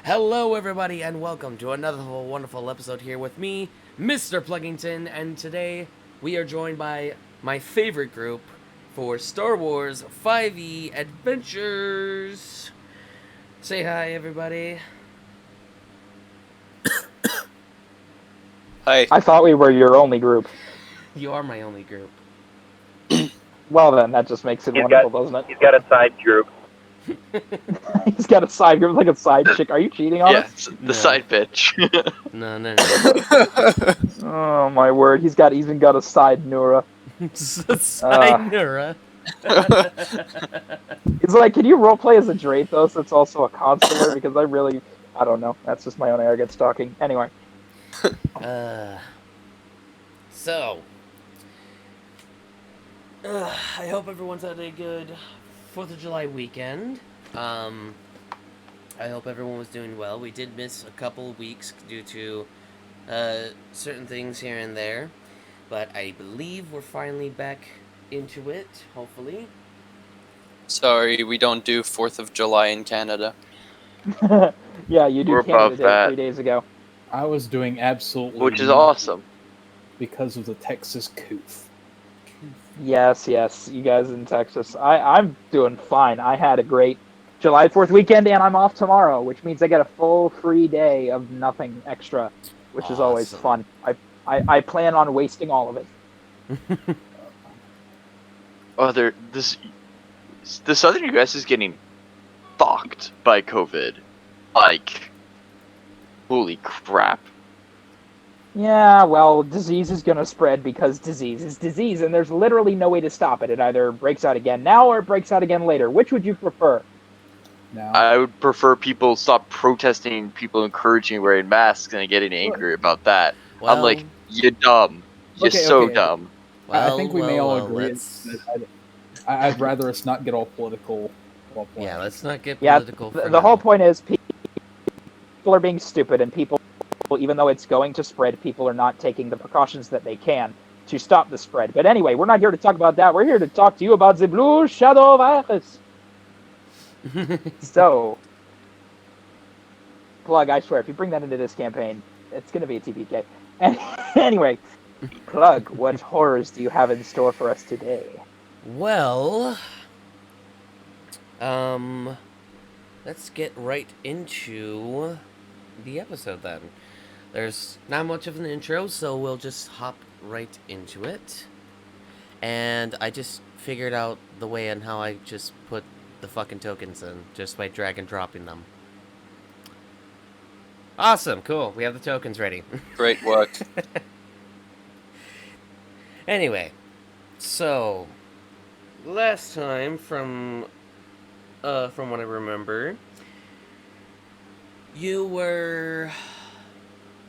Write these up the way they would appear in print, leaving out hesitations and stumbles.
Hello, everybody, and welcome to another wonderful episode here with me, Mr. Pluggington, and today we are joined by my favorite group for StarWars5e Adventures. Say hi, everybody. Hi. I thought we were your only group. You are my only group. Well then, that just makes it wonderful, doesn't it? He's got a side group. He's got a side group, like a side chick. Are you cheating on us? The side bitch. No. Oh my word, he's even got a side Nura. Side Nura. He's like, can you roleplay as a Drathos that's also a consular? Because I don't know. That's just my own arrogance talking. Anyway. So, I hope everyone's had a good 4th of July weekend. I hope everyone was doing well. We did miss a couple weeks due to certain things here and there, but I believe we're finally back into it, hopefully. Sorry, we don't do 4th of July in Canada. Yeah, you do We're Canada above Day that. 3 days ago. I was doing absolutely Which is nothing awesome. because of the Texas coof. Yes, you guys in Texas. I'm doing fine. I had a great July 4th weekend, and I'm off tomorrow, which means I get a full free day of nothing extra, which is always Awesome. fun. I plan on wasting all of it. Oh, the southern U.S. is getting fucked by COVID. Like, holy crap. Yeah, well, disease is going to spread because disease is disease, and there's literally no way to stop it. It either breaks out again now or it breaks out again later. Which would you prefer? Now, I would prefer people stop protesting, people encouraging wearing masks and getting angry about that. I'm like, you're dumb. You're Okay, so okay. dumb. I think we may all agree. let's... I'd rather us not get all political. Yeah, let's not get Yeah, political. for the now. whole point is people are being stupid, and people, even though it's going to spread, people are not taking the precautions that they can to stop the spread. But anyway, we're not here to talk about that. We're here to talk to you about the Blue Shadow virus. So, Plug, I swear, if you bring that into this campaign, it's going to be a TPK. Anyway, Plug, what horrors do you have in store for us today? Well, let's get right into the episode then. There's not much of an intro, so we'll just hop right into it. And I just figured out the way on how I just put the fucking tokens in, just by drag and dropping them. Awesome, cool, we have the tokens ready. Great work. Anyway, so last time from what I remember, you were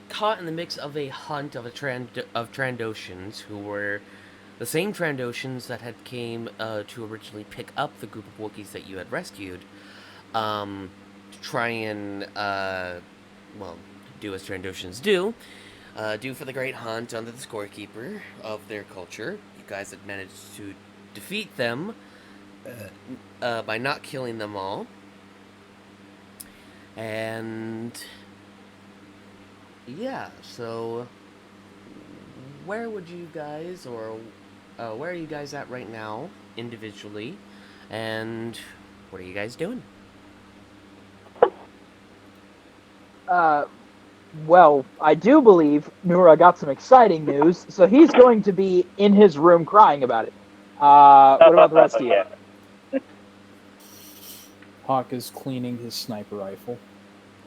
caught in the mix of a hunt of Trandoshans, who were the same Trandoshans that had came to originally pick up the group of Wookiees that you had rescued, to try and do as Trandoshans do for the great hunt under the scorekeeper of their culture. You guys had managed to defeat them by not killing them all. And yeah, so where would you guys, or where are you guys at right now, individually, and what are you guys doing? Well, I do believe Nura got some exciting news, so he's going to be in his room crying about it. What about the rest of you? Hawk is cleaning his sniper rifle.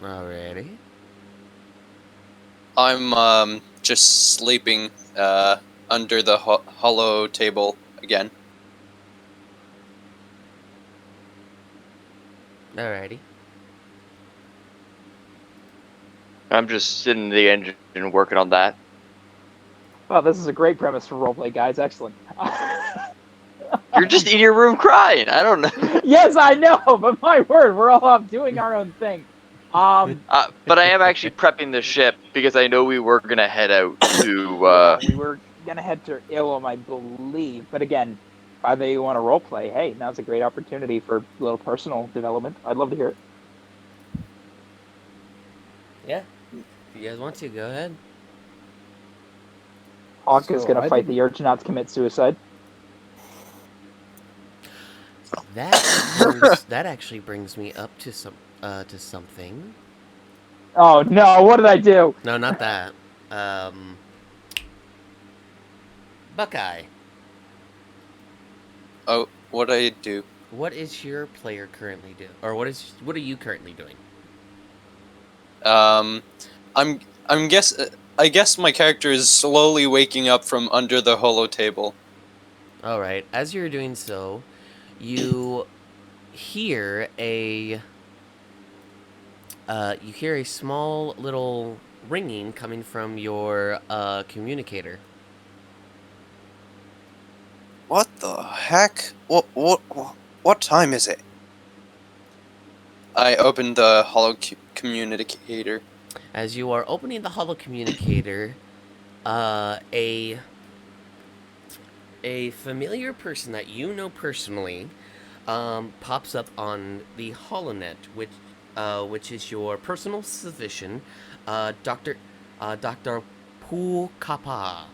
Alrighty. I'm just sleeping under the hollow table again. Alrighty. I'm just sitting in the engine working on that. Well, this is a great premise for roleplay, guys. Excellent. You're just in your room crying. I don't know. Yes, I know, but my word, we're all off doing our own thing. But I am actually prepping the ship because I know we were gonna head out to. We were gonna head to Ilum, I believe. But again, either you want to roleplay, hey, now's a great opportunity for a little personal development. I'd love to hear it. Yeah. If you guys want to, go ahead. Hawk is So, going I to fight didn't- the urge not to commit suicide. That actually brings me up to something. Oh no! What did I do? No, not that. Um, Buckeye, Oh, what did I do? what is your player currently doing, or what are you currently doing? I'm I guess my character is slowly waking up from under the holo table. All right. As you're doing so, you hear a small little ringing coming from your communicator. What the heck? What time is it? I opened the holo communicator. As you are opening the holo communicator, a familiar person that you know personally pops up on the HoloNet, which is your personal physician, Dr. Pu Kappa,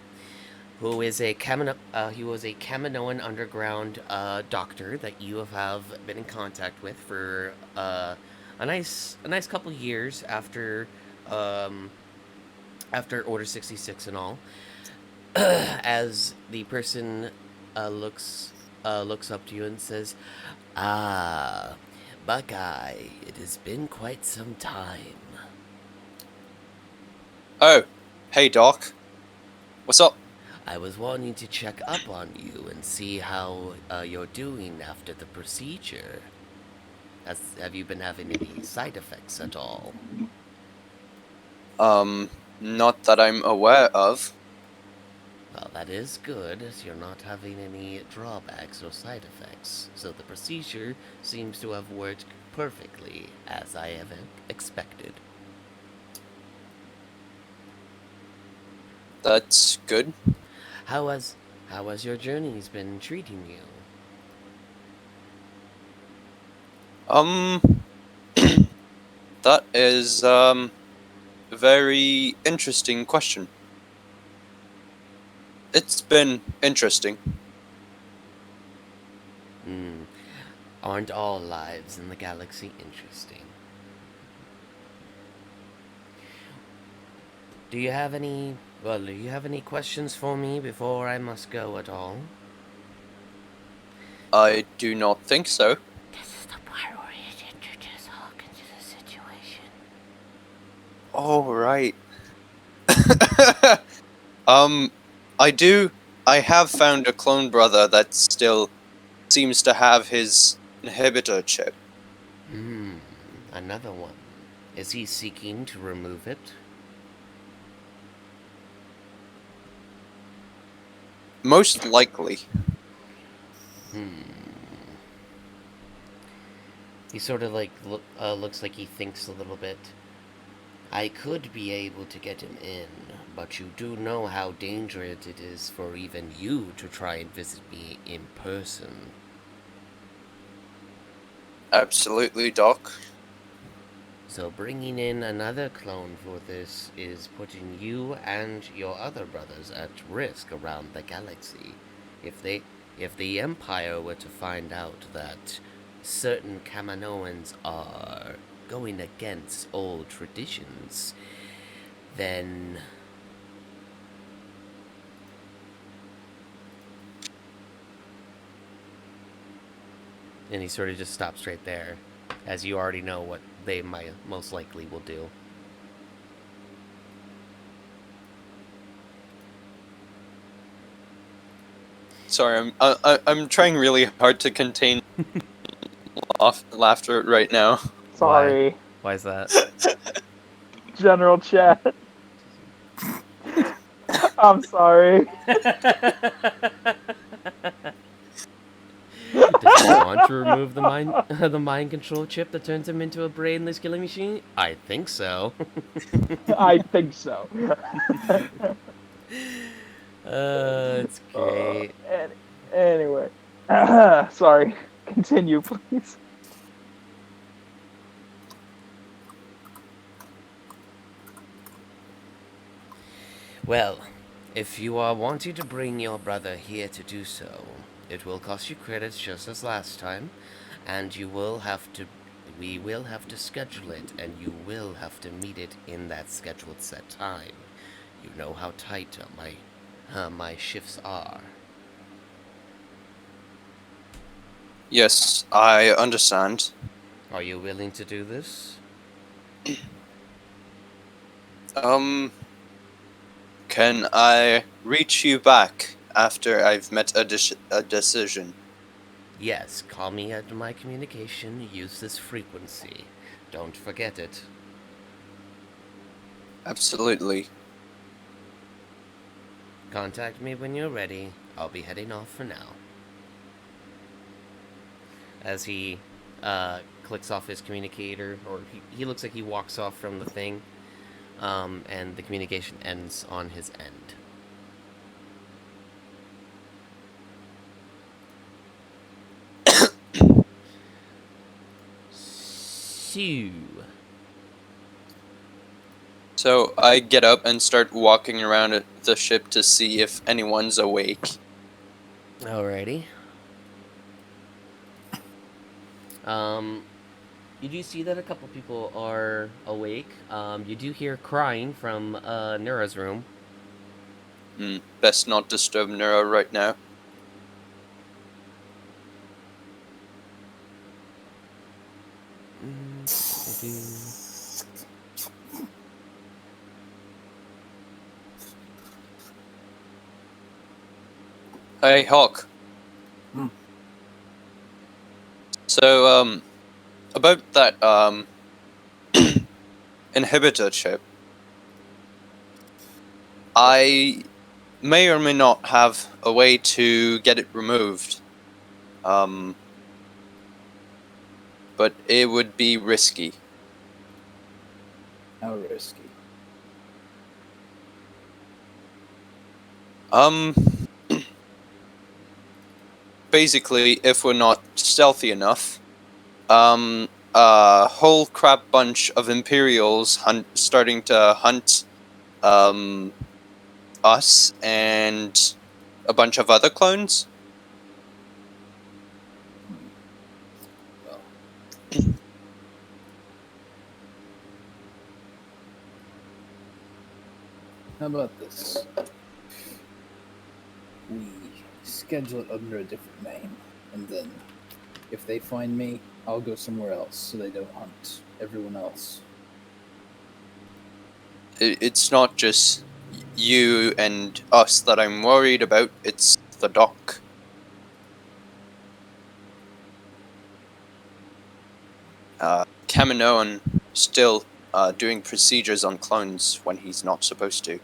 who is he was a Kaminoan underground doctor that you have been in contact with for a nice couple years after Order 66 and all. As the person looks up to you and says, "Ah, Buckeye, it has been quite some time." Oh, hey Doc. What's up? I was wanting to check up on you and see how you're doing after the procedure. Have you been having any side effects at all? Not that I'm aware of. Well, that is good, as you're not having any drawbacks or side effects. So the procedure seems to have worked perfectly, as I have expected. That's good. How has your journeys been treating you? That is, a very interesting question. It's been interesting. Aren't all lives in the galaxy interesting? Do you have any questions for me before I must go at all? I do not think so. This is the part where you introduce Hawk into the situation. Oh, right. I have found a clone brother that still seems to have his inhibitor chip. Another one. Is he seeking to remove it? Most likely. He sort of looks like he thinks a little bit. I could be able to get him in, but you do know how dangerous it is for even you to try and visit me in person. Absolutely, Doc. So bringing in another clone for this is putting you and your other brothers at risk around the galaxy. If the Empire were to find out that certain Kaminoans are going against old traditions, then and he sort of just stops right there, as you already know what they might most likely will do. Sorry, I'm trying really hard to contain laughter right now. Sorry, Why is that? general chat. I'm sorry. Does he want to remove the mind control chip that turns him into a brainless killing machine? I think so. I think so. It's great. Anyway, sorry. Continue, please. Well, if you are wanting to bring your brother here to do so, it will cost you credits just as last time, and you will have to. We will have to schedule it, and you will have to meet it in that scheduled set time. You know how tight my shifts are. Yes, I understand. Are you willing to do this? Can I reach you back after I've met a decision? Yes, call me at my communication. Use this frequency. Don't forget it. Absolutely. Contact me when you're ready. I'll be heading off for now. As he clicks off his communicator, or he looks like he walks off from the thing, and the communication ends on his end. So I get up and start walking around the ship to see if anyone's awake. Alrighty. You do see that a couple people are awake. You do hear crying from Nura's room. Best not disturb Nero right now. Hey, Hawk. Hmm. So, about that, inhibitor chip. I may or may not have a way to get it removed. But it would be risky. How risky? Basically, if we're not stealthy enough, a whole crap bunch of Imperials starting to hunt, us and a bunch of other clones. Well, how about this? We schedule it under a different name, and then if they find me, I'll go somewhere else so they don't hunt everyone else. It's not just you and us that I'm worried about, it's the doc. Kaminoan still doing procedures on clones when he's not supposed to.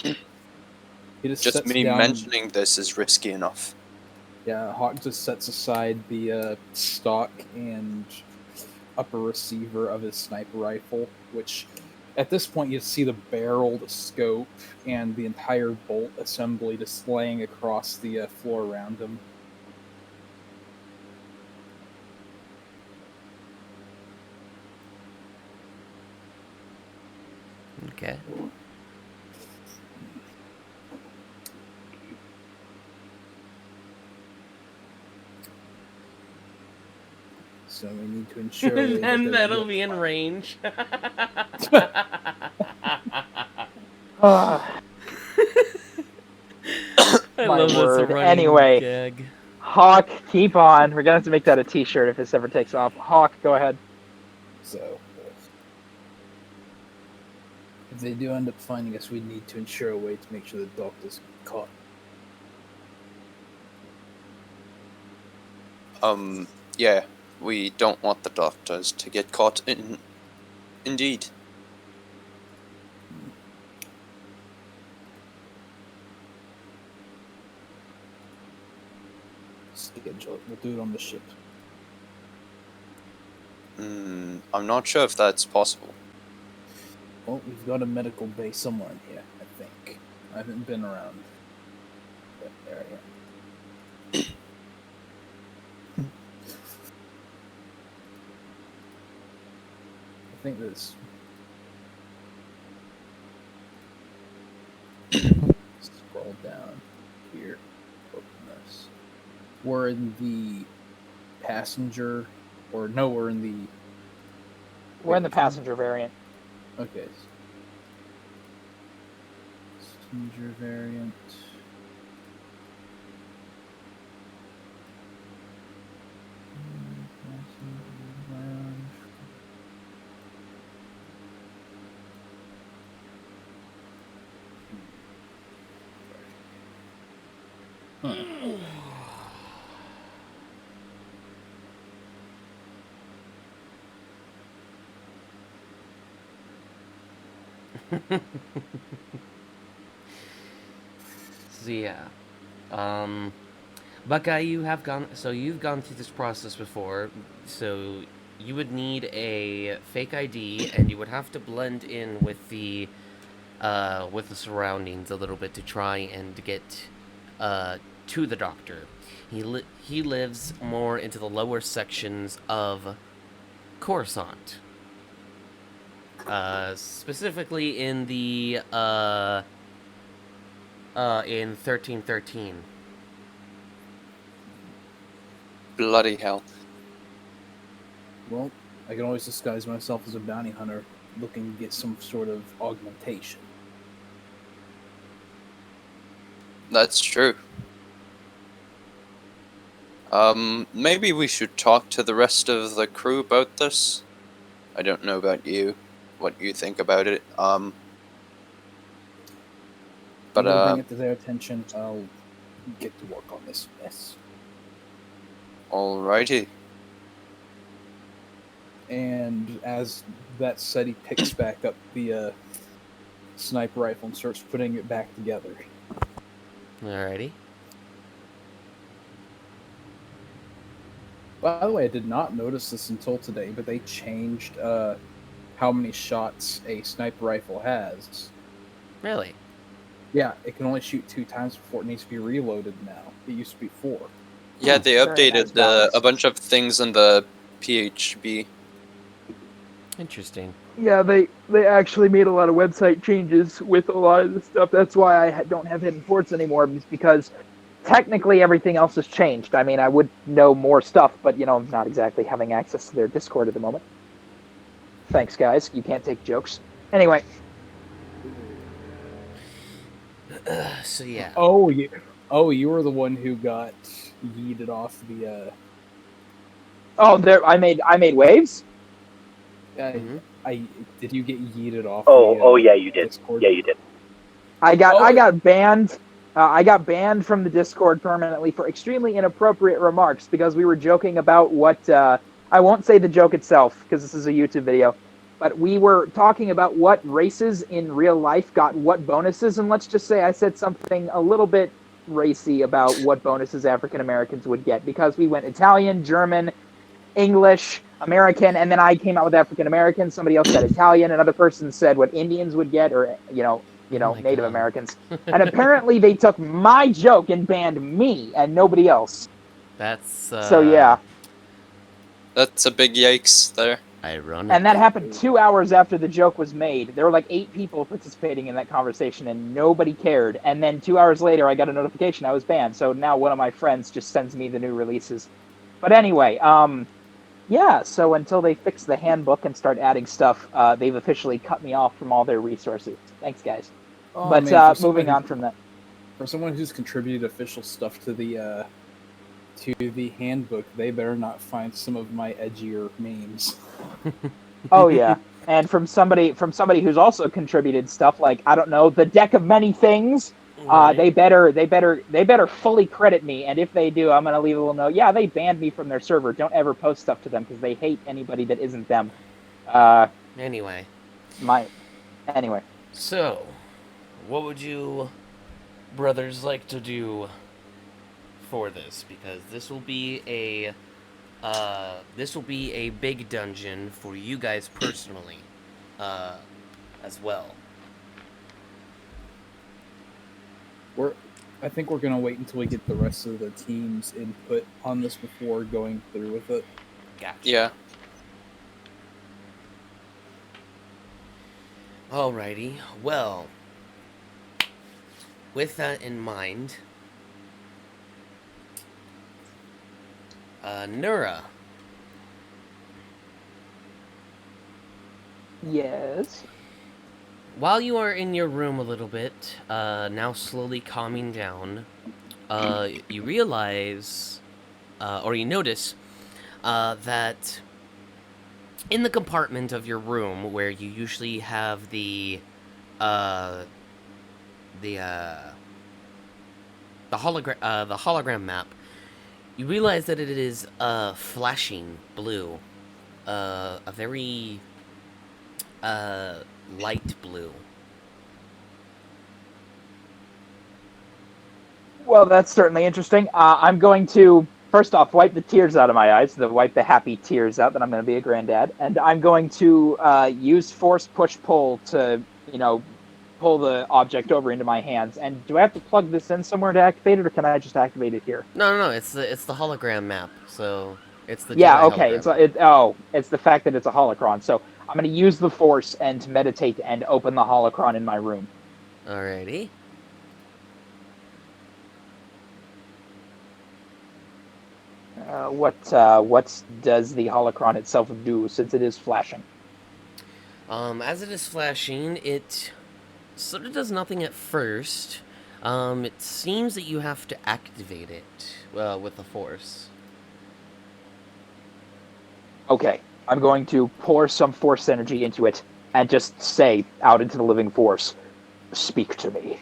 He just Just sets me down. mentioning this is risky enough. Yeah, Hawk just sets aside the stock and upper receiver of his sniper rifle, which at this point you see the barrel, the scope, and the entire bolt assembly just laying across the floor around him. Okay. So we need to ensure a way that And they that'll don't be in find- range. Ah, I My love word. this running Anyway. gag. Hawk, keep on. We're gonna have to make that a T-shirt if this ever takes off. Hawk, go ahead. So, if they do end up finding us, we need to ensure a way to make sure the dog doesn't get caught. Yeah, we don't want the doctors to get caught in. Indeed. Schedule it. We'll do it on the ship. I'm not sure if that's possible. Well, we've got a medical bay somewhere in here, I think. I haven't been around that area. I think there's down here. Open this. We're in the passenger, or no, we're in the. We're in the passenger variant. Okay. Passenger variant. So yeah, Buckeye, you've gone through this process before, so you would need a fake ID, and you would have to blend in with the surroundings a little bit to try and get to the doctor. He lives more into the lower sections of Coruscant, specifically in the in 1313. Bloody hell. Well, I can always disguise myself as a bounty hunter looking to get some sort of augmentation. That's true. Maybe we should talk to the rest of the crew about this. I don't know about you, what you think about it. I'm gonna bring it to their attention. I'll get to work on this mess. Alrighty. And as that said, he picks back up the sniper rifle and starts putting it back together. Alrighty. By the way, I did not notice this until today, but they changed how many shots a sniper rifle has. Really? Yeah, it can only shoot 2 times before it needs to be reloaded now. It used to be 4. Yeah, they Very updated nice a bunch of things in the PHB. Interesting. Yeah, they actually made a lot of website changes with a lot of the stuff. That's why I don't have hidden ports anymore, because technically everything else has changed. I mean, I would know more stuff, but, I'm not exactly having access to their Discord at the moment. Thanks, guys. You can't take jokes. Anyway. So yeah. Oh, you were the one who got yeeted off the. Oh, there! I made waves. Did you get yeeted off? Oh, yeah, you did. Discord? Yeah, you did. I got banned. I got banned from the Discord permanently for extremely inappropriate remarks because we were joking about what. I won't say the joke itself because this is a YouTube video, but we were talking about what races in real life got what bonuses, and let's just say I said something a little bit racy about what bonuses African Americans would get because we went Italian, German, English, American, and then I came out with African American. Somebody else said Italian. Another person said what Indians would get, or Oh Native God. Americans. And apparently they took my joke and banned me and nobody else. That's So yeah, That's a big yikes there. ironic. and that happened 2 hours after the joke was made. There were like 8 people participating in that conversation, and nobody cared. And then 2 hours later, I got a notification I was banned. So now one of my friends just sends me the new releases. But anyway, yeah, so until they fix the handbook and start adding stuff, they've officially cut me off from all their resources. Thanks, guys. Oh, But man, for moving someone on from that. For someone who's contributed official stuff to the handbook, they better not find some of my edgier memes. Oh yeah, and from somebody who's also contributed stuff like, I don't know, the deck of many things. Right. They better fully credit me, and if they do, I'm gonna leave a little note. Yeah, they banned me from their server. Don't ever post stuff to them because they hate anybody that isn't them. Anyway. Anyway. So, what would you brothers like to do for this? Because this will be a big dungeon for you guys personally, as well. I think we're gonna wait until we get the rest of the team's input on this before going through with it. Gotcha. Yeah. Alrighty. Well, with that in mind, Nura, Yes. while you are in your room a little bit, now slowly calming down, you realize, or you notice, that in the compartment of your room where you usually have uh, the hologram map, you realize that it is flashing blue, a very light blue. Well, that's certainly interesting. I'm going to, first off, wipe the tears out of my eyes, wipe the happy tears out that I'm going to be a granddad. And I'm going to use force push pull to, pull the object over into my hands. And do I have to plug this in somewhere to activate it, or can I just activate it here? No, it's the hologram map. So it's the Yeah, Jedi okay. hologram. It's the fact that it's a holocron. So I'm going to use the force and meditate and open the holocron in my room. Alrighty. What does the holocron itself do since it is flashing? As it is flashing, it sort of does nothing at first. It seems that you have to activate it with the force. Okay, I'm going to pour some force energy into it and just say out into the living force, speak to me.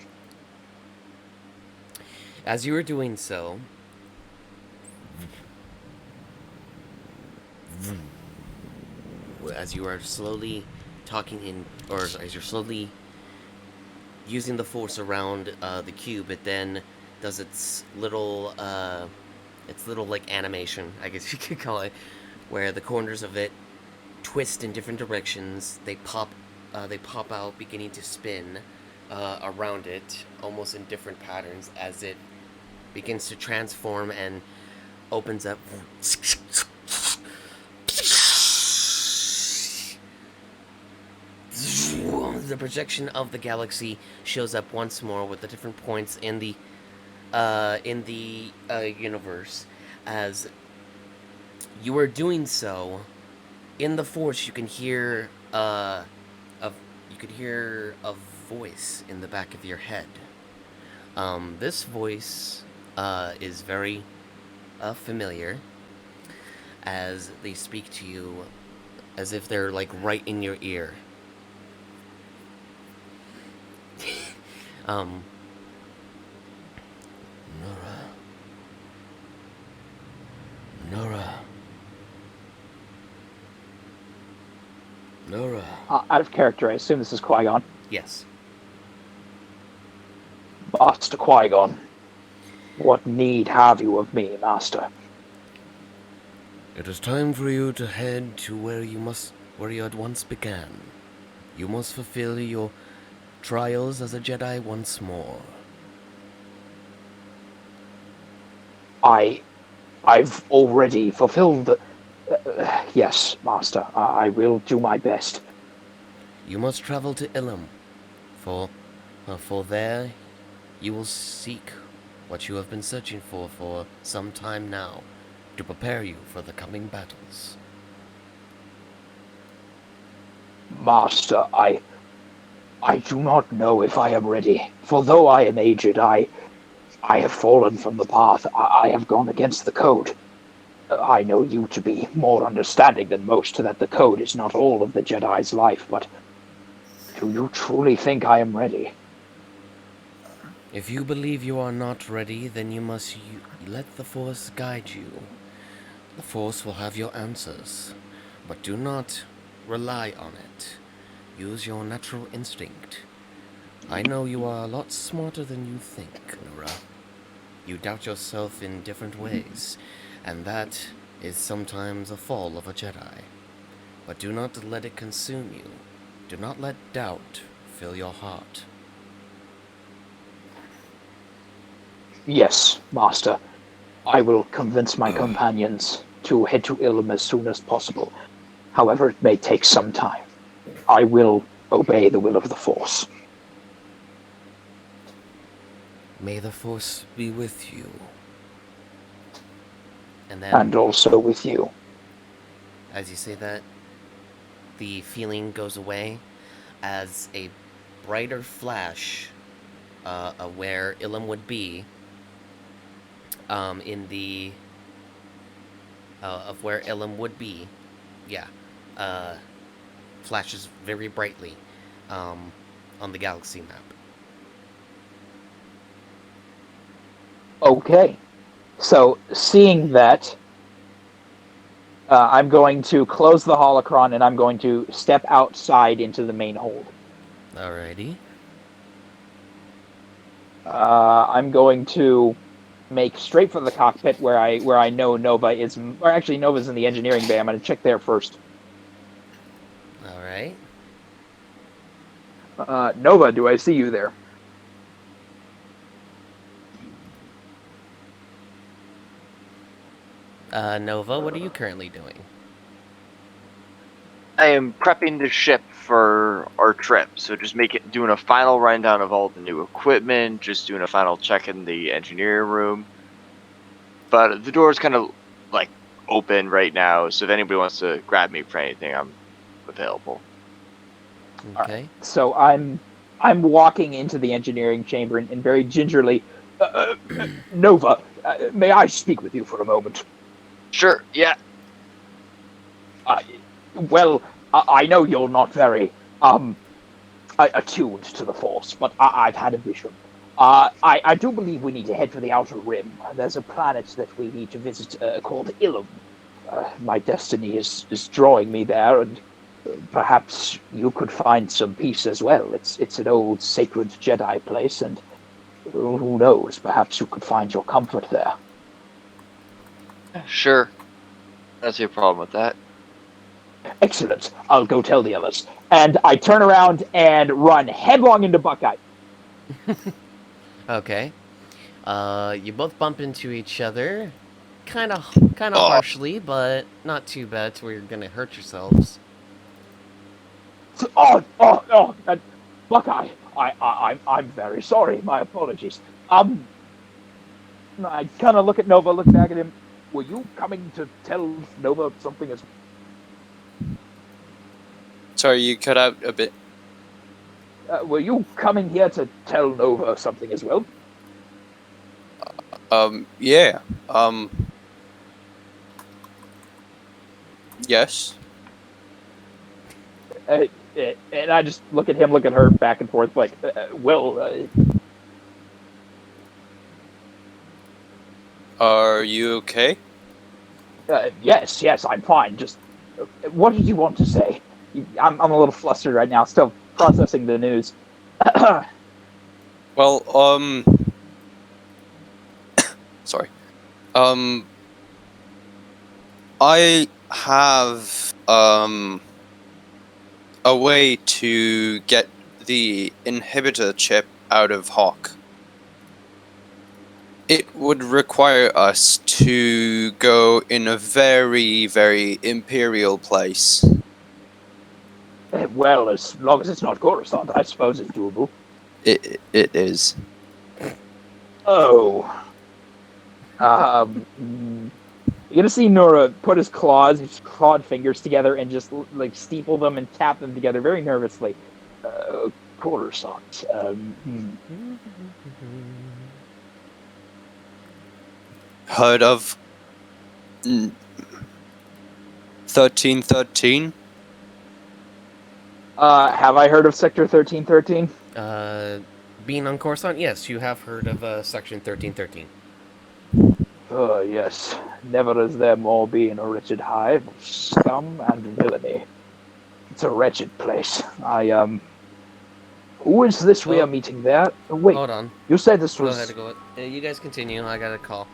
As you are doing so, as you are slowly talking in, or as you're slowly using the force around the cube, it then does its little like animation, I guess you could call it, where the corners of it twist in different directions. They pop out, beginning to spin around it, almost in different patterns, as it begins to transform and opens up. The projection of the galaxy shows up once more with the different points in the universe. As you are doing so, in the force, you can hear a voice in the back of your head. This voice is very familiar, as they speak to you as if they're like right in your ear. Nora. Out of character, I assume this is Qui-Gon. Yes. Master Qui-Gon, what need have you of me, Master? It is time for you to head to where you had once began. You must fulfill your trials as a Jedi once more. I've already fulfilled the... yes, Master, I will do my best. You must travel to Ilum, for there you will seek what you have been searching for some time now, to prepare you for the coming battles. Master, I do not know if I am ready, for though I am aged, I have fallen from the path. I have gone against the code. I know you to be more understanding than most, that the code is not all of the Jedi's life, but do you truly think I am ready? If you believe you are not ready, then you must let the Force guide you. The Force will have your answers, but do not rely on it. Use your natural instinct. I know you are a lot smarter than you think, Nora. You doubt yourself in different ways, and that is sometimes a fall of a Jedi. But do not let it consume you. Do not let doubt fill your heart. Yes, Master. I will convince my companions to head to Ilum as soon as possible. However, it may take some time. I will obey the will of the Force. May the Force be with you. And then, And also with you. as you say that, the feeling goes away as a brighter flash of where Ilum would be, in the of where Ilum would be, yeah, flashes very brightly on the galaxy map. Okay. So, seeing that, I'm going to close the holocron and I'm going to step outside into the main hold. Alrighty. I'm going to make straight for the cockpit where I know Nova is, or actually Nova's in the engineering bay. I'm going to check there first. Alright. Nova, do I see you there? Nova, what are you currently doing? I am prepping the ship for our trip, so just doing a final rundown of all the new equipment, just doing a final check in the engineering room. But the door is kind of like open right now, so if anybody wants to grab me for anything, I'm available. Okay. Right. So I'm walking into the engineering chamber and very gingerly, Nova, may I speak with you for a moment? Sure, yeah. Well, I know you're not very attuned to the Force, but I've had a vision. I do believe we need to head for the Outer Rim. There's a planet that we need to visit called Ilum. My destiny is drawing me there, and perhaps you could find some peace as well. It's an old sacred Jedi place, and who knows, perhaps you could find your comfort there. Sure. I don't see a problem with that. Excellent. I'll go tell the others. And I turn around and run headlong into Buckeye. Okay. You both bump into each other. Kind of harshly, but not too bad to where you're gonna hurt yourselves. Buckeye, I'm very sorry. My apologies. I kind of look at Nova, look back at him. Were you coming to tell Nova something as... Sorry, you cut out a bit. were you coming here to tell Nova something as well? Yeah. Yes. And I just look at him, look at her, back and forth, like, Are you okay? yes, I'm fine. Just, what did you want to say? I'm a little flustered right now, still processing the news. Well, sorry. I have, a way to get the inhibitor chip out of Hawk. It would require us to go in a very, very imperial place. Well, as long as it's not Coruscant, I suppose it's doable. It is. Oh. You're gonna see Nora put his clawed fingers together and just like steeple them and tap them together very nervously. Coruscant. Heard of 1313? Have I heard of Sector 1313? Being on Coruscant, yes, you have heard of Section 1313. Oh, yes. Never has there more been a wretched hive of scum and villainy. It's a wretched place. Who is this we are meeting there? Oh, wait. Hold on. You said this was... Go ahead. You guys continue. I got a call.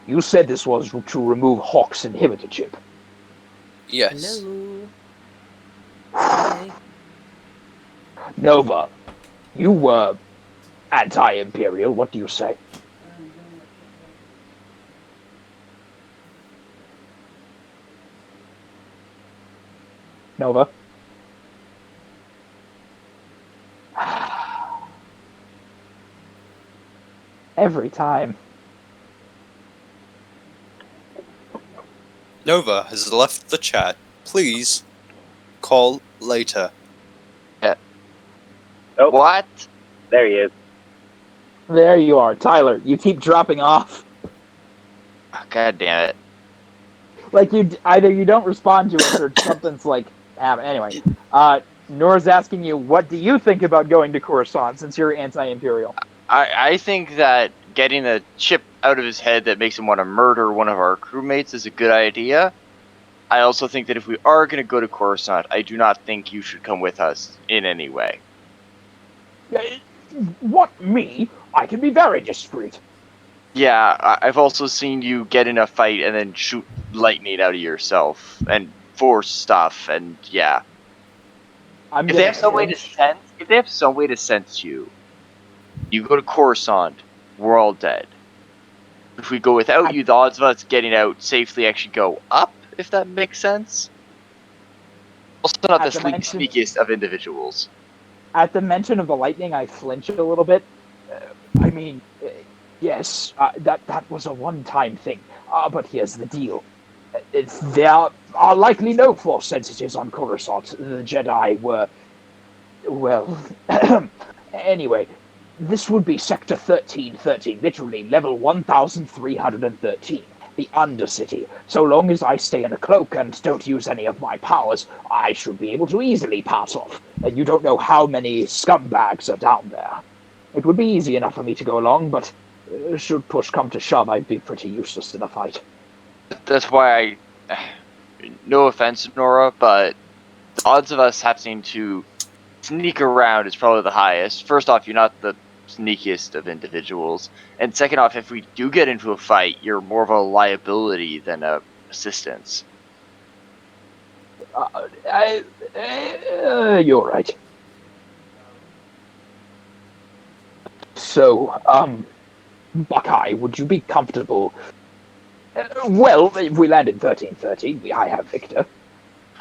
You said this was to remove Hawk's inhibitor chip. Yes. Hello. Hi. Nova, you were anti-imperial. What do you say? Nova? Every time. Nova has left the chat. Please call later. Nope. What? There he is. There you are, Tyler. You keep dropping off. God damn it. Like either you don't respond to us or something's like. Anyway, Nora's asking you, what do you think about going to Coruscant since you're anti-imperial? I think that getting a chip out of his head that makes him want to murder one of our crewmates is a good idea. I also think that if we are going to go to Coruscant, I do not think you should come with us in any way. What, me? I can be very discreet. Yeah, I've also seen you get in a fight and then shoot lightning out of yourself and force stuff, and yeah. If they have some way to sense you, you go to Coruscant, we're all dead. If we go without you, the odds of us getting out safely actually go up, if that makes sense. Also not the sneakiest of individuals. At the mention of the lightning, I flinch a little bit. Yes, that was a one-time thing. But here's the deal. There are likely no force sensitives on Coruscant. The Jedi were... Well... Anyway, this would be Sector 1313, literally level 1313, the Undercity. So long as I stay in a cloak and don't use any of my powers, I should be able to easily pass off. And you don't know how many scumbags are down there. It would be easy enough for me to go along, but should push come to shove, I'd be pretty useless in a fight. That's why no offense, Nora, but the odds of us having to sneak around is probably the highest. First off, you're not the sneakiest of individuals. And second off, if we do get into a fight, you're more of a liability than a assistance. You're right. So, Buckeye, would you be comfortable? Well, if we land in 1313, I have Victor.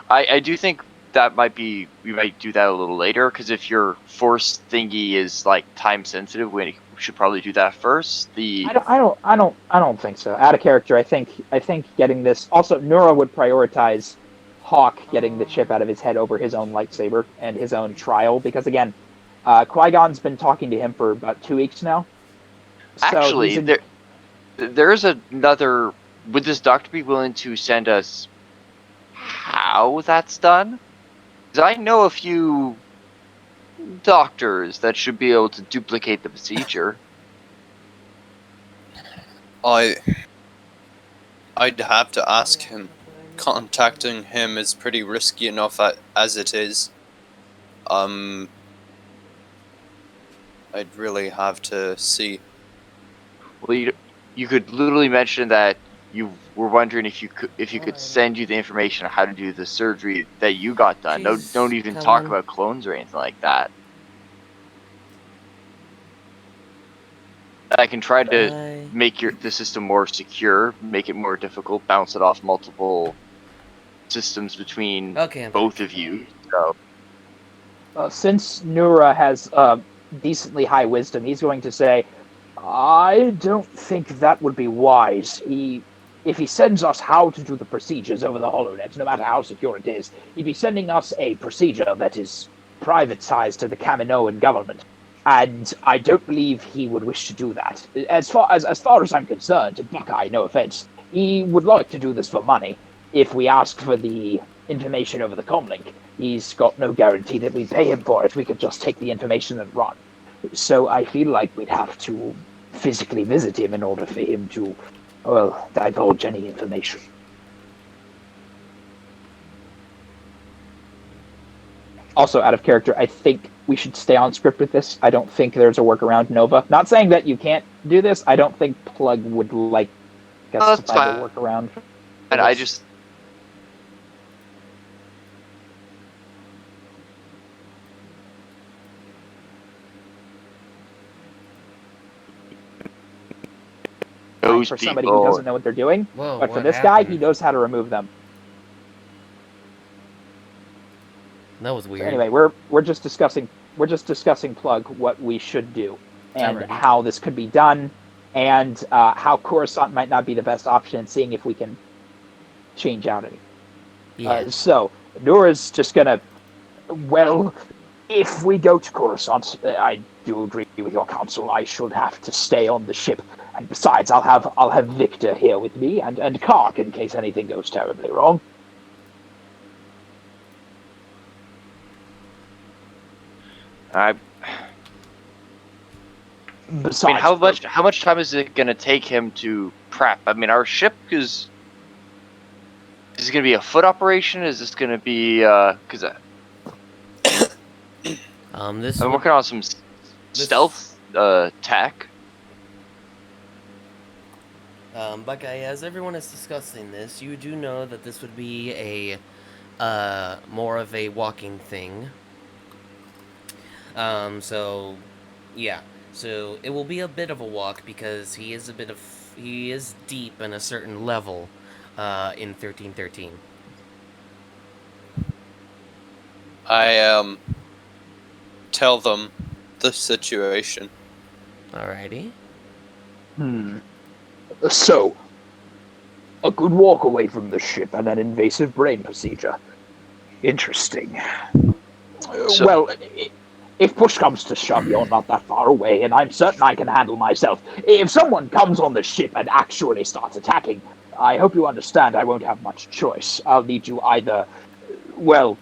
I do think that we might do that a little later, because if your force thingy is like time sensitive, we should probably do that first. I don't think so. Out of character, I think getting this. Also, Nura would prioritize Hawk getting the chip out of his head over his own lightsaber and his own trial, because again, Qui-Gon's been talking to him for about 2 weeks now. So actually, there's another. Would this doctor be willing to send us how that's done? Because I know a few doctors that should be able to duplicate the procedure. I'd have to ask him. Contacting him is pretty risky enough as it is. I'd really have to see. Well, you could literally mention that you were wondering if you could send you the information on how to do the surgery that you got done. Don't even talk about clones or anything like that. I can try to make the system more secure, make it more difficult, bounce it off multiple systems between both of you. So, since Nura has decently high wisdom, he's going to say, I don't think that would be wise. If he sends us how to do the procedures over the HoloNet, no matter how secure it is, he'd be sending us a procedure that is privatized to the Kaminoan government. And I don't believe he would wish to do that. As far as I'm concerned, Buckeye, no offense, he would like to do this for money. If we ask for the information over the comlink, he's got no guarantee that we pay him for it. We could just take the information and run. So I feel like we'd have to physically visit him in order for him to, well, divulge any information. Also, out of character, I think we should stay on script with this. I don't think there's a workaround, Nova. Not saying that you can't do this. I don't think Plug would like us to find a workaround. And I just... For somebody who doesn't know what they're doing. Whoa, but for this guy, he knows how to remove them. That was weird. So anyway, we're just discussing Plug what we should do and how this could be done. and how Coruscant might not be the best option, and seeing if we can change out any. Yeah. So Nora's just gonna. Well, if we go to Coruscant, I do agree with your counsel. I should have to stay on the ship, and besides, I'll have Victor here with me, and Kark in case anything goes terribly wrong. I Besides, mean, how much time is it gonna take him to prep? I mean, our ship is it gonna be a foot operation? Is this gonna be because This I'm would- working on some stealth tech. Buckeye, as everyone is discussing this, you do know that this would be a more of a walking thing. So yeah. So it will be a bit of a walk because he is deep in a certain level in 1313. I tell them the situation. Alrighty. So, a good walk away from the ship and an invasive brain procedure. Interesting. So- Well, if push comes to shove, you're not that far away, and I'm certain I can handle myself. If someone comes on the ship and actually starts attacking, I hope you understand I won't have much choice. I'll need to either, well,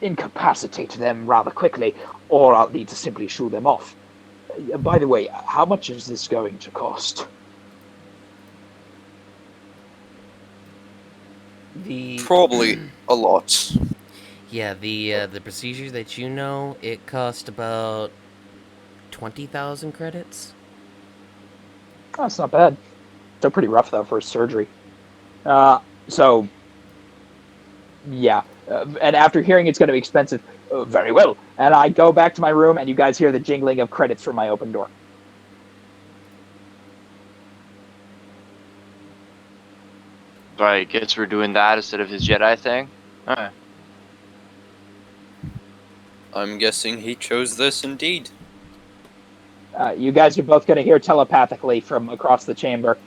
incapacitate them rather quickly, or I'll need to simply shoo them off. By the way, how much is this going to cost? Probably a lot. Yeah, the procedure that you know, it cost about 20,000 credits. Oh, that's not bad. Still pretty rough, though, for surgery. So, yeah. And after hearing it's going to be expensive, very well. And I go back to my room, and you guys hear the jingling of credits from my open door. So I guess we're doing that instead of his Jedi thing. Alright. I'm guessing he chose this indeed. You guys are both going to hear telepathically from across the chamber.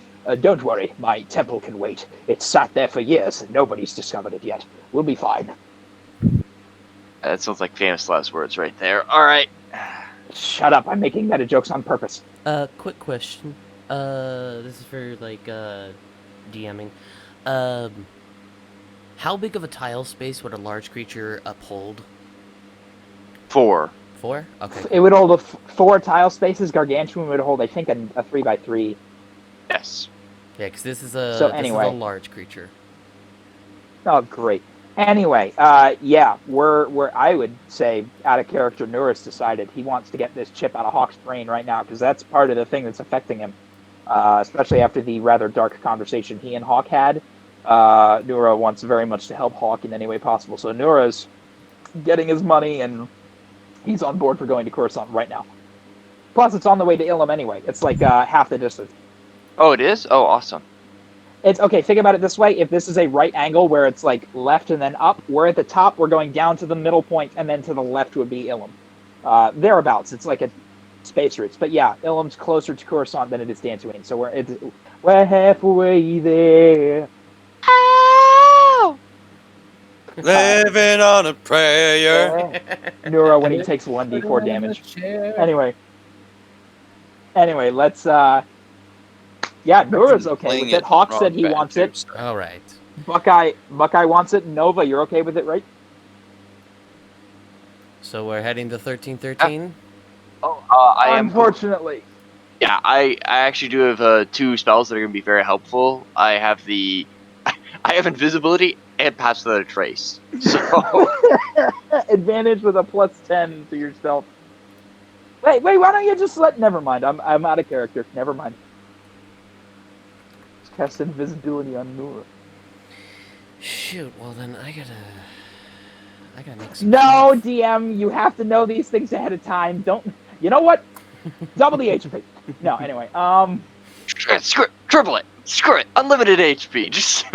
Don't worry, my temple can wait. It's sat there for years, and nobody's discovered it yet. We'll be fine. That sounds like famous last words right there. Alright. Shut up, I'm making meta jokes on purpose. Quick question. This is for, like, DMing. How big of a tile space would a large creature uphold? 4. 4? Okay. It would hold 4 tile spaces. Gargantuan would hold, I think, a 3x3. Yes. Yeah, because this is a So this anyway. is a large creature. Oh, great. Anyway, yeah, we're I would say out of character. Nuris decided he wants to get this chip out of Hawk's brain right now because that's part of the thing that's affecting him, especially after the rather dark conversation he and Hawk had. Nura wants very much to help Hawk in any way possible. So Nura's getting his money and he's on board for going to Coruscant right now. Plus, it's on the way to Ilum anyway. It's like half the distance. Oh, it is? Oh, awesome. It's okay. Think about it this way: if this is a right angle where it's like left and then up, we're at the top. We're going down to the middle point, and then to the left would be Ilum. Thereabouts. It's like a space routes. But yeah, Ilum's closer to Coruscant than it is Dantooine, so we're halfway there. Living on a prayer. Nura when he takes 1d4 damage. Anyway, let's. Yeah, Nura's okay Playing with it. Hawk said he wrong wants band, it. too, so- All right. Buckeye wants it. Nova, you're okay with it, right? So we're heading to 1313. Oh, I am. Unfortunately. Yeah, I actually do have 2 spells that are going to be very helpful. I have I have invisibility and pass without a trace. So Advantage with a +10 to your stealth. Wait, why don't you just let... Never mind, I'm out of character. Never mind. Just cast invisibility on Nura. Shoot. Well then, I gotta make some. No, DM, you have to know these things ahead of time. Don't... You know what? Double the HP. No, anyway, screw it, triple it, screw it, unlimited HP. Just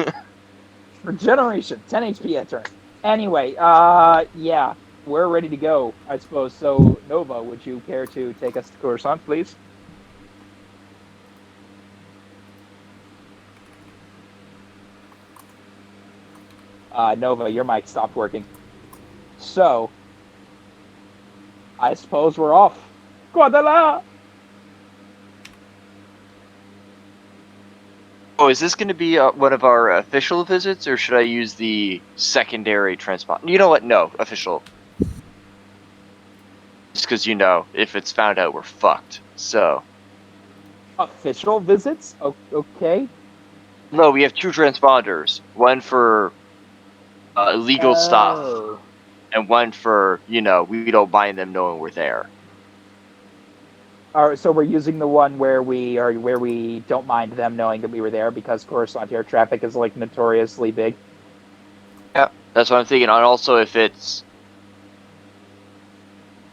Regeneration, 10 HP a turn. Anyway, yeah, we're ready to go, I suppose. So, Nova, would you care to take us to Coruscant, please? Nova, your mic stopped working. So, I suppose we're off. Guadala! Oh, is this going to be one of our official visits, or should I use the secondary transponder? You know what? No, official. Just because, if it's found out, we're fucked. So. Official visits? Okay. No, we have 2 transponders. One for illegal stuff, Oh. and one for, we don't mind them knowing we're there. All right, so we're using the one where we don't mind them knowing that we were there because Coruscant air traffic is like notoriously big. Yeah, that's what I'm thinking. And also, if it's,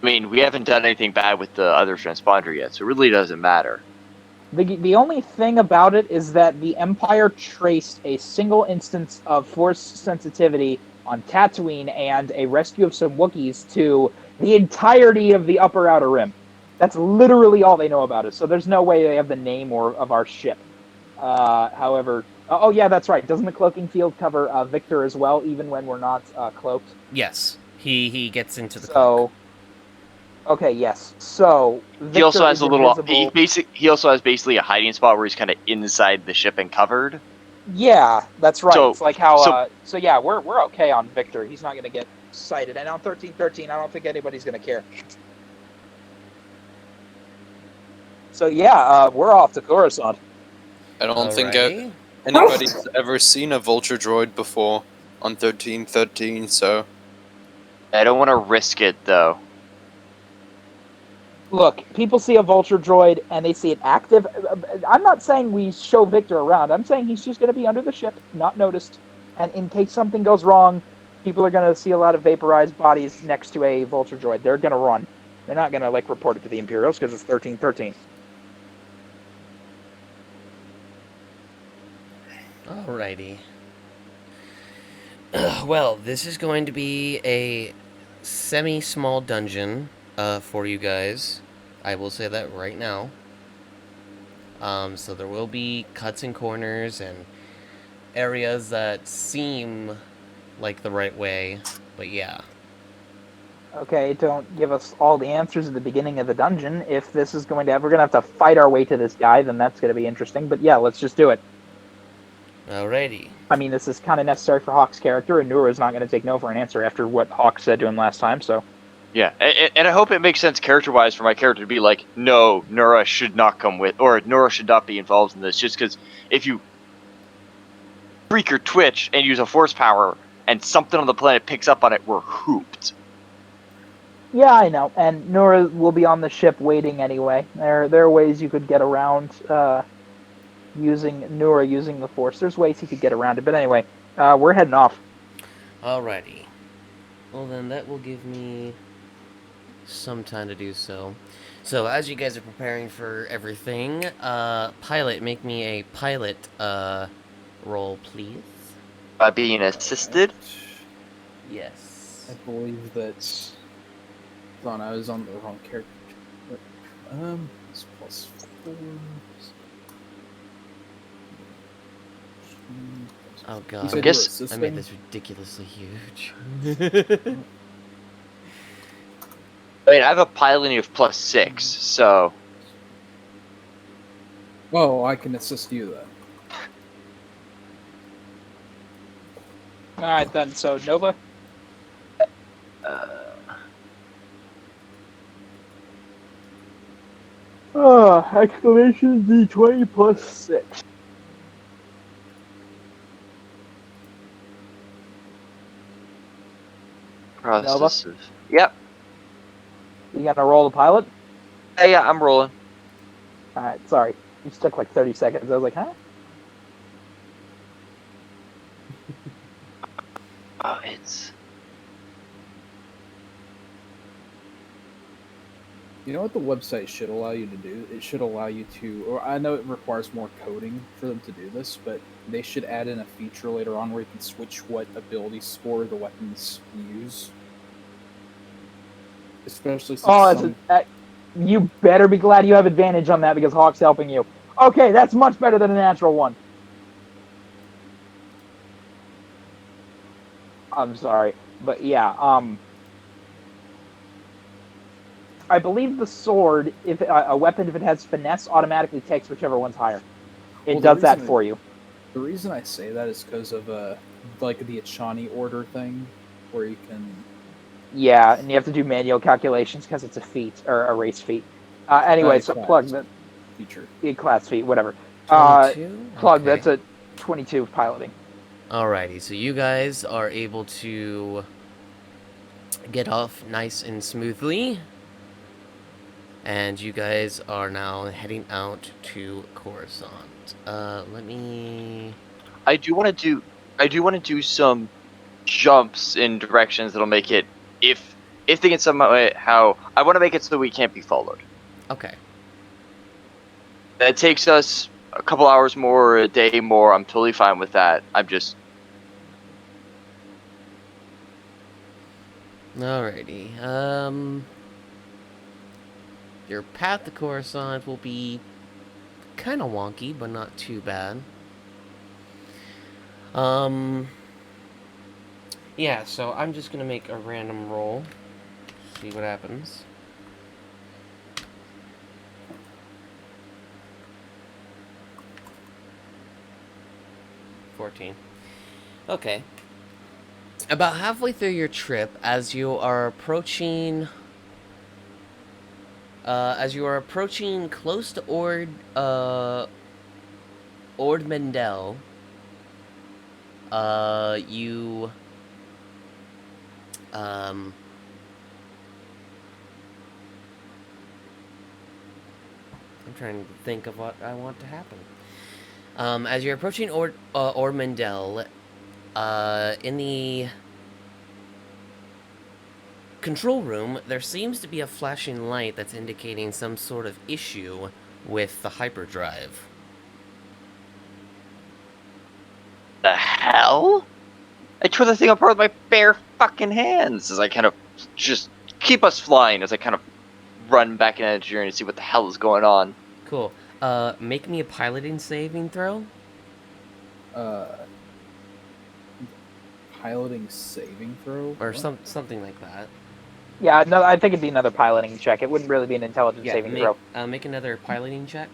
we haven't done anything bad with the other transponder yet, so it really doesn't matter. The only thing about it is that the Empire traced a single instance of force sensitivity on Tatooine and a rescue of some Wookiees to the entirety of the upper outer rim. That's literally all they know about it. So there's no way they have the name of our ship. However, oh yeah, that's right. Doesn't the cloaking field cover Victor as well, even when we're not cloaked? Yes, he gets into the So, okay, yes. So Victor He also has invisible. He also has basically a hiding spot where he's kind of inside the ship and covered. Yeah, that's right. So- it's like how. so- So yeah, we're okay on Victor. He's not going to get sighted, and on 1313, I don't think anybody's going to care. So yeah, we're off to Coruscant. I don't think Alrighty. anybody's ever seen a vulture droid before on 1313, so I don't want to risk it, though. Look, people see a vulture droid and they see it active. I'm not saying we show Victor around. I'm saying he's just going to be under the ship, not noticed. And in case something goes wrong, people are going to see a lot of vaporized bodies next to a vulture droid. They're going to run. They're not going to report it to the Imperials because it's 1313. Alrighty. Well, this is going to be a semi-small dungeon for you guys. I will say that right now. So there will be cuts and corners and areas that seem like the right way, but yeah. Okay, don't give us all the answers at the beginning of the dungeon. If this is going to we're going to have to fight our way to this guy, then that's going to be interesting. But yeah, let's just do it. Alrighty. I mean, this is kind of necessary for Hawk's character, and Nura's not going to take no for an answer after what Hawk said to him last time, so... Yeah, and I hope it makes sense character-wise for my character to be like, no, Nura should not come with, or Nura should not be involved in this, just because if you freak or twitch and use a force power, and something on the planet picks up on it, we're hooped. Yeah, I know, and Nura will be on the ship waiting anyway. There are ways you could get around using the Force. There's ways he could get around it, but anyway, we're heading off. Alrighty. Well then, that will give me some time to do so. So, as you guys are preparing for everything, pilot, make me a pilot roll, please. By being assisted? Yes. I believe that's. Hold on, I was on the wrong character. It's +4. Oh You god. said guess- you were I made assisting? this ridiculously huge. I have a piloting of +6, so... Well, I can assist you then. Alright then, so Nova? Exclamation D20 +6. Process of... Yep. You gonna roll the pilot? Yeah, I'm rolling. Alright, sorry. You just took like 30 seconds. I was like, huh? Oh, it's... You know what the website should allow you to do? It should allow you to, or I know it requires more coding for them to do this, but they should add in a feature later on where you can switch what ability score the weapons use. Especially since You better be glad you have advantage on that because Hawk's helping you. Okay, that's much better than a natural one. I'm sorry, but yeah. I believe the sword, if a weapon, if it has finesse, automatically takes whichever one's higher. It Well, the does that reason for you. The reason I say that is because of like the Achani order thing, where you can. Yeah, and you have to do manual calculations because it's a feat or a race feat. Anyway, so class plug that feature. class feat, whatever. 22? Plug, Okay. that's a 22 piloting. Alrighty, so you guys are able to get off nice and smoothly. And you guys are now heading out to Coruscant. Let me... I do want to do some jumps in directions that'll make it, if they can somehow, I want to make it so we can't be followed. Okay. That takes us a couple hours more, or a day more. I'm totally fine with that. I'm just Alrighty, your path to Coruscant will be kind of wonky, but not too bad. Yeah, so I'm just gonna make a random roll. See what happens. Okay. About halfway through your trip, as you are approaching close to Ord Mendel, you I'm trying to think of what I want to happen. As you're approaching Ord Mendel, in the control room, there seems to be a flashing light that's indicating some sort of issue with the hyperdrive. the hell? I tore the thing apart with my bare fucking hands as I kind of just keep us flying as I kind of run back in engineering to see what the hell is going on. Cool. Make me a piloting saving throw. Piloting saving throw? Or What? something like that. Yeah, no, I think it'd be another piloting check. It wouldn't really be an intelligence saving throw. Make another piloting check.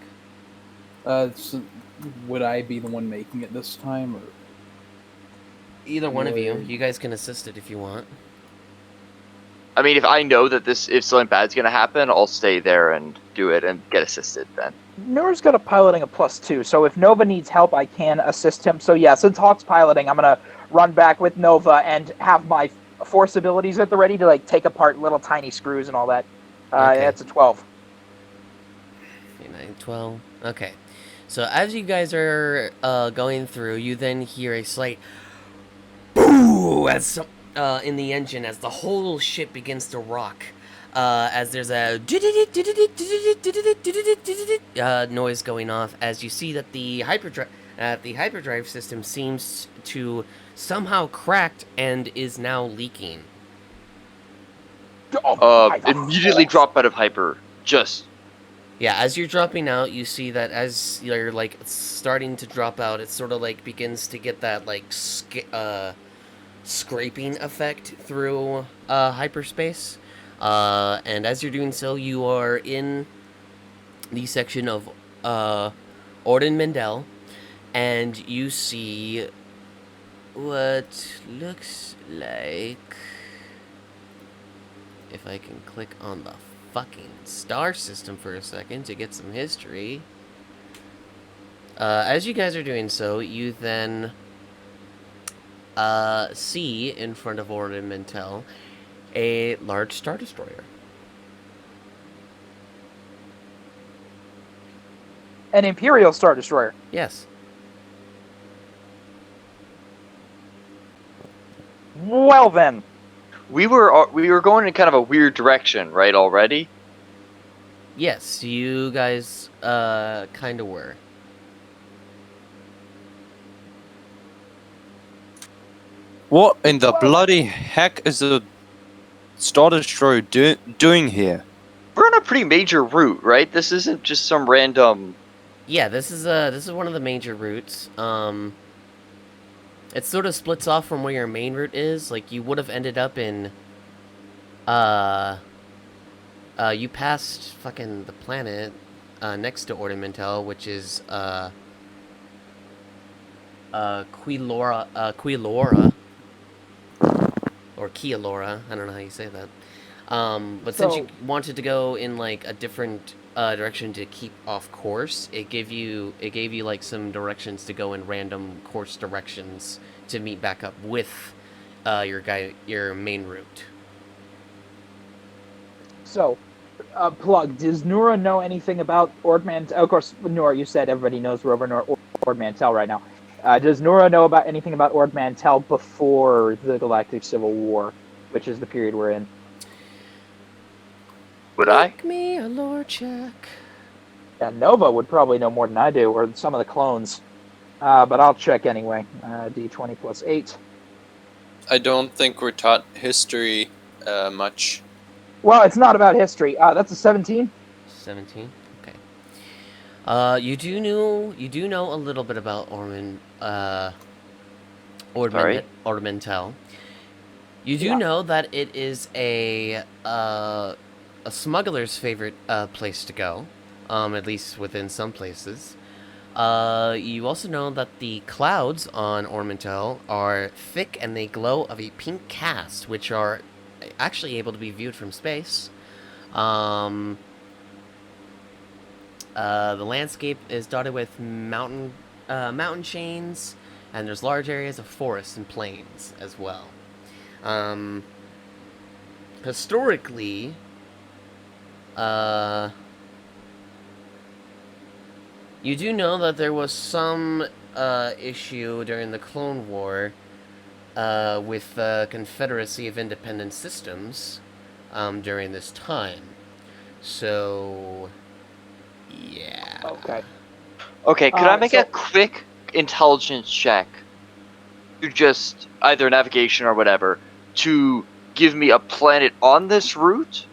So would I be the one making it this time, or? Either one of you. Would- You guys can assist it if you want. I mean, if I know that if something bad's gonna happen, I'll stay there and do it and get assisted then. Nora's got a piloting of +2, so if Nova needs help, I can assist him. So yeah, since Hawk's piloting, I'm gonna run back with Nova and have my force abilities at the ready to like take apart little tiny screws and all that. Okay. That's a 12. 9, 12. Okay. So as you guys are going through, you then hear a slight boo as in the engine as the whole ship begins to rock. As there's a noise going off, as you see that the hyperdrive system seems to somehow cracked and is now leaking. Immediately drop out of hyper. Just Yeah, as you're dropping out, you see that as you're like starting to drop out, it sort of like begins to get that like scraping effect through hyperspace. And as you're doing so, you are in the section of Orden Mendel, and you see what looks like, if I can click on the fucking star system for a second to get some history. As you guys are doing so, you then see in front of Orden Mendel a large Star Destroyer. An Imperial Star Destroyer. Yes. Well then. we were going in kind of a weird direction, right? Already. Yes, you guys kind of were. What in the Well- bloody heck is the Star Destroyer doing here? We're on a pretty major route, right? This isn't just some random. Yeah, this is one of the major routes. it sort of splits off from where your main route is. Like, you would have ended up in, you passed fucking the planet, next to Ornamental, which is, Quilora, or Kealora, I don't know how you say that. But since you So- wanted to go in, like, a different, direction to keep off course, it gave you, like, some directions to go in random course directions to meet back up with, your main route. So, plug. Does Nura know anything about Ord Mantell? Of course, Nura, you said everybody knows we're over Ord Mantell right now. Does Nura know about anything about Ord Mantell before the Galactic Civil War, which is the period we're in? Would I? Make me a lore check. Yeah, Nova would probably know more than I do, or some of the clones. But I'll check anyway. D20 plus 8. I don't think we're taught history much. Well, it's not about history. That's a 17. 17. Okay. You do know a little bit about Ornamental. You do Yeah. know that it is a smuggler's favorite place to go, at least within some places. You also know that the clouds on Ornamental are thick and they glow of a pink cast, which are actually able to be viewed from space. The landscape is dotted with mountain chains, and there's large areas of forests and plains as well. Historically, you do know that there was some issue during the Clone War with the Confederacy of Independent Systems during this time. So, yeah. Okay. Okay, could I make so- a quick intelligence check to just either navigation or whatever to give me a planet on this route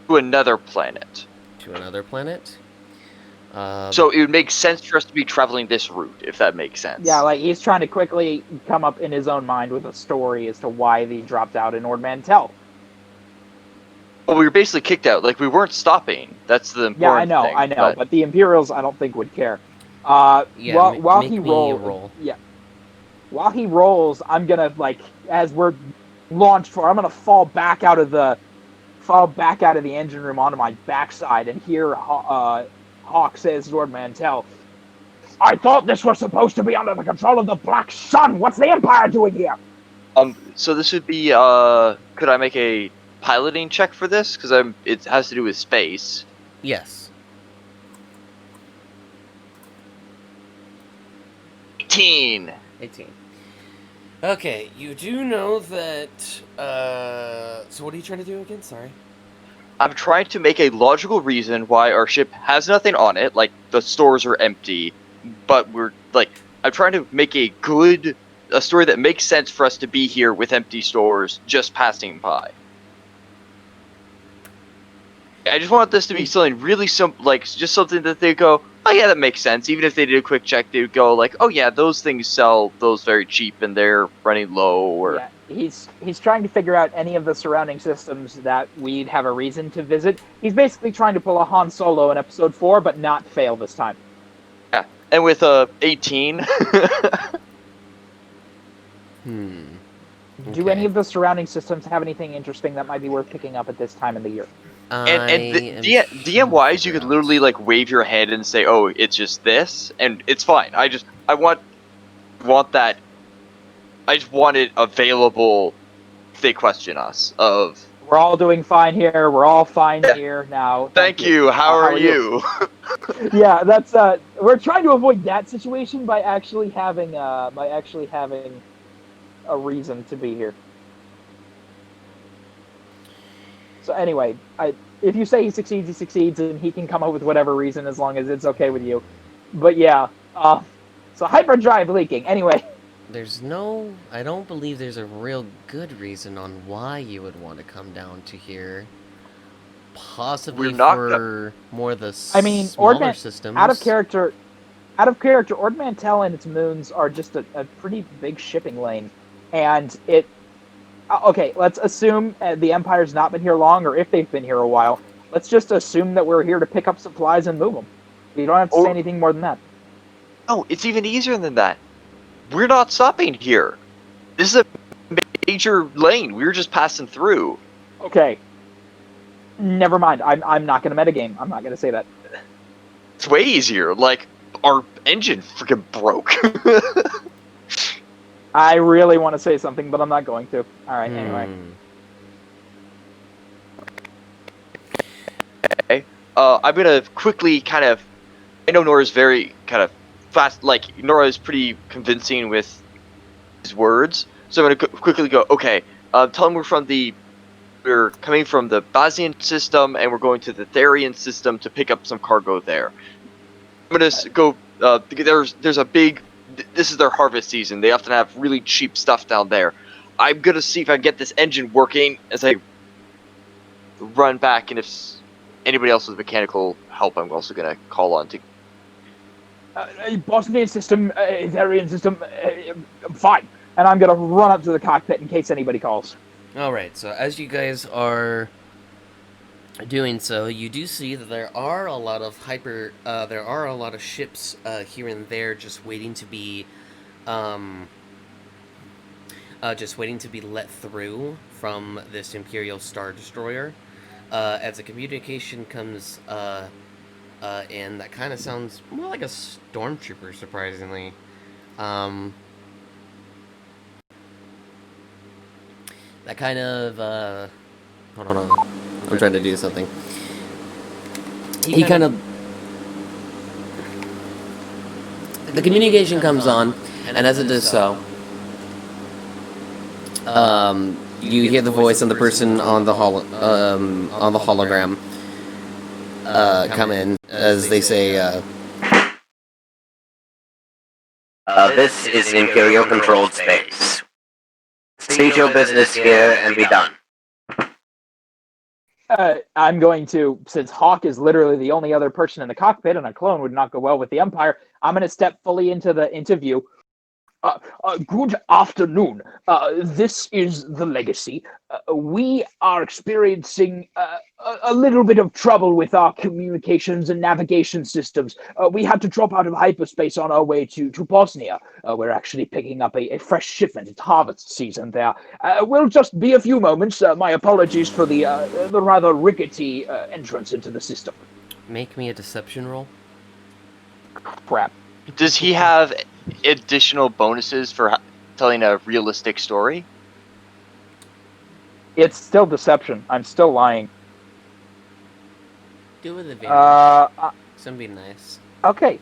to another planet? To another planet? So it would make sense for us to be traveling this route, if that makes sense. Yeah, like he's trying to quickly come up in his own mind with a story as to why they dropped out in Ord Mantell. Well, we were basically kicked out. Like, we weren't stopping. That's the important thing. I know, but the Imperials, I don't think would care. yeah, while make he me roll. yeah, while he rolls, I'm gonna as we're launched for, I'm gonna fall back out of the engine room onto my backside and hear Hawk says, Lord Mantell, I thought this was supposed to be under the control of the Black Sun. What's the Empire doing here? So this would be, could I make a piloting check for this? Because it has to do with space. Yes. 18. 18. Okay, you do know that, so what are you trying to do again? Sorry. I'm trying to make a logical reason why our ship has nothing on it, like the stores are empty, but I'm trying to make a story that makes sense for us to be here with empty stores just passing by. I just want this to be something really simple, like just something that they go, oh yeah, that makes sense. Even if they did a quick check, they would go like, oh yeah, those things sell those very cheap and they're running low. Or Yeah, he's trying to figure out any of the surrounding systems that we'd have a reason to visit. He's basically trying to pull a Han Solo in Episode 4, but not fail this time. yeah, and with 18. Do any of the surrounding systems have anything interesting that might be worth picking up at this time of the year? And DM wise, you could literally like wave your head and say, "Oh, it's just this," and it's fine. I want that. I just want it available if they question us. We're all doing fine here. We're all fine here now. Thank you. How are you? Yeah, that's we're trying to avoid that situation by actually having a reason to be here. So anyway, if you say he succeeds, and he can come up with whatever reason as long as it's okay with you. But yeah, so hyperdrive leaking. Anyway, I don't believe there's a real good reason on why you would want to come down to here. Possibly We're not for more of the I mean, smaller systems. out of character, Out of character, Ord Mantell and its moons are just a pretty big shipping lane, and it. Okay, let's assume the Empire's not been here long, or if they've been here a while. Let's just assume that we're here to pick up supplies and move them. You don't have to say anything more than that. No, it's even easier than that. We're not stopping here. This is a major lane. We were just passing through. Okay. Never mind. I'm not going to metagame. I'm not going to say that. It's way easier. Like, our engine freaking broke. I really want to say something, but I'm not going to. All right, anyway. Okay. I'm going to quickly kind of... I know Nora's very kind of fast. Like, Nora is pretty convincing with his words. So I'm going to quickly go, okay, tell him we're coming from the Bosnian system, and we're going to the Therian system to pick up some cargo there. I'm going to go... there's a big... This is their harvest season. They often have really cheap stuff down there. I'm going to see if I can get this engine working as I run back, and if anybody else with mechanical help, I'm also going to call on to... Bosnian system, Therian system, fine. And I'm going to run up to the cockpit in case anybody calls. Alright, so as you guys are doing so, you do see that there are a lot of ships here and there just waiting to be let through from this Imperial Star Destroyer. As the communication comes in, that kind of sounds more like a stormtrooper, surprisingly. That kind of, hold on, I'm trying to do something. He kind of, the communication comes on, and as it does so, you hear the voice of the person on the hologram come in as they say, this is Imperial controlled space. State your business here and be done. I'm going to, since Hawk is literally the only other person in the cockpit and a clone would not go well with the Empire, I'm going to step fully into the interview. Good afternoon. This is the Legacy. We are experiencing a little bit of trouble with our communications and navigation systems. We had to drop out of hyperspace on our way to Bosnia. We're actually picking up a fresh shipment. It's harvest season there. We'll just be a few moments. My apologies for the rather rickety entrance into the system. make me a deception roll. Crap. Does he have additional bonuses for telling a realistic story? It's still deception. I'm still lying. Do it with advantage. Something nice. Okay.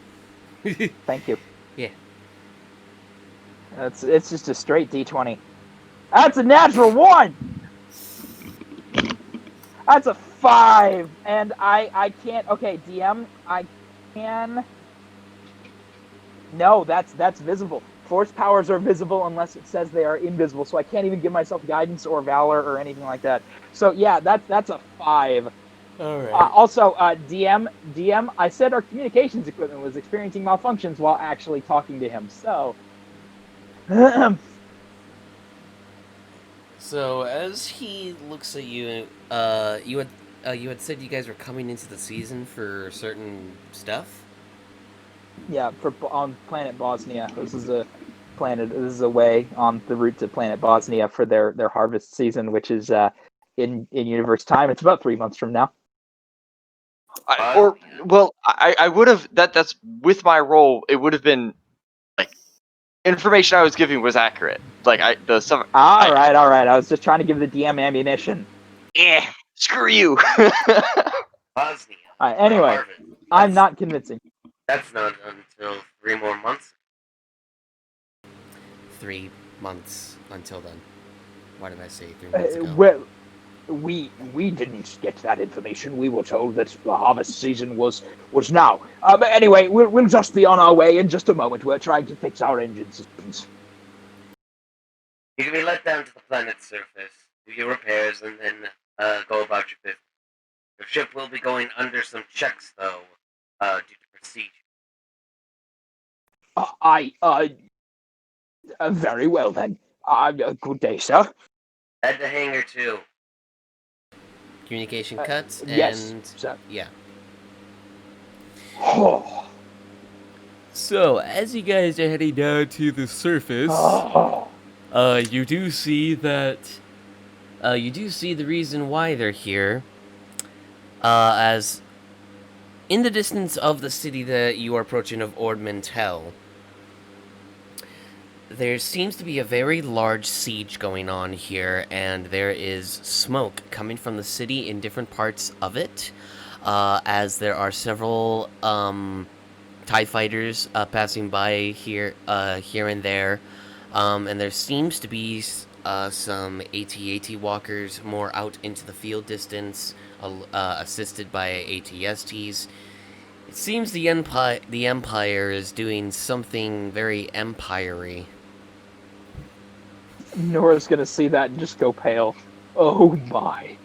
Thank you. Yeah. It's just a straight D20. That's a natural 1! That's a 5! And I can't... Okay, DM, I can... No, that's visible. Force powers are visible unless it says they are invisible, so I can't even give myself guidance or valor or anything like that. So yeah, that's a 5. All right. Also, DM, I said our communications equipment was experiencing malfunctions while actually talking to him. So, So as he looks at you, you had said you guys were coming into the season for certain stuff. yeah, on planet Bosnia, this is a way on the route to planet Bosnia for their harvest season, which is in universe time. It's about 3 months from now. I would have that's with my role. It would have been like information I was giving was accurate. Like All right. I was just trying to give the DM ammunition. Screw you. Bosnia. Anyway, I'm not convincing. That's not until 3 more months. 3 months until then. Why did I say 3 months ago? Well, we didn't get that information. We were told that the harvest season was now. But anyway, we'll just be on our way in just a moment. We're trying to fix our engine systems. You can be let down to the planet's surface, do your repairs, and then go about your business. Your ship will be going under some checks, though, due to procedure. Very well then. Good day, sir. Head to hangar 2. Communication cuts, Yes, and sir. yeah. Oh, So, as you guys are heading down to the surface, you do see that, you do see the reason why they're here, as in the distance of the city that you are approaching of Ord Mantell, there seems to be a very large siege going on here, and there is smoke coming from the city in different parts of it, as there are several, TIE fighters passing by here and there, and there seems to be some AT-AT walkers more out into the field distance, assisted by AT-STs. It seems the Empire is doing something very empire-y. Nora's gonna see that and just go pale. Oh my.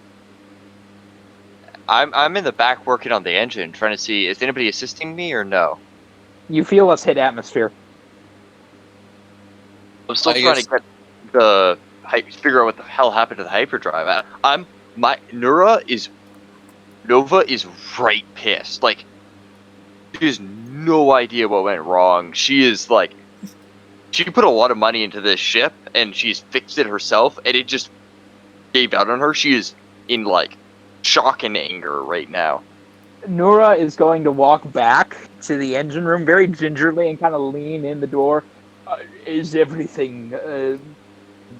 I'm in the back working on the engine, trying to see is anybody assisting me or no. You feel us hit atmosphere. I'm still I trying guess- to get the figure out what the hell happened to the hyperdrive. Nova is right pissed. Like, she has no idea what went wrong. She is like, she put a lot of money into this ship and she's fixed it herself, and it just gave out on her. She is in like shock and anger right now. Nora is going to walk back to the engine room very gingerly and kind of lean in the door. Is everything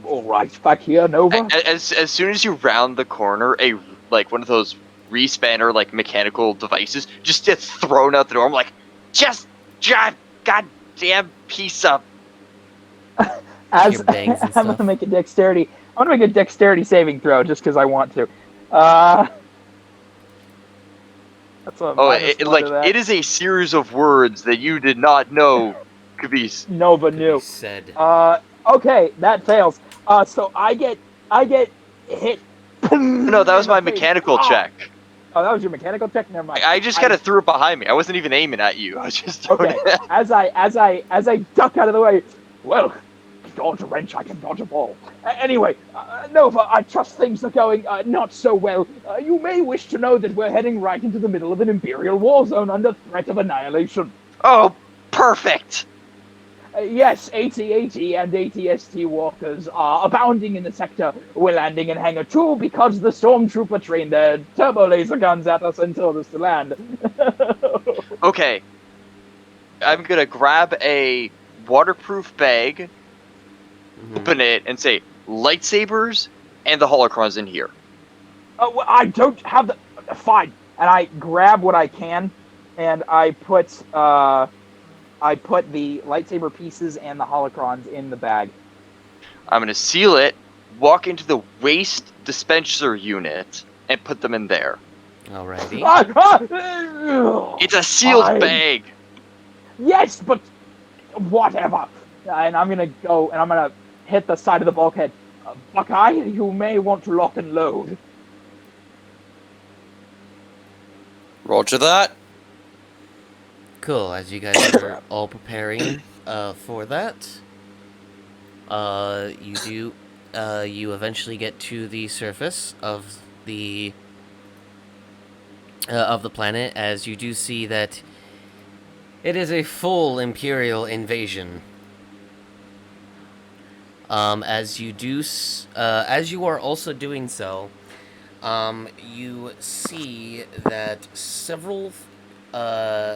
all right back here, Nova? As soon as you round the corner, one of those respanner like mechanical devices just gets thrown out the door. I'm like, just goddamn piece of. As Your bangs and I'm stuff. gonna make a dexterity. I'm gonna make a dexterity saving throw just because I want to. That's a -1 to that. It is a series of words that you did not know could be. Nova Could knew. be said. Okay, that fails. So I get hit. No, that was in the my face. mechanical Ah! check. Oh, that was your mechanical check. Never mind. I just kind of threw it behind me. I wasn't even aiming at you. I was just throwing Okay. it. As I duck out of the way. Well, dodge a wrench, I can dodge a ball. Anyway, Nova, I trust things are going not so well. You may wish to know that we're heading right into the middle of an Imperial war zone under threat of annihilation. Oh, perfect. Yes, AT-AT and AT-ST walkers are abounding in the sector. We're landing in Hangar 2 because the stormtrooper trained their turbo laser guns at us and told us to land. Okay. I'm gonna grab a waterproof bag, open it, and say lightsabers and the holocrons in here. Well, I don't have the... Fine. And I grab what I can, and I put the lightsaber pieces and the holocrons in the bag. I'm gonna seal it, walk into the waste dispenser unit, and put them in there. Alrighty. It's a sealed Fine. bag. Yes, but whatever. And I'm gonna go and I'm gonna hit the side of the bulkhead. Buckeye, you may want to lock and load. Roger that. Cool, as you guys are all preparing for that, you eventually get to the surface of the planet, as you do see that it is a full Imperial invasion. As you are also doing so, you see that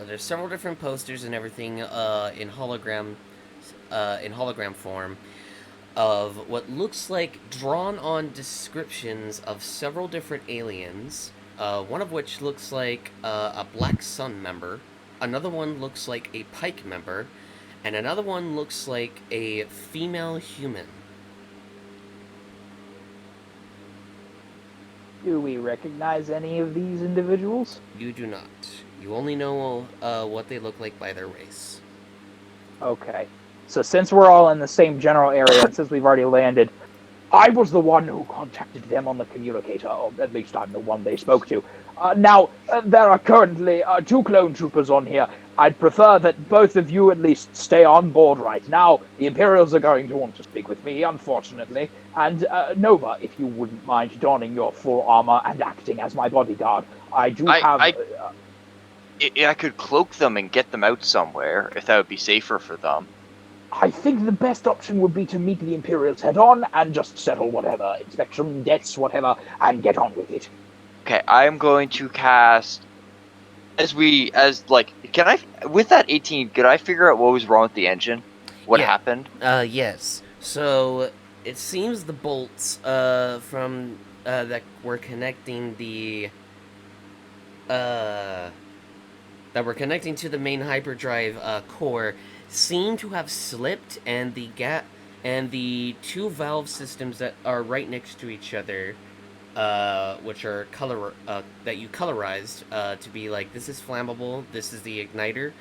there's several different posters and everything in hologram form of what looks like drawn-on descriptions of several different aliens. One of which looks like a Black Sun member. Another one looks like a Pike member, and another one looks like a female human. Do we recognize any of these individuals? You do not. You only know what they look like by their race. Okay. So since we're all in the same general area, and since we've already landed, I was the one who contacted them on the communicator, or at least I'm the one they spoke to. Now, there are currently 2 clone troopers on here. I'd prefer that both of you at least stay on board right now. The Imperials are going to want to speak with me, unfortunately. And Nova, if you wouldn't mind donning your full armor and acting as my bodyguard, I do have. I could cloak them and get them out somewhere if that would be safer for them. I think the best option would be to meet the Imperials head on and just settle whatever inspection, debts, whatever, and get on with it. Okay, I'm going to cast. Can I, with that 18, could I figure out what was wrong with the engine? What Yeah. happened? Yes. So it seems the bolts from that were connecting the that were connecting to the main hyperdrive core seem to have slipped, and the two valve systems that are right next to each other, which are that you colorized to be like, this is flammable, this is the igniter.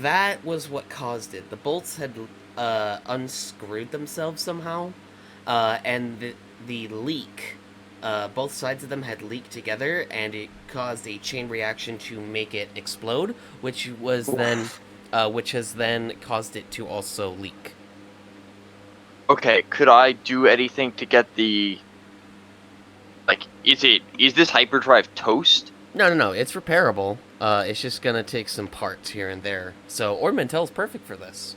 That was what caused it. The bolts had unscrewed themselves somehow, and the leak, both sides of them had leaked together, and it caused a chain reaction to make it explode, which has then caused it to also leak. Okay, could I do anything to get the... is this hyperdrive toast? No, it's repairable. It's just gonna take some parts here and there. So Ormantel's perfect for this.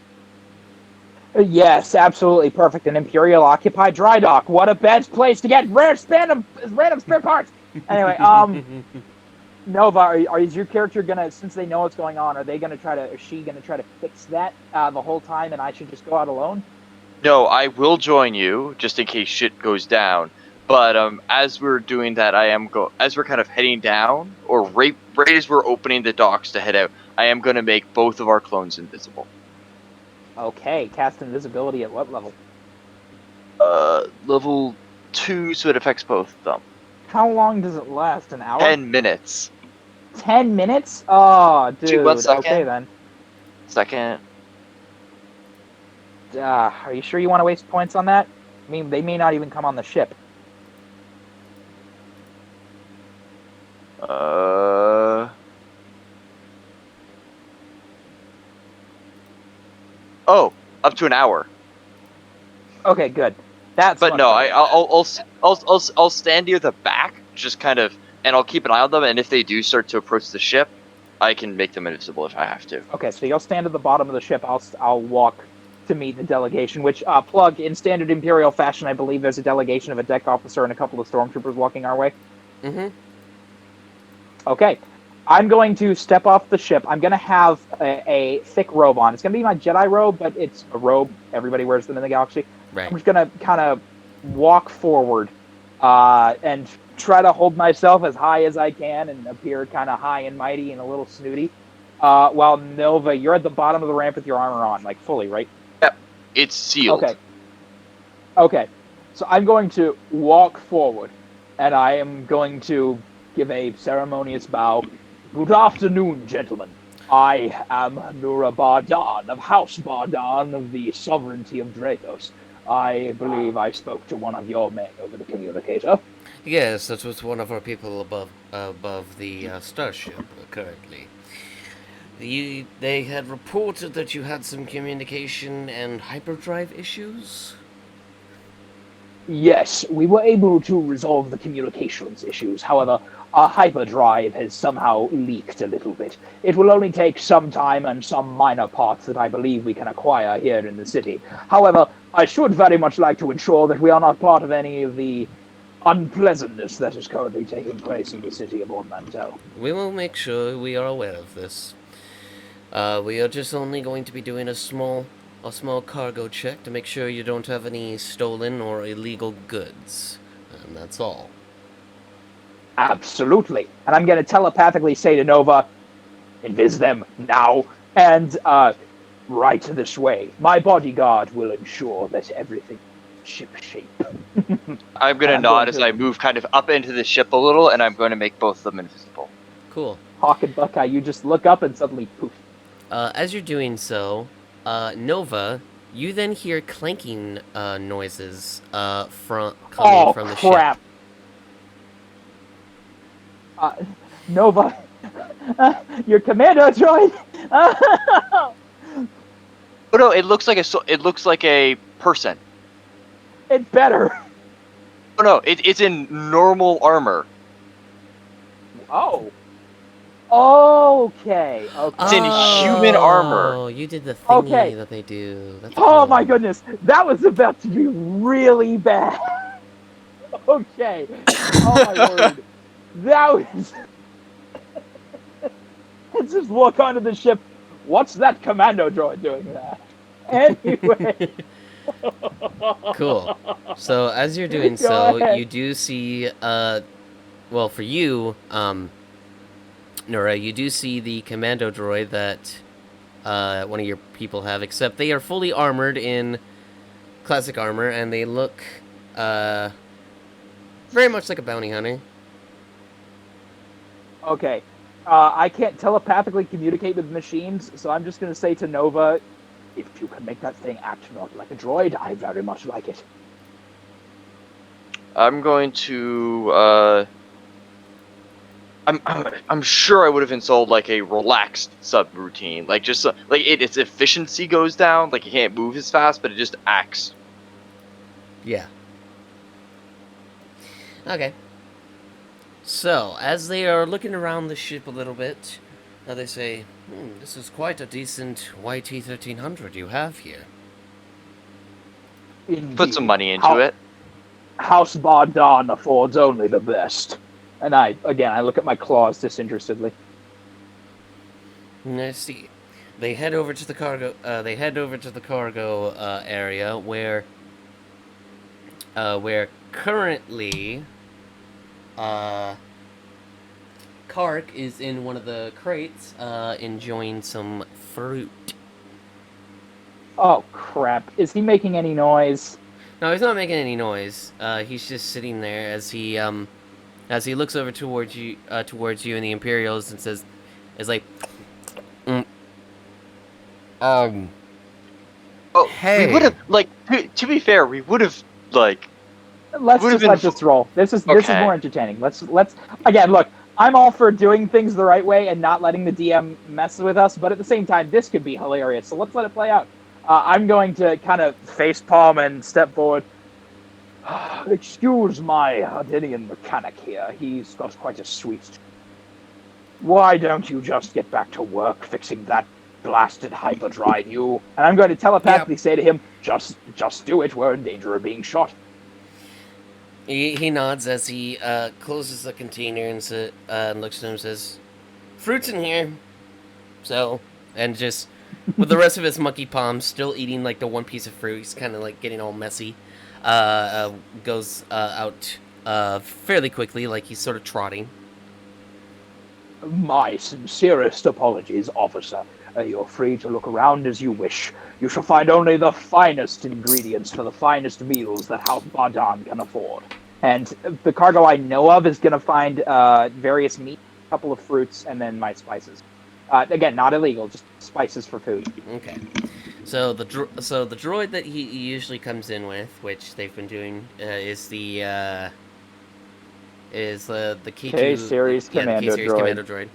Yes, absolutely perfect. An Imperial occupied dry dock. What a best place to get random spare parts. Anyway, Nova, is your character gonna, since they know what's going on, is she gonna try to fix that the whole time, and I should just go out alone? No, I will join you just in case shit goes down. But as we're doing that, as we're kind of heading down, or right as we're opening the docks to head out, I am going to make both of our clones invisible. Okay, cast invisibility at what level? Level 2, so it affects both of them. How long does it last? An hour? 10 minutes. 10 minutes? Oh, dude. 1 second. Okay, then. Second. Are you sure you want to waste points on that? I mean, they may not even come on the ship. Oh, up to an hour. Okay, good. That's. But no, I'll stand near the back, just kind of, and I'll keep an eye on them. And if they do start to approach the ship, I can make them invisible if I have to. Okay, so you'll stand at the bottom of the ship. I'll walk to meet the delegation. Which plug in standard Imperial fashion, I believe there's a delegation of a deck officer and a couple of stormtroopers walking our way. Mm-hmm. Okay. I'm going to step off the ship. I'm going to have a thick robe on. It's going to be my Jedi robe, but it's a robe. Everybody wears them in the galaxy. Right. I'm just going to kind of walk forward and try to hold myself as high as I can and appear kind of high and mighty and a little snooty. While Nova, you're at the bottom of the ramp with your armor on, like fully, right? Yep. It's sealed. Okay. So I'm going to walk forward, and I am going to give a ceremonious bow. Good afternoon, gentlemen. I am Nura Bardan of House Bardan of the Sovereignty of Dracos. I believe I spoke to one of your men over the communicator. Yes, that was one of our people above the starship currently. They had reported that you had some communication and hyperdrive issues? Yes, we were able to resolve the communications issues. However, our hyperdrive has somehow leaked a little bit. It will only take some time and some minor parts that I believe we can acquire here in the city. However, I should very much like to ensure that we are not part of any of the unpleasantness that is currently taking place in the city of Ormantel. We will make sure we are aware of this. We are just only going to be doing a small cargo check to make sure you don't have any stolen or illegal goods. And that's all. Absolutely. And I'm going to telepathically say to Nova, invis them now, and right this way. My bodyguard will ensure that everything is ship-shape. I'm going to nod as I move kind of up into the ship a little, and I'm going to make both of them invisible. Cool. Hawk and Buckeye, you just look up and suddenly poof. As you're doing so, Nova, you then hear clanking noises coming from the ship. Crap. Nova, Your commando droid. Oh no, it looks like a person. It's better. Oh no, it's in normal armor. Oh. Okay. Okay. It's in human armor. Oh, you did the thingy Okay. that they do. That's Oh cool. my goodness, that was about to be really bad. Okay. Oh my word. That was. Let's just walk onto the ship. What's that commando droid doing that? Anyway. Cool. So as you're doing Go so, ahead. you do see, well, for you, Nora, you do see the commando droid that one of your people have, except they are fully armored in classic armor, and they look very much like a bounty hunter. Okay. I can't telepathically communicate with machines, so I'm just going to say to Nova, if you can make that thing act not like a droid, I very much like it. I'm going to. I'm sure I would have installed like a relaxed subroutine, like just like its efficiency goes down, like it can't move as fast, but it just acts. Yeah. Okay. So, as they are looking around the ship a little bit, they say, this is quite a decent YT-1300 you have here. Indeed. Put some money into it. House Bardan affords only the best. And I look at my claws disinterestedly. I see. They head over to the cargo. Area where currently, Kark is in one of the crates, enjoying some fruit. Oh crap! Is he making any noise? No, he's not making any noise. He's just sitting there as he looks over towards you and the Imperials and says, like, Oh, hey. we would have to be fair, we would have Let's just let this roll. This is more entertaining. Let's again look. I'm all for doing things the right way and not letting the DM mess with us, but at the same time, this could be hilarious. So let's let it play out. I'm going to kind of facepalm and step forward. Excuse my Ardenian mechanic here. He's got quite a sweet. Why don't you just get back to work fixing that blasted hyperdrive, you? And I'm going to telepathically say to him, just do it. We're in danger of being shot. He nods as he closes the container and looks at him and says, fruit's in here. So, and just with the rest of his monkey palms still eating like the one piece of fruit, he's kind of like getting all messy. Goes out fairly quickly, like he's sort of trotting. My sincerest apologies, officer. You're free to look around as you wish. You shall find only the finest ingredients for the finest meals that House Bardan can afford. And the cargo I know of is going to find various meat, a couple of fruits, and then my spices. Again, not illegal, just spices for food. Okay. So the droid that he usually comes in with, which they've been doing, is the K2 K-Series Commando droid.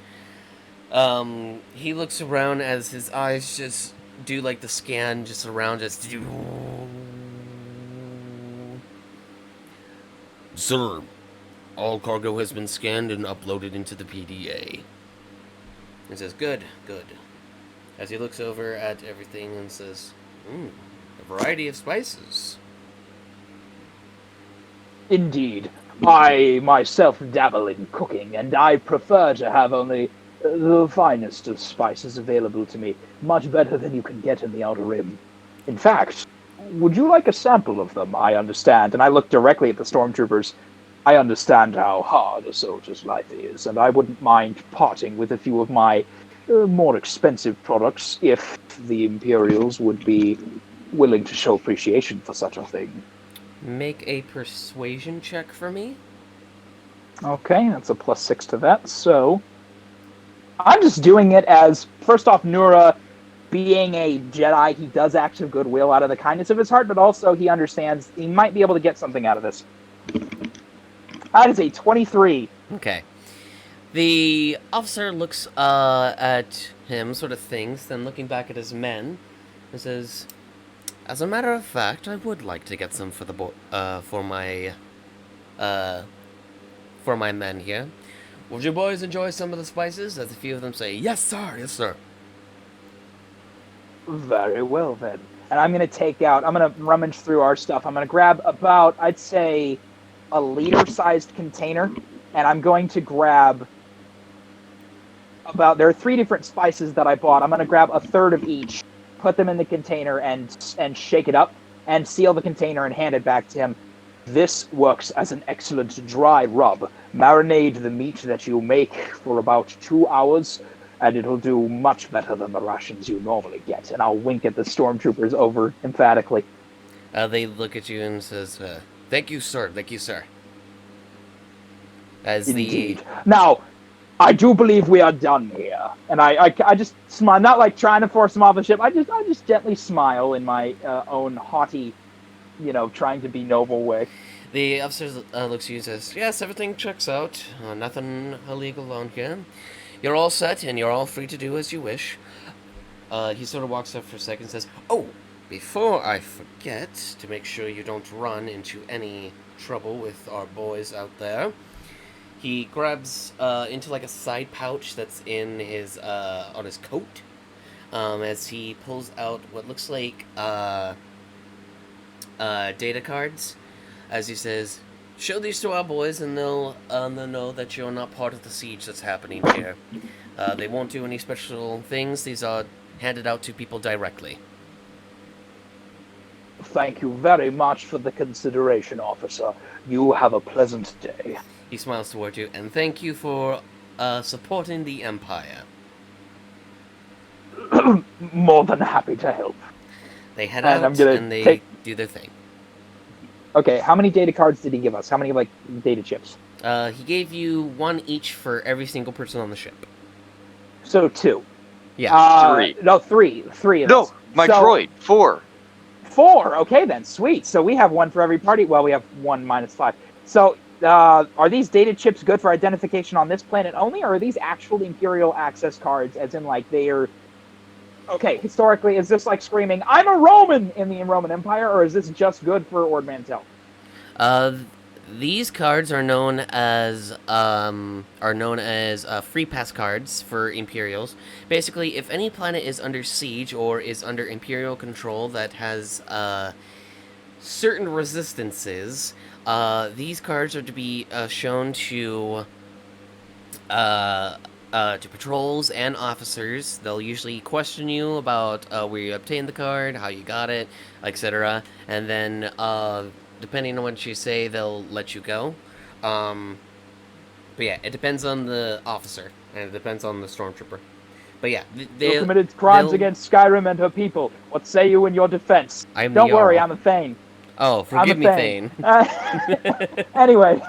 He looks around as his eyes just do like the scan just around us. Sir, all cargo has been scanned and uploaded into the PDA. He says, good. As he looks over at everything and says, a variety of spices. Indeed. I myself dabble in cooking, and I prefer to have only the finest of spices available to me, much better than you can get in the Outer Rim. In fact, would you like a sample of them? I understand, and I look directly at the stormtroopers. I understand how hard a soldier's life is, and I wouldn't mind parting with a few of my more expensive products if the Imperials would be willing to show appreciation for such a thing. Make a persuasion check for me. Okay, that's a +6 to that, so I'm just doing it as, first off, Nura, being a Jedi, he does acts of goodwill out of the kindness of his heart, but also he understands he might be able to get something out of this. That is a 23. Okay. The officer looks at him, sort of thinks, then looking back at his men, and says, "As a matter of fact, I would like to get some for the for my men here. Would you boys enjoy some of the spices?" As a few of them say, "Yes, sir. Yes, sir." Very well, then. And I'm going to rummage through our stuff. I'm going to grab about, I'd say, a liter-sized container, and I'm going to grab there are 3 different spices that I bought. I'm going to grab a third of each, put them in the container, and shake it up, and seal the container and hand it back to him. This works as an excellent dry rub. Marinate the meat that you make for about 2 hours, and it'll do much better than the rations you normally get. And I'll wink at the stormtroopers over emphatically. They look at you and says, "Thank you, sir. Thank you, sir." As Indeed. Now, I do believe we are done here. And I just smile, not like trying to force them off the ship. I just gently smile in my own haughty, trying to be noble way. The officer looks at you and says, "Yes, everything checks out. Nothing illegal on here. You're all set, and you're all free to do as you wish." He sort of walks up for a second and says, "Oh, before I forget, to make sure you don't run into any trouble with our boys out there," he grabs into like a side pouch that's in his on his coat, as he pulls out what looks like data cards, as he says, "Show these to our boys, and they'll know that you're not part of the siege that's happening here. They won't do any special things. These are handed out to people directly." Thank you very much for the consideration, officer. You have a pleasant day. He smiles toward you, "And thank you for supporting the Empire." More than happy to help. They head And out, I'm gonna and they take- do their thing. Okay, how many data cards did he give us? How many, data chips? He gave you 1 each for every single person on the ship. So 2. Yeah. 3. No, 3. 3 of No, us. my So, droid. 4. 4. Okay, then. Sweet. So we have 1 for every party. Well, we have 1 minus 5. So, are these data chips good for identification on this planet only, or are these actual Imperial access cards, as in, they are... Okay, historically, is this like screaming, "I'm a Roman" in the Roman Empire, or is this just good for Ord Mantell? These cards are known as free pass cards for Imperials. Basically, if any planet is under siege or is under Imperial control that has certain resistances, these cards are to be shown to patrols and officers. They'll usually question you about where you obtained the card, how you got it, etc. And then, depending on what you say, they'll let you go. But yeah, it depends on the officer, and it depends on the stormtrooper. But yeah, You committed crimes they'll- against Skyrim and her people. What say you in your defense? I'm Don't the worry, Jarl. I'm a Thane. Oh, forgive me, Thane. Anyway,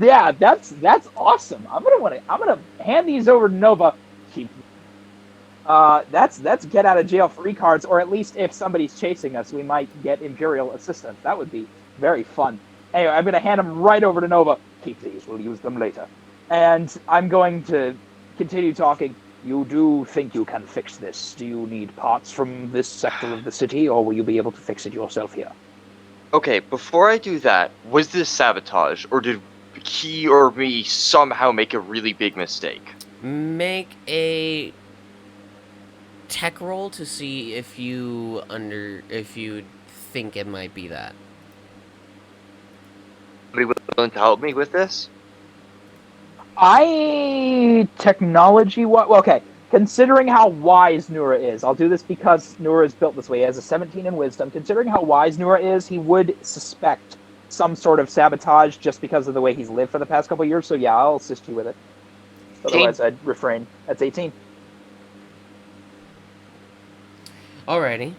yeah, that's awesome. I'm gonna hand these over to Nova. Keep. That's get out of jail free cards, or at least if somebody's chasing us, we might get Imperial assistance. That would be very fun. Anyway, I'm gonna hand them right over to Nova. Keep these. We'll use them later. And I'm going to continue talking. You do think you can fix this? Do you need parts from this sector of the city, or will you be able to fix it yourself here? Okay, before I do that, was this sabotage, or did he or me somehow make a really big mistake? Make a tech roll to see if you think it might be that. Anybody willing to help me with this? Okay. Considering how wise Nura is, I'll do this because Nura is built this way. He has a 17 in wisdom. Considering how wise Nura is, he would suspect some sort of sabotage just because of the way he's lived for the past couple of years. So yeah, I'll assist you with it. Otherwise, I'd refrain. That's 18. Alrighty.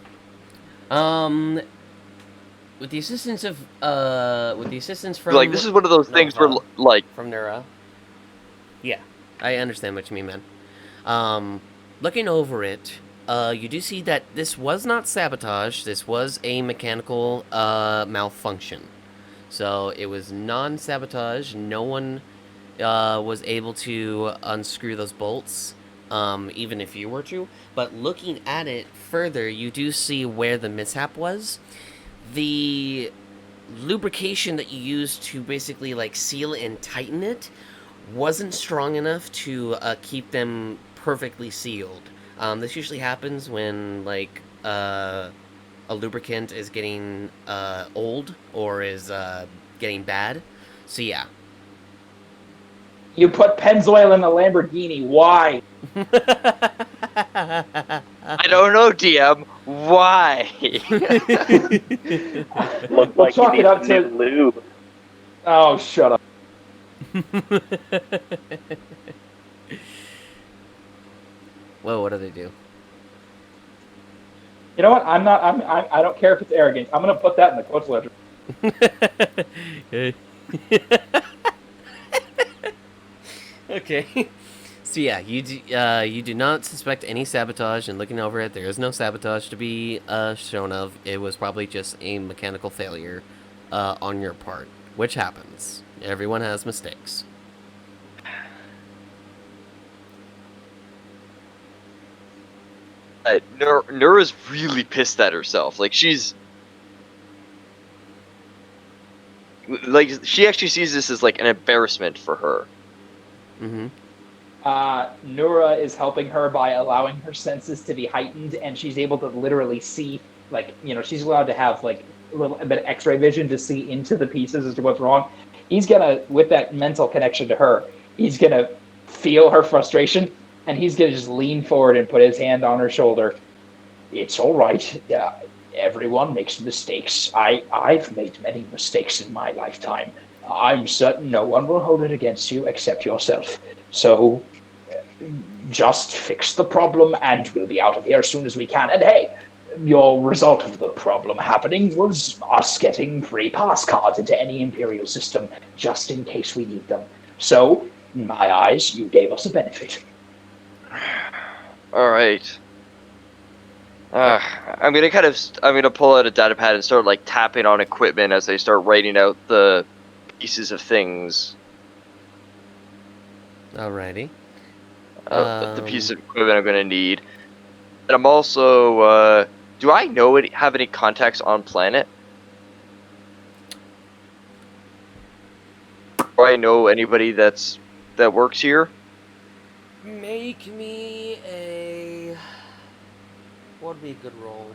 With the assistance from This is one of those things where Nova, from Nura. Yeah, I understand what you mean, man. Looking over it, you do see that this was not sabotage. This was a mechanical malfunction. So it was non-sabotage. No one was able to unscrew those bolts, even if you were to. But looking at it further, you do see where the mishap was. The lubrication that you used to basically like seal and tighten it wasn't strong enough to keep them perfectly sealed. This usually happens when like a lubricant is getting old or is getting bad. So yeah. You put Pennzoil in a Lamborghini. Why? I don't know, DM. Why? Looked We'll like chalk you it up need some to. new lube. Oh, shut up. Whoa, what do they do? You know what? I don't care if it's arrogant. I'm gonna put that in the quotes ledger. Okay. So yeah, you do not suspect any sabotage, and looking over it, there is no sabotage to be shown of. It was probably just a mechanical failure on your part, which happens. Everyone has mistakes. Nura's really pissed at herself. Like she actually sees this as like an embarrassment for her. Mm-hmm. Nura is helping her by allowing her senses to be heightened, and she's able to literally see, like, she's allowed to have like a bit of X-ray vision to see into the pieces as to what's wrong. He's gonna, with that mental connection to her, he's gonna feel her frustration, and he's gonna just lean forward and put his hand on her shoulder. It's all right. Everyone makes mistakes. I've made many mistakes in my lifetime. I'm certain no one will hold it against you except yourself. So just fix the problem and we'll be out of here as soon as we can. And hey, your result of the problem happening was us getting free pass cards into any Imperial system just in case we need them. So, in my eyes, you gave us a benefit. All right. I'm gonna pull out a data pad and start like tapping on equipment as I start writing out the pieces of things. Alrighty. The piece of equipment I'm gonna need. And I'm also, do I have any contacts on planet? Do I know anybody that works here? Make me a... What would be a good roll?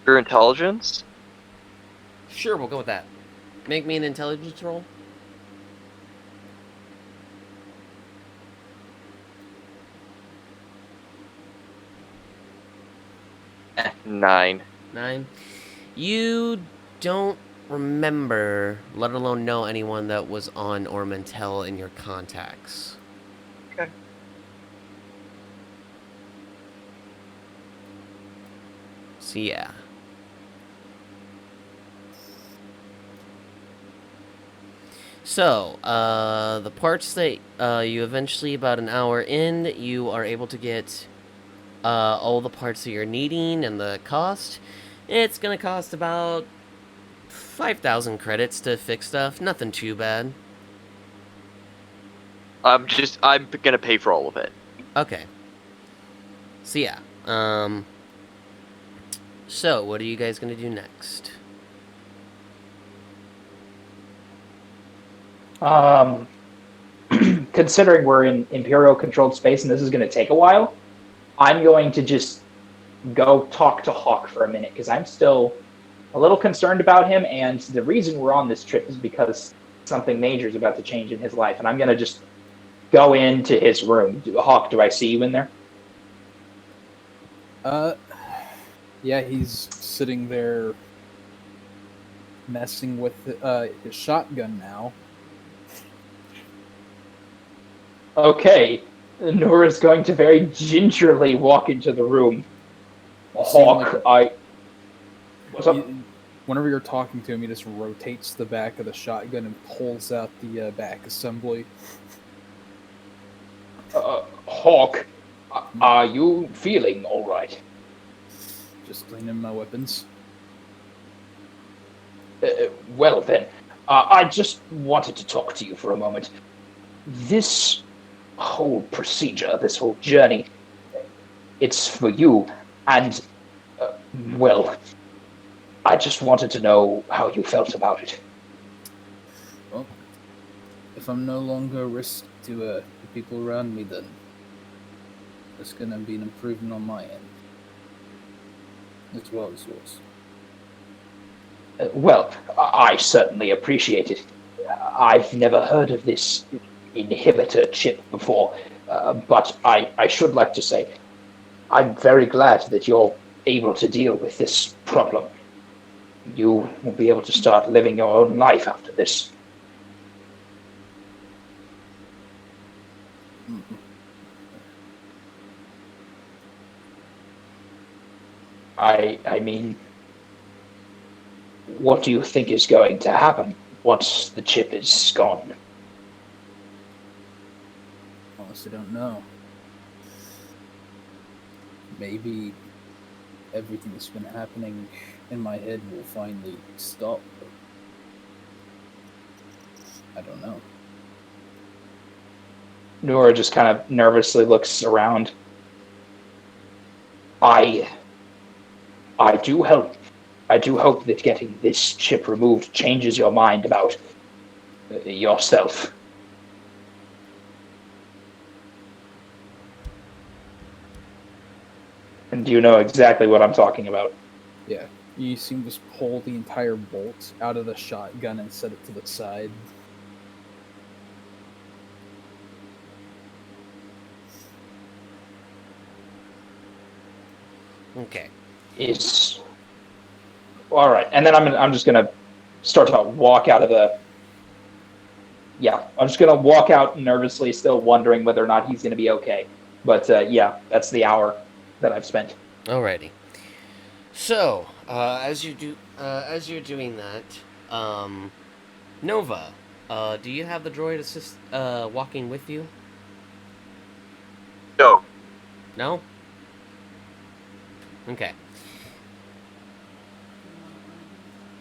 Your intelligence? Sure, we'll go with that. Make me an intelligence roll. Nine. 9. You don't remember, let alone know anyone that was on Ormantel in your contacts. Okay. So yeah. So, the parts that you eventually, about an hour in, you are able to get all the parts that you're needing and the cost. It's gonna cost about 5,000 credits to fix stuff. Nothing too bad. I'm gonna pay for all of it. Okay. So yeah. So what are you guys gonna do next? Considering we're in Imperial controlled space and this is going to take a while, I'm going to just go talk to Hawk for a minute because I'm still a little concerned about him, and the reason we're on this trip is because something major is about to change in his life, and I'm going to just go into his room. Hawk, do I see you in there? Yeah, he's sitting there messing with his shotgun now. Okay. Nora's going to very gingerly walk into the room. Hawk, What's up? Whenever you're talking to him, he just rotates the back of the shotgun and pulls out the back assembly. Hawk, are you feeling all right? Just cleaning my weapons. Well then, I just wanted to talk to you for a moment. this whole procedure, this whole journey, it's for you, and, well, I just wanted to know how you felt about it. Well, if I'm no longer a risk to the people around me, then there's gonna be an improvement on my end, as well as yours. Well, I certainly appreciate it. I've never heard of this inhibitor chip before, but I should like to say I'm very glad that you're able to deal with this problem. You will be able to start living your own life after this. Mm-hmm. I mean, what do you think is going to happen once the chip is gone? Honestly, don't know. Maybe everything that's been happening in my head will finally stop. I don't know. Nora just kind of nervously looks around. I do hope that getting this chip removed changes your mind about yourself. And do you know exactly what I'm talking about? Yeah, you see him just pull the entire bolt out of the shotgun and set it to the side. Okay. Is all right, and then I'm just gonna start to walk out of the. Yeah, I'm just gonna walk out nervously, still wondering whether or not he's gonna be okay. But yeah, that's the hour that I've spent. Alrighty. So, as you're doing that, Nova, do you have the droid assist walking with you? No. No? Okay.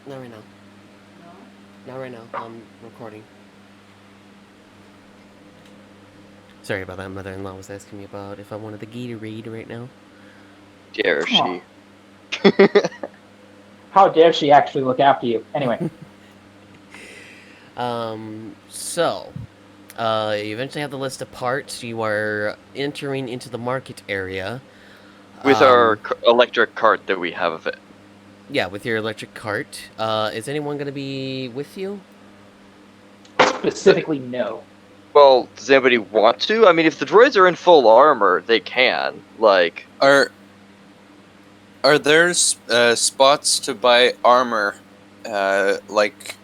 Not right now. Not right now. I'm recording. Sorry about that. Mother-in-law was asking me about if I wanted the Gatorade right now. Dare she? How dare she actually look after you? Anyway. So, you eventually have the list of parts. You are entering into the market area. With our electric cart that we have of it. Yeah, with your electric cart. Is anyone going to be with you? Specifically, no. Well, does anybody want to? I mean, if the droids are in full armor, they can. Like, Are there spots to buy armor, like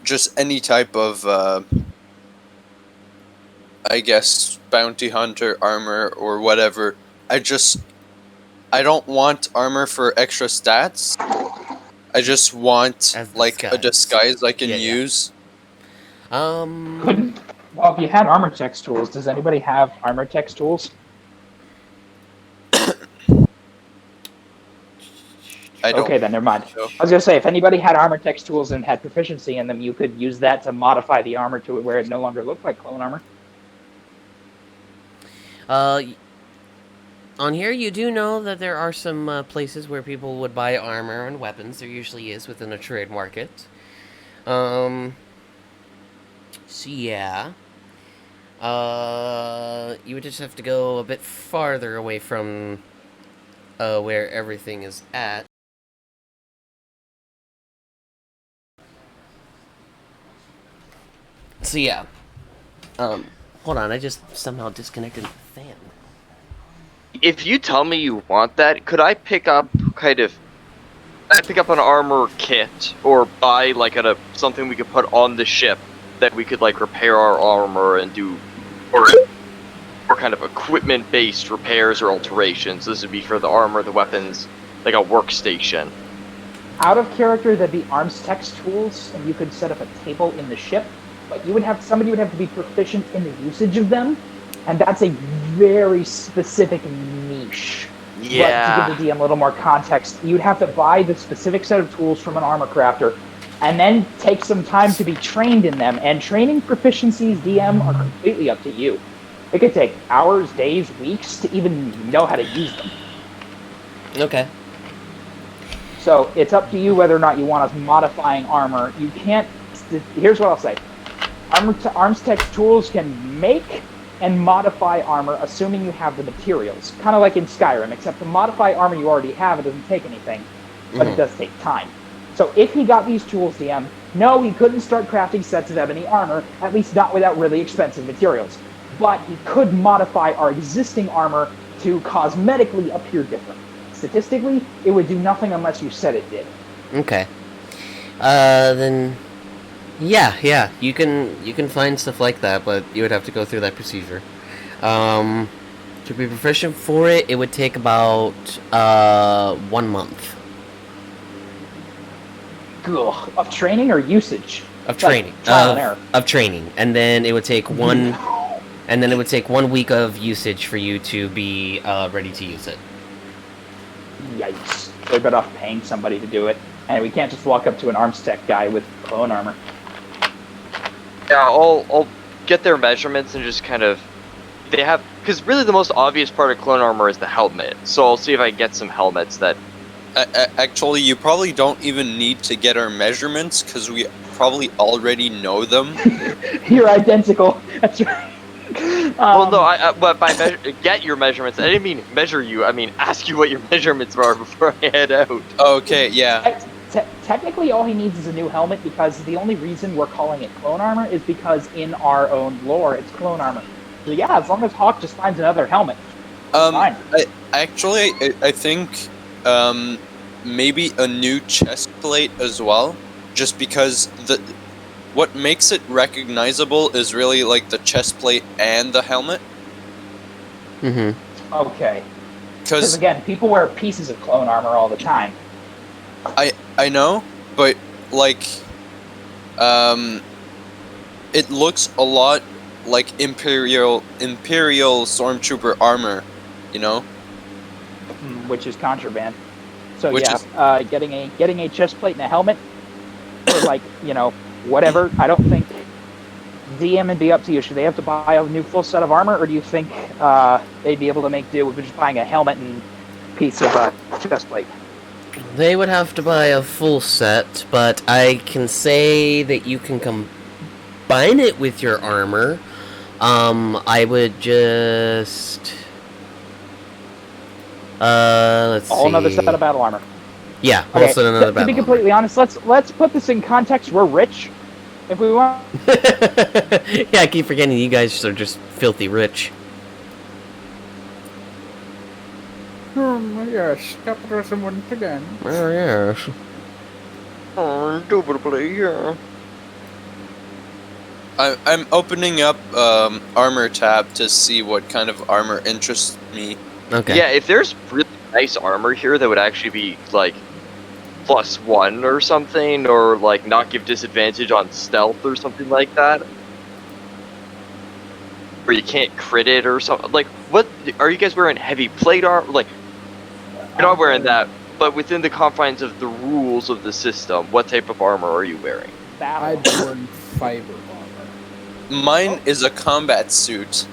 just any type of I guess bounty hunter armor or whatever? I don't want armor for extra stats. I just want As like a disguise I can Yeah, yeah. use. Well, if you had armor text tools, does anybody have armor text tools? I don't. Okay, then never mind. So. I was gonna say, if anybody had armor text tools and had proficiency in them, you could use that to modify the armor to where it no longer looked like clone armor. On here, you do know that there are some places where people would buy armor and weapons. There usually is within a trade market. So yeah. You would just have to go a bit farther away from where everything is at. So yeah. Hold on, I just somehow disconnected the fan. if you tell me you want that, could I pick up an armor kit or buy like something we could put on the ship that we could like repair our armor and do or kind of equipment-based repairs or alterations. This would be for the armor, the weapons, like a workstation. Out of character, that'd be arms text tools, and you could set up a table in the ship. But somebody would have to be proficient in the usage of them, and that's a very specific niche. Yeah. But to give the DM a little more context, you'd have to buy the specific set of tools from an armor crafter, and then take some time to be trained in them. And training proficiencies, DM, are completely up to you. It could take hours, days, weeks to even know how to use them. Okay. So it's up to you whether or not you want us modifying armor. You can't. Here's what I'll say: Arms Tech tools can make and modify armor, assuming you have the materials. Kind of like in Skyrim, except to modify armor you already have, it doesn't take anything, but it does take time. So if he got these tools, DM, no, he couldn't start crafting sets of ebony armor, at least not without really expensive materials. But he could modify our existing armor to cosmetically appear different. Statistically, it would do nothing unless you said it did. Okay. Then... Yeah, you can find stuff like that, but you would have to go through that procedure. To be proficient for it, it would take about 1 month. Ugh, of training or usage? Of training. Like trial and error. Of training. And then it would take one and then it would take 1 week of usage for you to be ready to use it. Yikes. They're better off paying somebody to do it. And we can't just walk up to an arms tech guy with clone armor. Yeah, I'll get their measurements and just kind of... They have... Because really the most obvious part of clone armor is the helmet. So I'll see if I can get some helmets that... Actually, you probably don't even need to get our measurements, because we probably already know them. You're identical. That's right. Well, no, but by get your measurements, I didn't mean measure you. I mean ask you what your measurements are before I head out. Okay, yeah. Technically, all he needs is a new helmet, because the only reason we're calling it clone armor is because in our own lore, it's clone armor. So yeah, as long as Hawk just finds another helmet, fine. I think maybe a new chest plate as well, just because what makes it recognizable is really like the chest plate and the helmet. Mm-hmm. Okay. Because again, people wear pieces of clone armor all the time. I know, but like, it looks a lot like Imperial Stormtrooper armor, you know, which is contraband. So which yeah, getting a chest plate and a helmet, or like, you know, whatever. I don't think DM would be up to you. Should they have to buy a new full set of armor, or do you think they'd be able to make do with just buying a helmet and piece of chest plate? They would have to buy a full set, but I can say that you can combine it with your armor. I would just... let's see. Another set of battle armor. Yeah, Okay, also another to battle be armor. completely honest, let's put this in context. We're rich. If we want... Yeah, I keep forgetting you guys are just filthy rich. Yes, capitalism once again. Oh, yes. Indubitably, yeah. I'm opening up armor tab to see what kind of armor interests me. Okay. Yeah, if there's really nice armor here that would actually be like +1 or something, or like not give disadvantage on stealth or something like that, or you can't crit it or something. Like, what are you guys wearing? Heavy plate armor? Like, you're not wearing that, but within the confines of the rules of the system, what type of armor are you wearing? I'd wear fiber armor. Mine is a combat suit.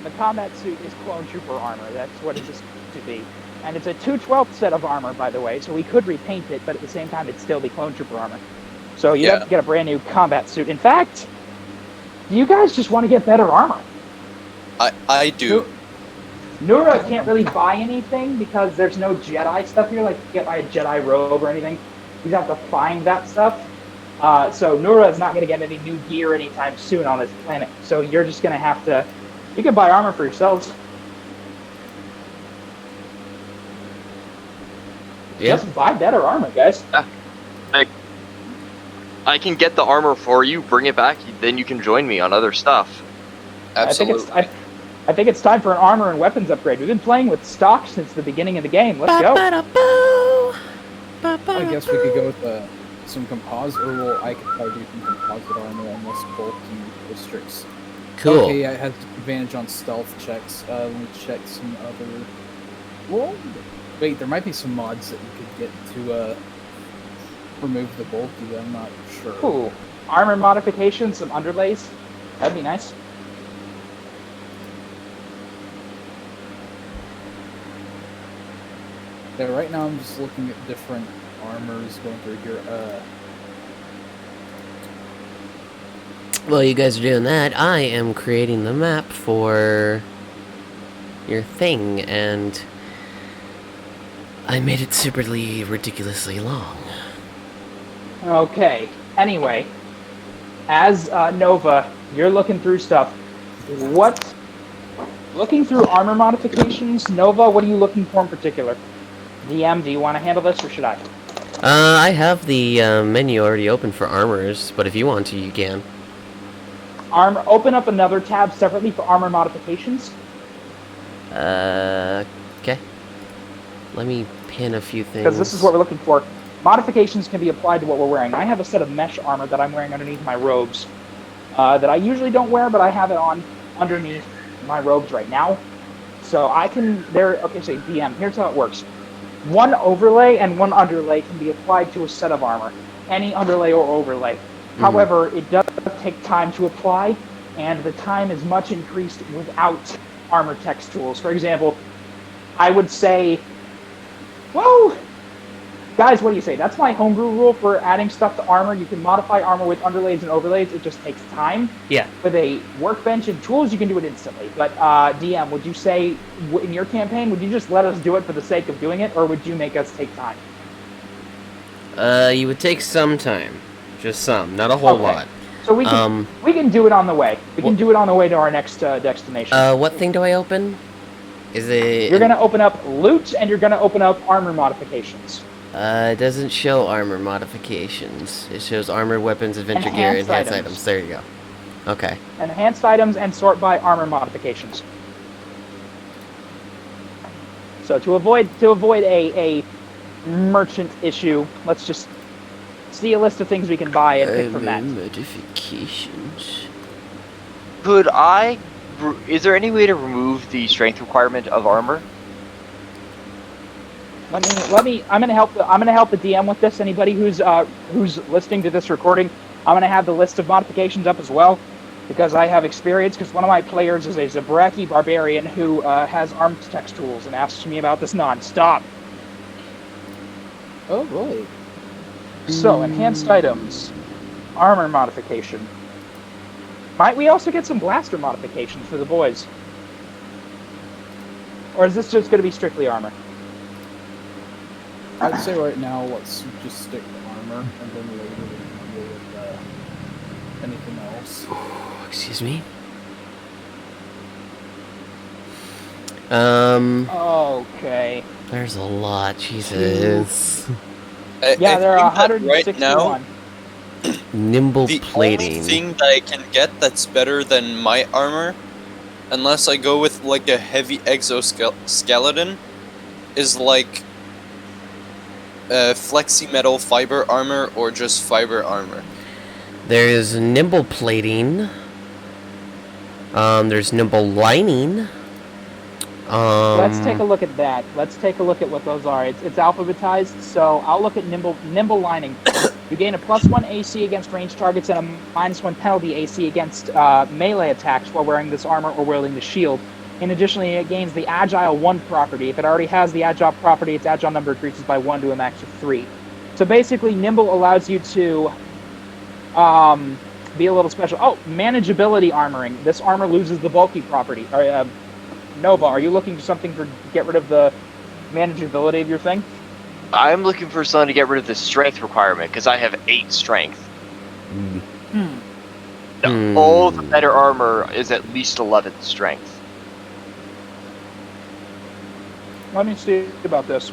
The combat suit is clone trooper armor. That's what it is to be. And it's a 2/12 set of armor, by the way, so we could repaint it, but at the same time, it'd still be clone trooper armor. So you'd have to get a brand new combat suit. In fact, do you guys just want to get better armor? I do. Nura can't really buy anything because there's no Jedi stuff here, like you can't buy a Jedi robe or anything. You have to find that stuff. So Nura is not going to get any new gear anytime soon on this planet. So you're just going to have to... You can buy armor for yourselves. Yeah. Just buy better armor, guys. I can get the armor for you, bring it back, then you can join me on other stuff. Absolutely. I think it's time for an armor and weapons upgrade. We've been playing with stock since the beginning of the game. Let's go. I guess we could go with some composite, or well, I could probably do some composite armor unless bulky restricts. Cool. Okay, it has advantage on stealth checks. Let me check some other... Well, wait, there might be some mods that you could get to remove the bulky, I'm not sure. Ooh, armor modifications, some underlays. That'd be nice. Yeah, right now I'm just looking at different armors going through here. While you guys are doing that, I am creating the map for your thing, and I made it superly, ridiculously long. Okay. Anyway, as Nova, you're looking through stuff. Looking through armor modifications, Nova, what are you looking for in particular? DM, do you want to handle this, or should I? I have the menu already open for armors, but if you want to, you can. Open up another tab separately for armor modifications. Okay. Let me pin a few things. Because this is what we're looking for. Modifications can be applied to what we're wearing. I have a set of mesh armor that I'm wearing underneath my robes that I usually don't wear, but I have it on underneath my robes right now. So I can, okay, so DM, here's how it works. One overlay and one underlay can be applied to a set of armor. Any underlay or overlay. Mm-hmm. However, it does take time to apply, and the time is much increased without armor text tools. For example, I would say, well, guys, what do you say? That's my homebrew rule for adding stuff to armor. You can modify armor with underlays and overlays. It just takes time. Yeah. With a workbench and tools, you can do it instantly. But DM, would you say in your campaign, would you just let us do it for the sake of doing it, or would you make us take time? You would take some time. Just some, not a whole lot. So we can do it on the way. We can do it on the way to our next destination. What thing do I open? Is it... You're going to open up loot, and you're going to open up armor modifications. It doesn't show armor modifications. It shows armor, weapons, adventure gear, enhanced items. There you go. Okay. Enhanced items and sort by armor modifications. So to avoid a merchant issue, let's just see a list of things we can buy and pick from that. Modifications. Is there any way to remove the strength requirement of armor? Let me. I'm gonna help the DM with this. Anybody who's listening to this recording, I'm gonna have the list of modifications up as well, because I have experience. Because one of my players is a Zabraki barbarian who has armed text tools and asks me about this non-stop. Oh, really? So, enhanced items, armor modification. Might we also get some blaster modifications for the boys? Or is this just going to be strictly armor? I'd say right now, let's just stick to armor, and then later we can deal with anything else. Excuse me. Okay. There's a lot, Jesus. Yeah, there are 161. Right now, Nimble the plating. only thing that I can get that's better than my armor, unless I go with like a heavy exoskeleton, is like flexi metal fiber armor or just fiber armor. There's nimble plating. There's nimble lining. Let's take a look at that. Let's take a look at what those are. It's alphabetized, so I'll look at nimble lining. You gain a +1 AC against ranged targets and a -1 penalty AC against melee attacks while wearing this armor or wielding the shield. And additionally, it gains the Agile 1 property. If it already has the Agile property, its Agile number increases by 1 to a max of 3. So basically, Nimble allows you to be a little special. Oh, manageability armoring. This armor loses the bulky property. Nova, are you looking for something to get rid of the manageability of your thing? I'm looking for something to get rid of the strength requirement, because I have 8 strength. All the better armor is at least 11 strength. Let me see about this.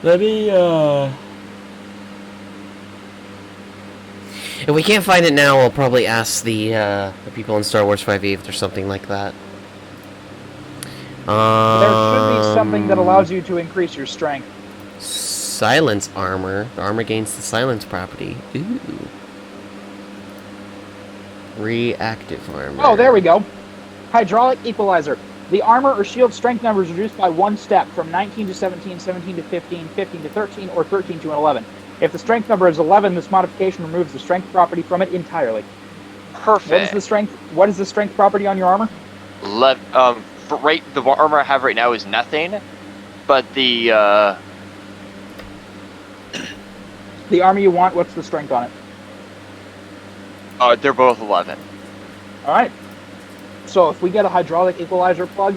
Let me, If we can't find it now, we'll probably ask the people in StarWars5e if there's something like that. There should be something that allows you to increase your strength. Silence armor. The armor gains the silence property. Ooh. Reactive armor. Oh, there we go. Hydraulic equalizer. The armor or shield strength number is reduced by 1 step from 19 to 17, 17 to 15, 15 to 13, or 13 to an 11. If the strength number is 11, this modification removes the strength property from it entirely. Perfect. What is the strength property on your armor? The armor I have right now is nothing, but the armor you want, what's the strength on it? they're both 11. All right. So if we get a hydraulic equalizer plug,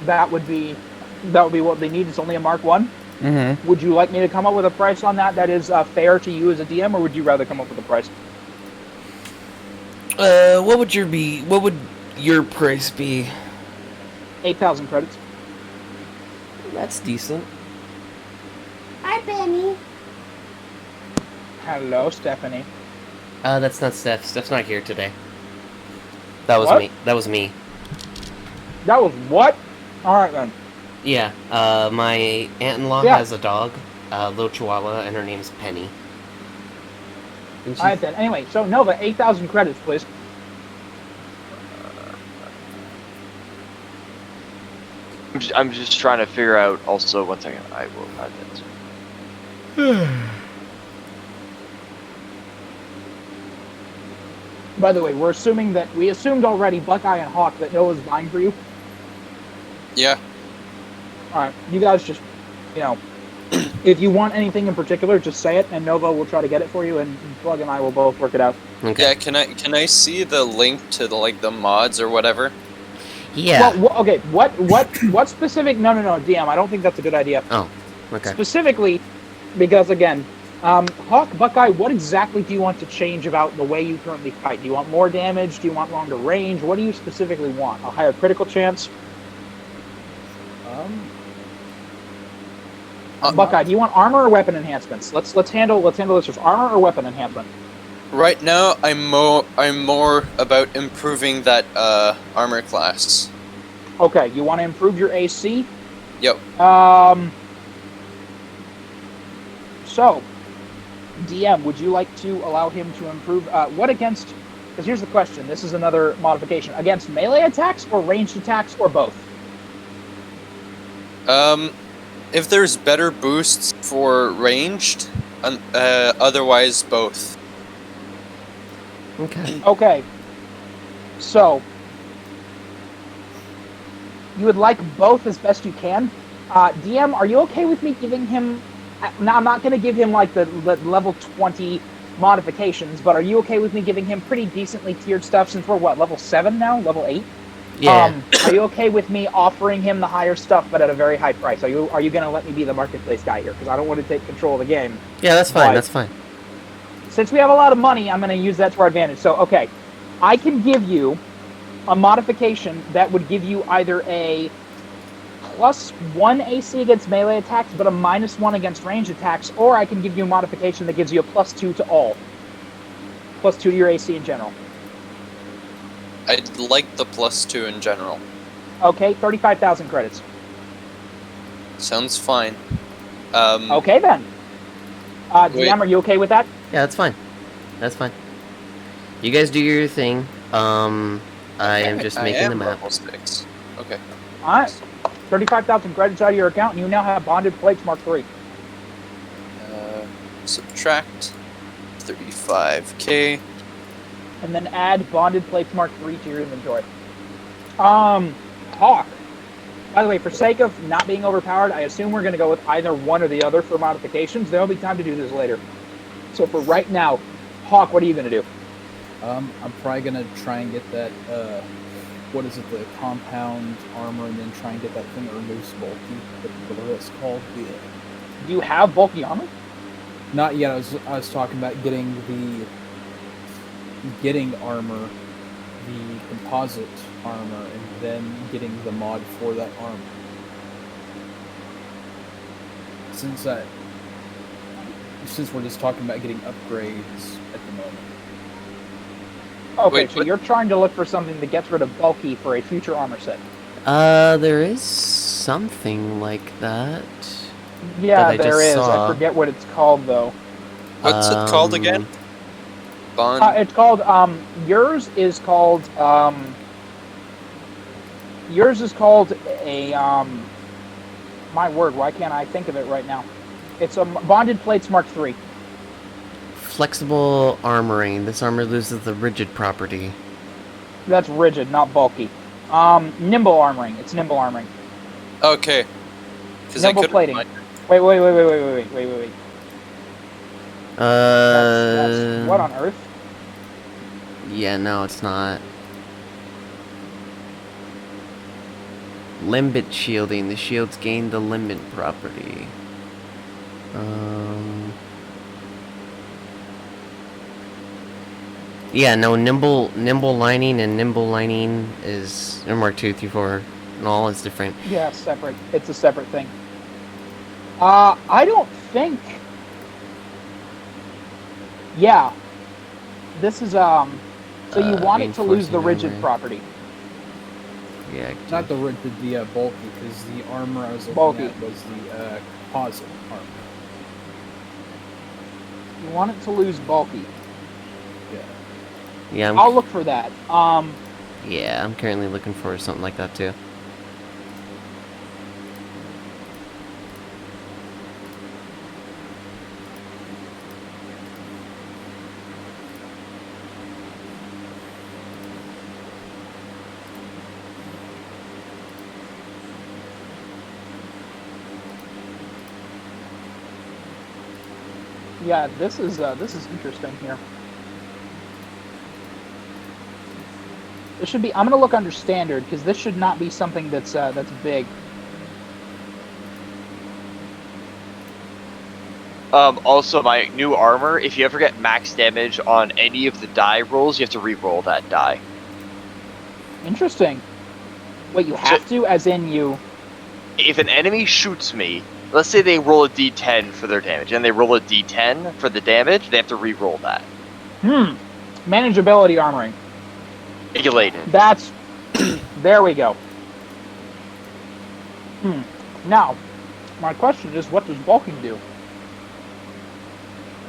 that would be what they need. It's only a Mark 1. Mm-hmm. Would you like me to come up with a price on that is fair to you as a DM, or would you rather come up with a price? What would your price be? 8,000 credits. That's decent. Hi, Benny. Hello, Stephanie. That's not Steph. Steph's not here today. That was What? me. That was me. That was what? All right, then. Yeah, my aunt-in-law Yeah. has a dog, a little chihuahua, and her name's Penny. And All right, then. Anyway, so Nova, 8,000 credits, please. I'm just trying to figure out. Also, 1 second. I will add that. By the way, we assumed already, Buckeye and Hawk, that Nova's buying for you. Yeah. All right, you guys just, if you want anything in particular, just say it, and Nova will try to get it for you, and Plug and I will both work it out. Okay. Yeah, can I see the link to the mods or whatever? Yeah. Well, okay. What specific? No, DM. I don't think that's a good idea. Oh. Okay. Specifically, because again, Hawk, Buckeye, what exactly do you want to change about the way you currently fight? Do you want more damage? Do you want longer range? What do you specifically want? A higher critical chance? Buckeye, do you want armor or weapon enhancements? Let's handle this first. Armor or weapon enhancement? Right now, I'm more about improving that armor class. Okay, you want to improve your AC? Yep. So, DM, would you like to allow him to improve what against? Because here's the question. This is another modification against melee attacks or ranged attacks or both. If there's better boosts for ranged, otherwise both. Okay. Okay. So, you would like both as best you can. DM, are you okay with me giving him... Now, I'm not going to give him, the level 20 modifications, but are you okay with me giving him pretty decently tiered stuff since we're, level 7 now? Level 8? Yeah. Are you okay with me offering him the higher stuff, but at a very high price? Are you going to let me be the marketplace guy here? Because I don't want to take control of the game. Yeah, that's fine. But That's fine. since we have a lot of money, I'm going to use that to our advantage. So, okay, I can give you a modification that would give you either a +1 AC against melee attacks, but a -1 against range attacks, or I can give you a modification that gives you a +2 to all. +2 to your AC in general. I'd like the +2 in general. Okay, 35,000 credits. Sounds fine. Okay, then. Wait. DM, are you okay with that? Yeah, that's fine. That's fine. You guys do your thing. I am just making the map. Level 6. Okay. Alright. 35,000 credits out of your account, and you now have bonded plates Mark III. Subtract 35k. And then add bonded plates Mark III to your inventory. Hawk. By the way, for sake of not being overpowered, I assume we're going to go with either one or the other for modifications. There will be time to do this later. So for right now, Hawk, what are you going to do? I'm probably gonna try and get that, what is it, the compound armor, and then try and get that thing that removes bulky, whatever it's called. Do you have bulky armor? Not yet. I was talking about getting armor, the composite armor, and then getting the mod for that armor. Since we're just talking about getting upgrades at the moment. Okay, Wait, so what? you're trying to look for something that gets rid of bulky for a future armor set. There is something like that. Yeah, That I there just is. saw. I forget what it's called, though. What's it called again? Bond. It's called, yours is called, Yours is called a my word, why can't I think of it right now? It's a bonded plates Mark III. Flexible armoring. This armor loses the rigid property. That's rigid, not bulky. Nimble armoring. It's nimble armoring. Okay. 'Cause I Nimble couldn't plating. find- Wait. That's what on earth? Yeah, no, it's not. Limbit shielding. The shields gain the limbit property. Yeah, no, nimble lining and nimble lining is Mark 2, 3, 4, and all is different. Yeah, it's separate. It's a separate thing. I don't think. Yeah. This is So you want it to lose the rigid reinforcing property. Yeah. Not the bulky, because the armor I was looking Bulky. at was the composite armor. You want it to lose bulky. Yeah. Yeah, I'll look for that. yeah, I'm currently looking for something like that too. Yeah, this is interesting here. This should be. I'm gonna look under standard because this should not be something that's big. Also, my new armor, if you ever get max damage on any of the die rolls, you have to re-roll that die. Interesting. Wait, you have to, as in you. If an enemy shoots me, let's say they roll a d10 for their damage, and they roll a d10 for the damage, they have to re-roll that. Manageability armoring. Regulated. That's. There we go. Now, my question is, what does bulking do?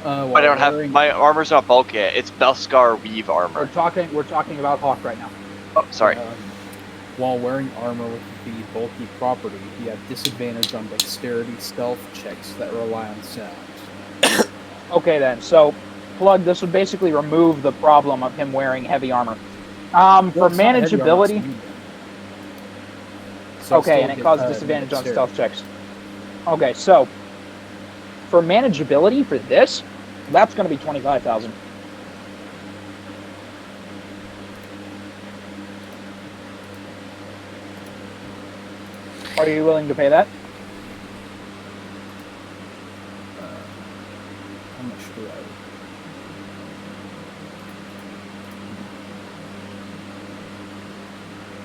I don't have my armor's not bulky yet. It's Beskar weave armor. We're talking about Hawk right now. Oh, sorry. While wearing armor with the bulky property, you have disadvantage on dexterity stealth checks that rely on sound. Okay then, so Plug, this would basically remove the problem of him wearing heavy armor. For Well, it's not heavy armor, manageability, it's medium. So okay, still and it get, causes disadvantage on dexterity. stealth checks. Okay, so for manageability for this, that's going to be 25,000. Are you willing to pay that? How much do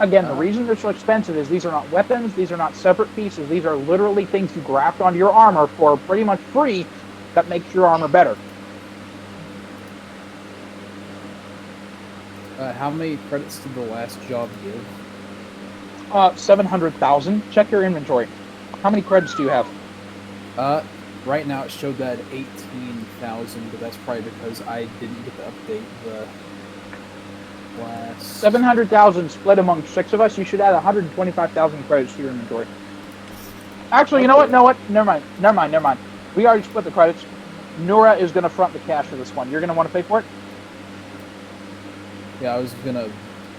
I? Again, the reason they're so expensive is these are not weapons, these are not separate pieces, these are literally things you graft onto your armor for pretty much free that makes your armor better. How many credits did the last job give? 700,000. Check your inventory. How many credits do you have? Right now it showed that 18,000, but that's probably because I didn't get to update the last... 700,000 split among 6 of us, you should add 125,000 credits to your inventory. Actually, you know what? Never mind. We already split the credits. Nora is going to front the cash for this one. You're going to want to pay for it? Yeah, I was gonna...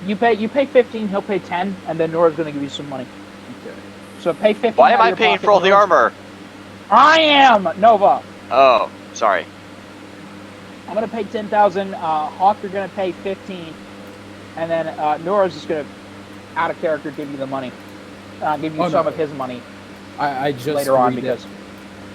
You pay 15, he'll pay 10, and then Nora's going to give you some money. Okay. So pay 15. Why am out of I your paying pocket, for all the Nora's- armor? I am! Nova! Oh, sorry. I'm going to pay 10,000. Hawk, you're going to pay 15. And then Nora's just going to, out of character, give you the money. Give you some of his money I just later on because...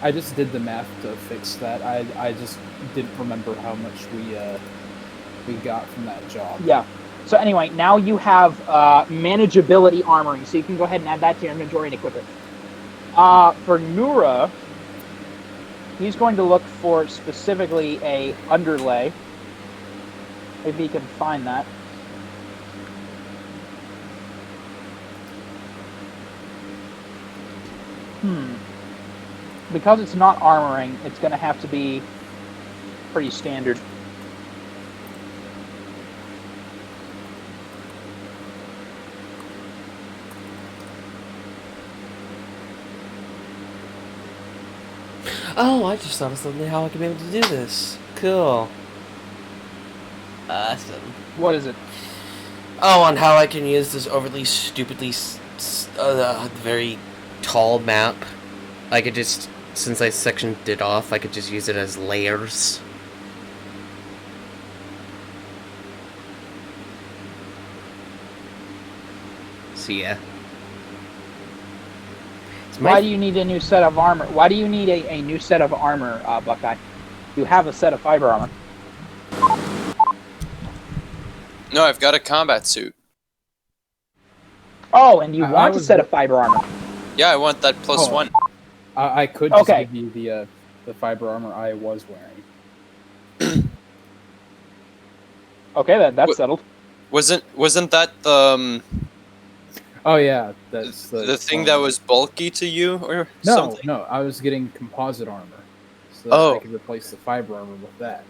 I just did the math to fix that. I just didn't remember how much we got from that job. Yeah. So anyway, now you have manageability armoring, so you can go ahead and add that to your inventory and equip it. For Nura, he's going to look for specifically a underlay. If he can find that. Because it's not armoring, it's going to have to be pretty standard. Oh, I just thought of something how I can be able to do this. Cool. Awesome. What is it? Oh, on how I can use this overly stupidly very tall map. I could just, since I sectioned it off, I could just use it as layers. So yeah. Why do you need a new set of armor? Why do you need a new set of armor, Buckeye? You have a set of fiber armor. No, I've got a combat suit. Oh, and you I want a was set go- of fiber armor. Yeah, I want that plus Oh. one. I could just Okay. give you the fiber armor I was wearing. Okay, then that's What- settled. Wasn't that the Oh yeah, that's the thing that was bulky to you or no, something? no. I was getting composite armor, so that Oh. I could replace the fiber armor with that.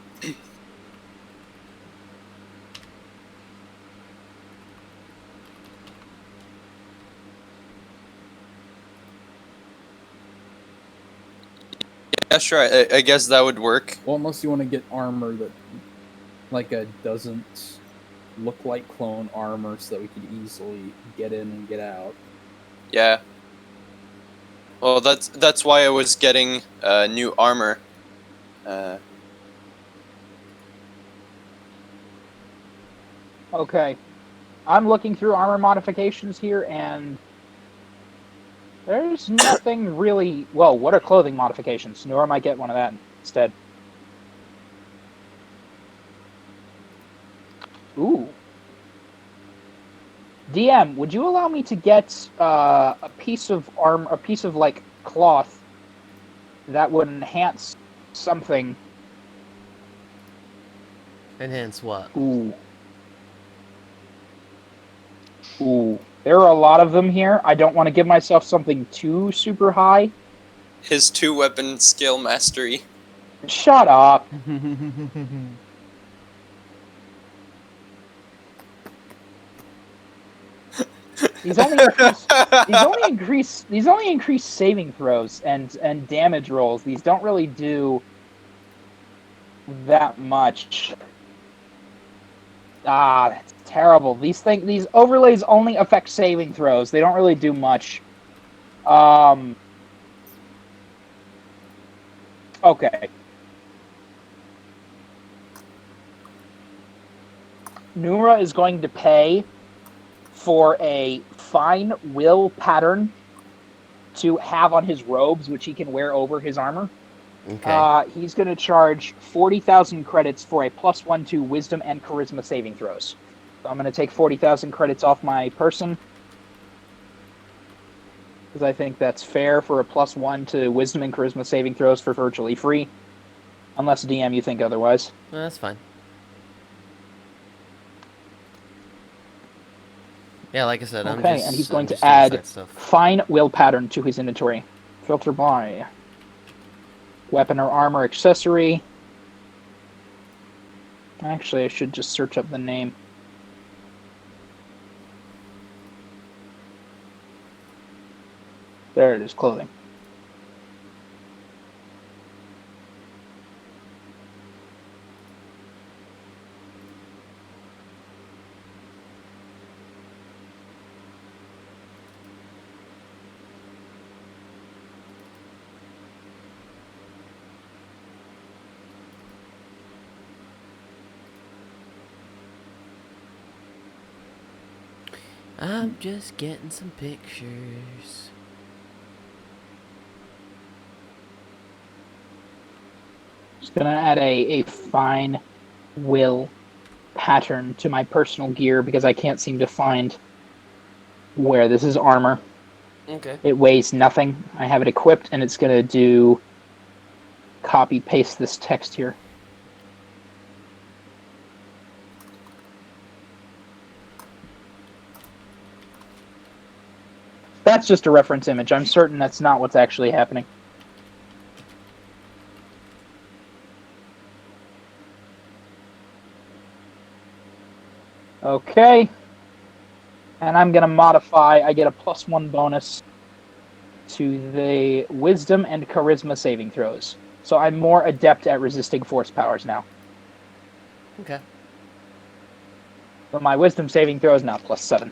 Yeah, sure. I guess that would work. Well, unless you want to get armor that doesn't look like clone armor, so that we could easily get in and get out. Yeah. Well, that's why I was getting new armor. Okay. I'm looking through armor modifications here, and there's nothing really... Well, what are clothing modifications? Nora might get one of that instead. Ooh. DM, would you allow me to get a piece of like cloth that would enhance something? Enhance what? Ooh. Ooh. There are a lot of them here. I don't want to give myself something too super high. His 2-weapon skill mastery. Shut up. These only increase saving throws and damage rolls. These don't really do that much. Ah, that's terrible. These overlays only affect saving throws. They don't really do much. Okay. Nura is going to pay for a fine will pattern to have on his robes, which he can wear over his armor. Okay. He's going to charge 40,000 credits for a +1 to wisdom and charisma saving throws. So I'm going to take 40,000 credits off my person, because I think that's fair for a +1 to wisdom and charisma saving throws for virtually free. Unless, DM, you think otherwise. Well, that's fine. Yeah, like I said, I'm Okay, just... and he's going I'm to just doing add side stuff. fine will pattern to his inventory. Filter by weapon or armor accessory. Actually, I should just search up the name. There it is, clothing. I'm just getting some pictures. Just gonna add a fine will pattern to my personal gear because I can't seem to find where this is armor. Okay. It weighs nothing. I have it equipped, and it's gonna do copy paste this text here. That's just a reference image. I'm certain that's not what's actually happening. Okay. And I'm going to modify. I get a +1 bonus to the Wisdom and Charisma saving throws. So I'm more adept at resisting force powers now. Okay. So my Wisdom saving throw is now +7.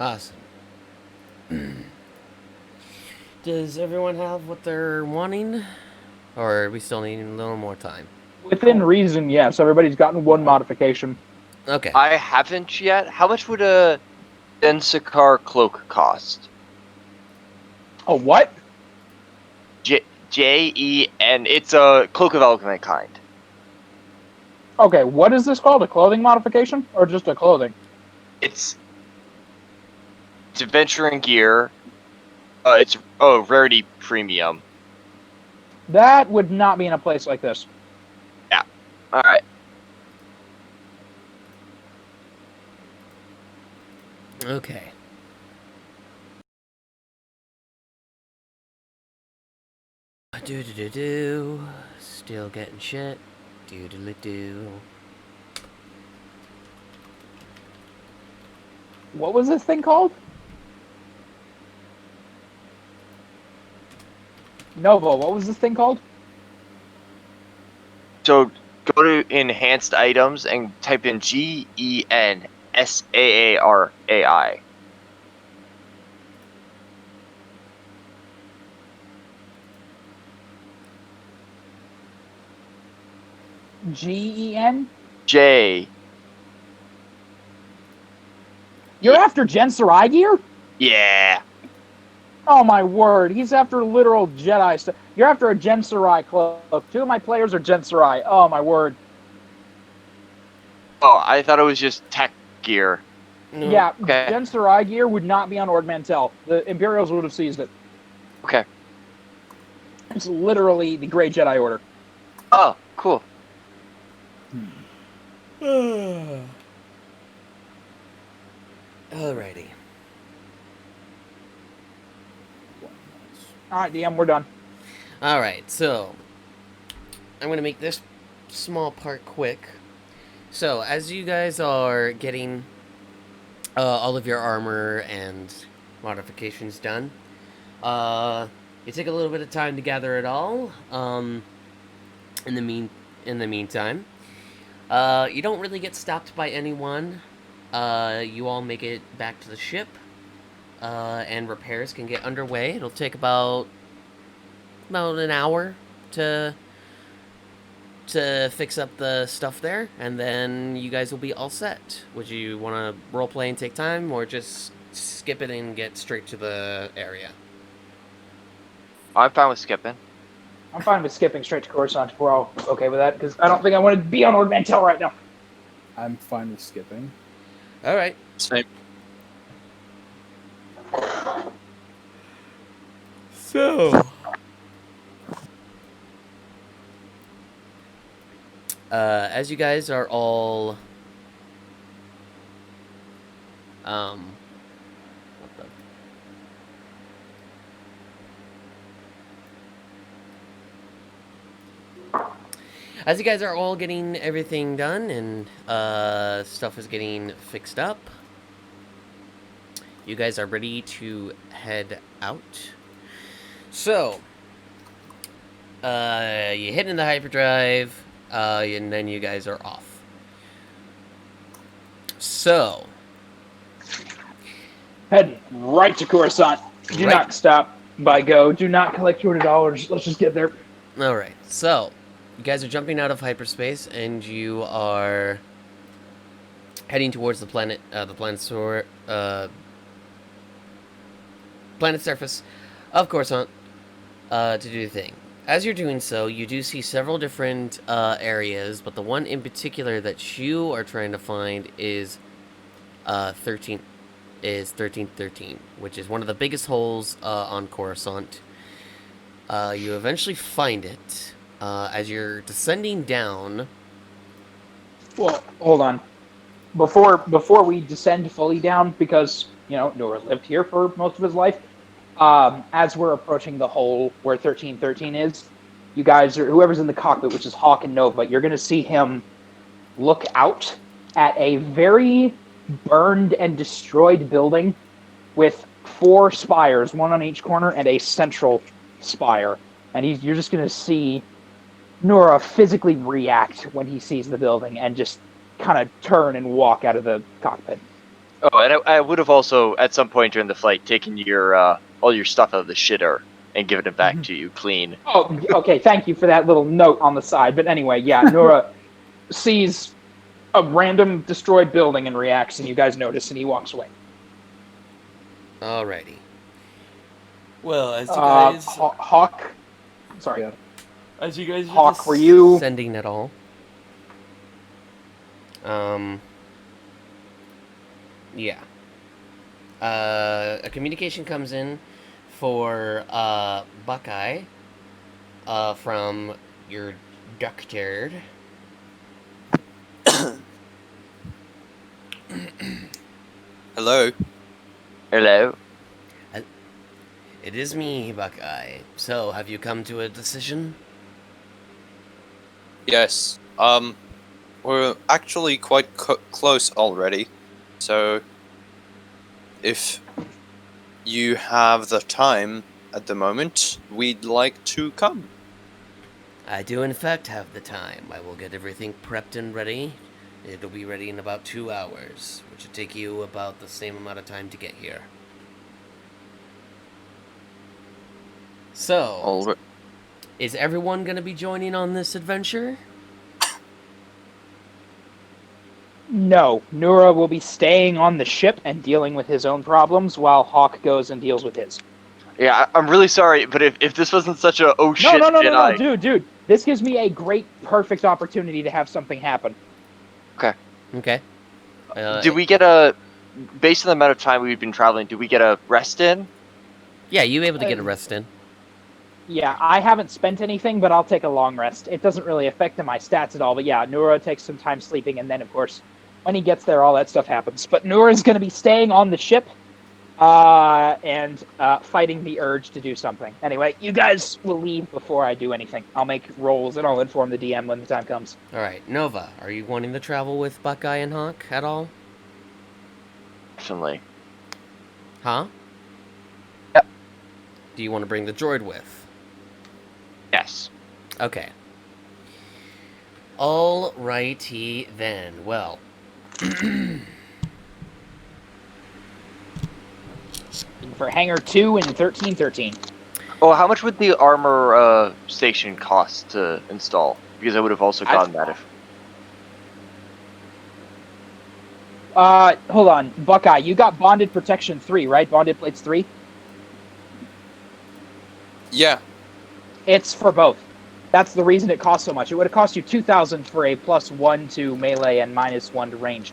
Awesome. Does everyone have what they're wanting? Or are we still needing a little more time? Within reason, yes. Everybody's gotten one modification. Okay. I haven't yet. How much would a Densakar cloak cost? Oh, what? Jen. It's a cloak of element kind. Okay, what is this called? A clothing modification? Or just a clothing? It's adventuring gear. It's rarity premium. That would not be in a place like this. All right. Okay. Do. Still getting shit. Do. What was this thing called? Novo, what was this thing called? So go to enhanced items and type in GENSAARAI. GEN? J. You're after Gen Sarai gear? Yeah. Oh my word, he's after literal Jedi stuff. You're after a Gen Sarai cloak. 2 of my players are Gen Sarai. Oh my word. Oh, I thought it was just tech gear. No. Yeah, Okay. Gen Sarai gear would not be on Ord Mantell. The Imperials would have seized it. Okay. It's literally the Grey Jedi Order. Oh, cool. Alrighty. Alright, DM, we're done. Alright, so I'm going to make this small part quick. So, as you guys are getting all of your armor and modifications done, you take a little bit of time to gather it all. In the meantime, you don't really get stopped by anyone. You all make it back to the ship, and repairs can get underway. It'll take about an hour to fix up the stuff there, and then you guys will be all set. Would you want to roleplay and take time, or just skip it and get straight to the area? I'm fine with skipping. I'm fine with skipping straight to Coruscant if we're all okay with that, because I don't think I want to be on Ord Mantell right now. I'm fine with skipping. All right. Same. So, as you guys are all, what the? As you guys are all getting everything done and stuff is getting fixed up, you guys are ready to head out. So, you hit in the hyperdrive, and then you guys are off. So, Head right to Coruscant. Do Right. not stop by go. Do not collect $200. Let's just get there. alright, so, you guys are jumping out of hyperspace, and you are heading towards the planet, planet surface of Coruscant, to do the thing. As you're doing so, you do see several different areas, but the one in particular that you are trying to find is 1313, which is one of the biggest holes on Coruscant. You eventually find it as you're descending down. Well, hold on. Before we descend fully down, because, you know, Nora lived here for most of his life, as we're approaching the hole where 1313 is, you guys, or whoever's in the cockpit, which is Hawk and Nova, you're going to see him look out at a very burned and destroyed building with 4 spires, one on each corner, and a central spire. And you're just going to see Nora physically react when he sees the building and just kind of turn and walk out of the cockpit. Oh, and I would have also, at some point during the flight, taken your all your stuff out of the shitter and given it back to you clean. Oh, okay, thank you for that little note on the side. But anyway, yeah, Nora sees a random destroyed building and reacts, and you guys notice, and he walks away. Alrighty. Well, as you guys... Hawk... Sorry. Yeah. As you guys Hawk, are were you... sending it all. Yeah. A communication comes in for Buckeye from your doctor. Hello. Hello. It is me, Buckeye. So, have you come to a decision? Yes. We're actually quite close already. So, if you have the time at the moment, we'd like to come. I do, in fact, have the time. I will get everything prepped and ready. It'll be ready in about 2 hours, which will take you about the same amount of time to get here. So, is everyone going to be joining on this adventure? No, Nura will be staying on the ship and dealing with his own problems while Hawk goes and deals with his. Yeah, I'm really sorry, but if this wasn't such a shit Jedi... No, dude. This gives me a great, perfect opportunity to have something happen. Okay. Did we get a... Based on the amount of time we've been traveling, did we get a rest in? Yeah, you were able to get a rest in. Yeah, I haven't spent anything, but I'll take a long rest. It doesn't really affect my stats at all, but yeah, Nura takes some time sleeping, and then, of course, when he gets there, all that stuff happens. But Nura's going to be staying on the ship and fighting the urge to do something. Anyway, you guys will leave before I do anything. I'll make rolls, and I'll inform the DM when the time comes. All right, Nova, are you wanting to travel with Buckeye and Hawk at all? Definitely. Huh? Yep. Do you want to bring the droid with? Yes. Okay. Alrighty then. Well. For Hangar 2 and 1313. Oh, how much would the armor station cost to install? Because I would have also gotten that if... Hold on. Buckeye, you got Bonded Protection 3, right? Bonded Plates 3? Yeah. It's for both. That's the reason it costs so much. It would have cost you 2,000 for a +1 to melee and -1 to range.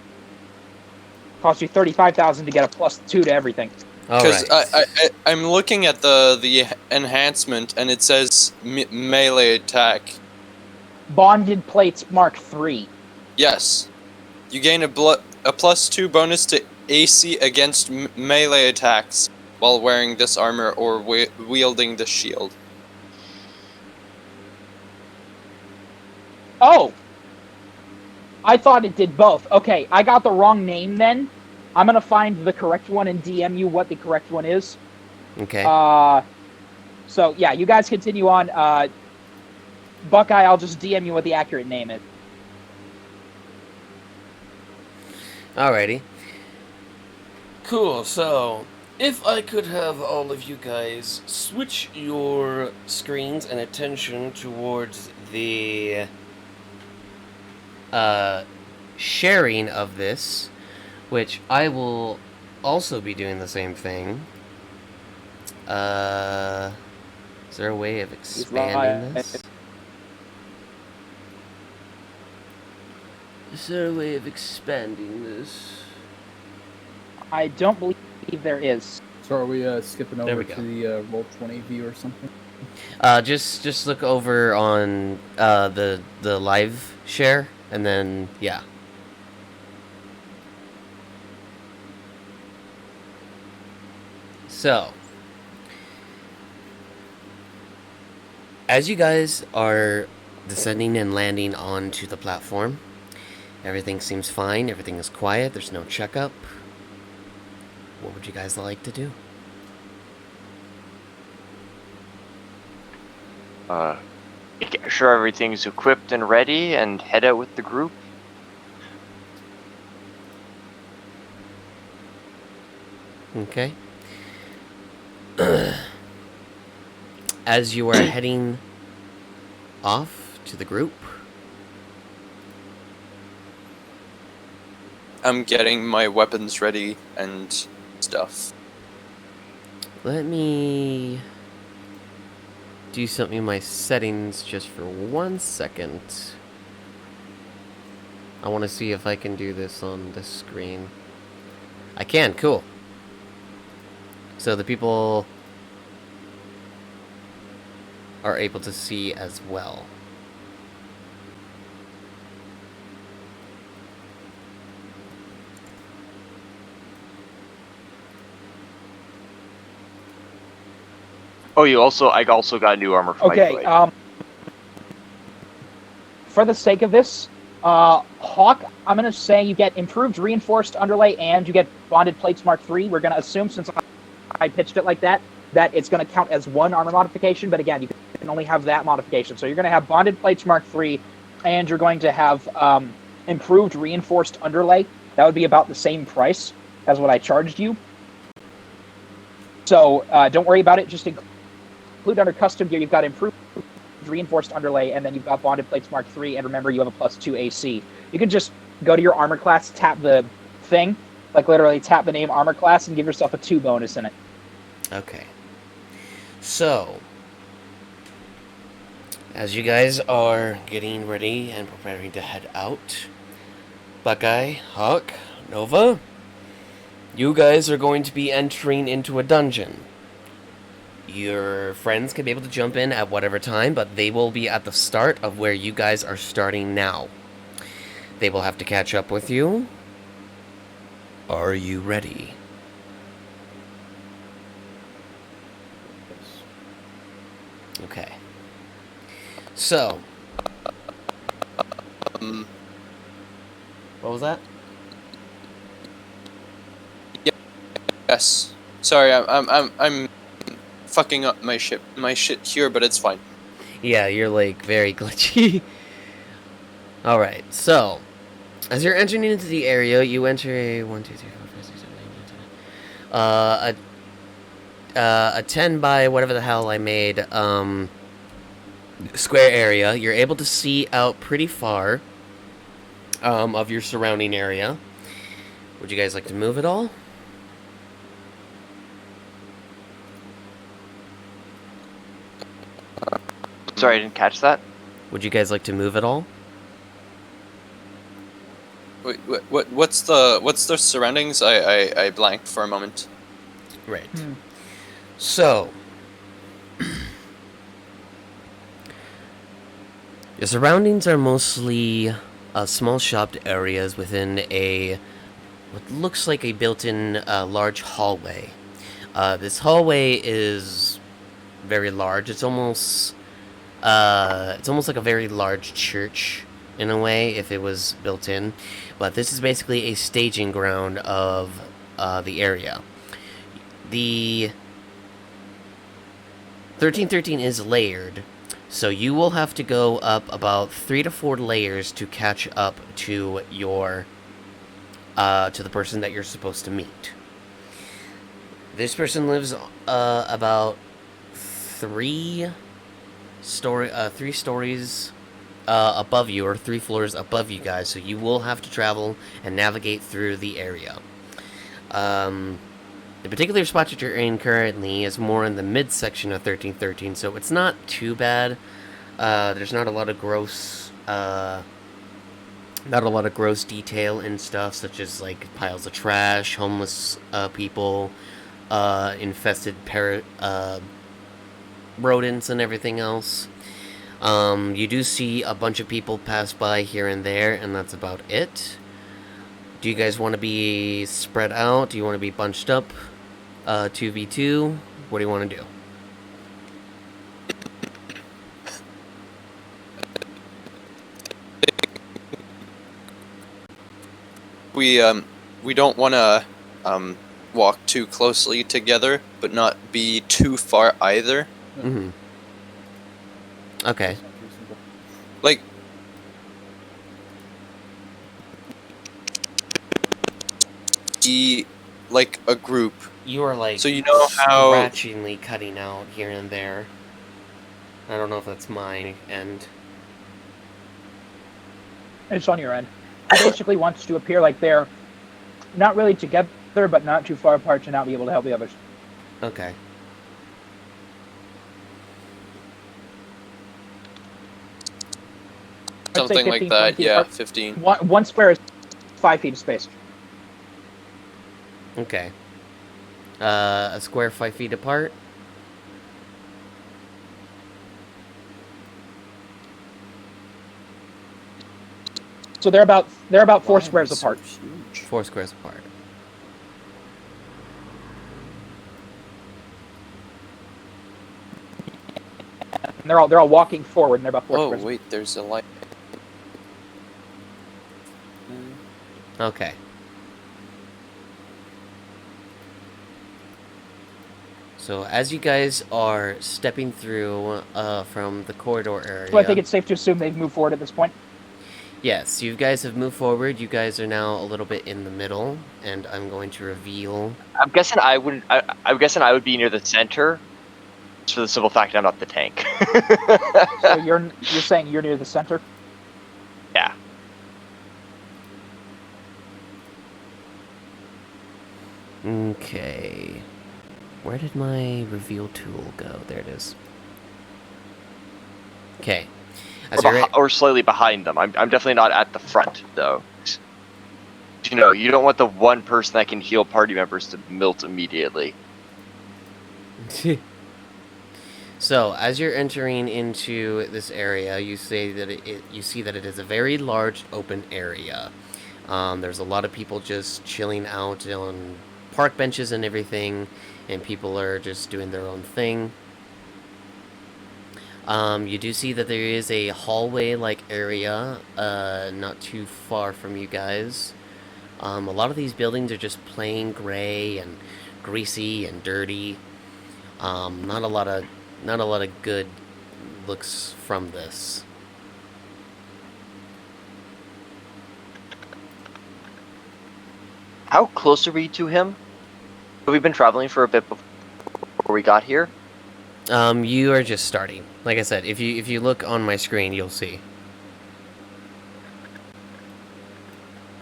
Cost you 35,000 to get a +2 to everything. Because I'm looking at the enhancement and it says melee attack. Bonded Plates Mark 3. Yes. You gain a +2 bonus to AC against melee attacks while wearing this armor or wielding the shield. Oh! I thought it did both. Okay, I got the wrong name then. I'm gonna find the correct one and DM you what the correct one is. Okay. So, yeah, you guys continue on. Buckeye, I'll just DM you what the accurate name is. Alrighty. Cool, so if I could have all of you guys switch your screens and attention towards the sharing of this, which I will also be doing the same thing. Is there a way of expanding this? Is there a way of expanding this? I don't believe there is. So are we skipping There over we go. to the Roll20 view or something? Just look over on the live share, and then yeah. So, as you guys are descending and landing onto the platform, Everything seems fine. Everything is quiet. There's no checkup. What would you guys like to do? Make sure everything's equipped and ready, and head out with the group. Okay. As you are heading off to the group, I'm getting my weapons ready and stuff. let me do something in my settings just for 1 second. I want to see if I can do this on the screen. I can, cool. So the people are able to see as well. Oh, I also got new armor for my Okay, blade. for the sake of this, Hawk, I'm going to say you get improved reinforced underlay and you get bonded plates Mark III. We're going to assume, since I pitched it like that it's going to count as one armor modification, but again, you can only have that modification. So you're going to have bonded plates Mark III, and you're going to have improved reinforced underlay. That would be about the same price as what I charged you. So don't worry about it. Just include under custom gear, you've got improved reinforced underlay, and then you've got bonded plates Mark III, and remember you have a +2 AC. You can just go to your armor class, tap the thing, like literally tap the name armor class, and give yourself a 2 bonus in it. Okay. So, as you guys are getting ready and preparing to head out, Buckeye, Hawk, Nova, you guys are going to be entering into a dungeon. Your friends can be able to jump in at whatever time, but they will be at the start of where you guys are starting now. They will have to catch up with you. Are you ready? Okay. So. What was that? Yes. Sorry, I'm fucking up my shit here, but it's fine. Yeah, you're like very glitchy. Alright, so as you're entering into the area, you enter a 1, 2, 3, 4, 5, 6, 7, 8, 9, 10. A 10 by whatever the hell I made square area. You're able to see out pretty far of your surrounding area. Would you guys like to move at all? Sorry, I didn't catch that. Would you guys like to move at all? Wait, what's the surroundings? I blanked for a moment. Right. So, your surroundings are mostly small shopped areas within what looks like a built-in large hallway. This hallway is very large. It's almost like a very large church in a way, if it was built in. But this is basically a staging ground of the area. The 1313 is layered, so you will have to go up about 3 to 4 layers to catch up to your to the person that you're supposed to meet. This person lives about 3 stories above you, or 3 floors above you guys, so you will have to travel and navigate through the area. The particular spot that you're in currently is more in the midsection of 1313, so it's not too bad. There's not a lot of gross detail and stuff, such as like piles of trash, homeless people, infested rodents and everything else. You do see a bunch of people pass by here and there, and that's about it. Do you guys want to be spread out? Do you want to be bunched up? 2v2? What do you want to do? we don't want to walk too closely together, but not be too far either. Mm-hmm. Okay. Sounds reasonable. Like, like a group. You are like So you know how scratchingly cutting out here and there. I don't know if that's my end. It's on your end. It basically wants to appear like they're not really together, but not too far apart to not be able to help the others. Okay. I'd say something 15, like 20 that. feet Yeah, apart. 15. One square is 5 feet of space. Okay. A square 5 feet apart. So they're about 4 Why are squares we so apart. huge? 4 squares apart. And they're all walking forward, and they're about 4 Oh squares. wait, there's a light. Okay. So as you guys are stepping through from the corridor area, So I think it's safe to assume they've moved forward at this point. yes, you guys have moved forward. You guys are now a little bit in the middle, and I'm going to reveal. I'm guessing I wouldn't. I'm guessing I would be near the center, just for the simple fact I'm not the tank. So you're saying you're near the center? Yeah. Okay. Where did my reveal tool go? There it is. Okay. As you're Or slightly behind them. I'm definitely not at the front though. You know, you don't want the one person that can heal party members to melt immediately. So, as you're entering into this area, you say that you see that it is a very large open area. There's a lot of people just chilling out on park benches and everything, and people are just doing their own thing. You do see that there is a hallway-like area, not too far from you guys. A lot of these buildings are just plain gray and greasy and dirty. Not a lot of good looks from this. How close are we to him? We've been traveling for a bit before we got here. You are just starting. Like I said, if you look on my screen, you'll see.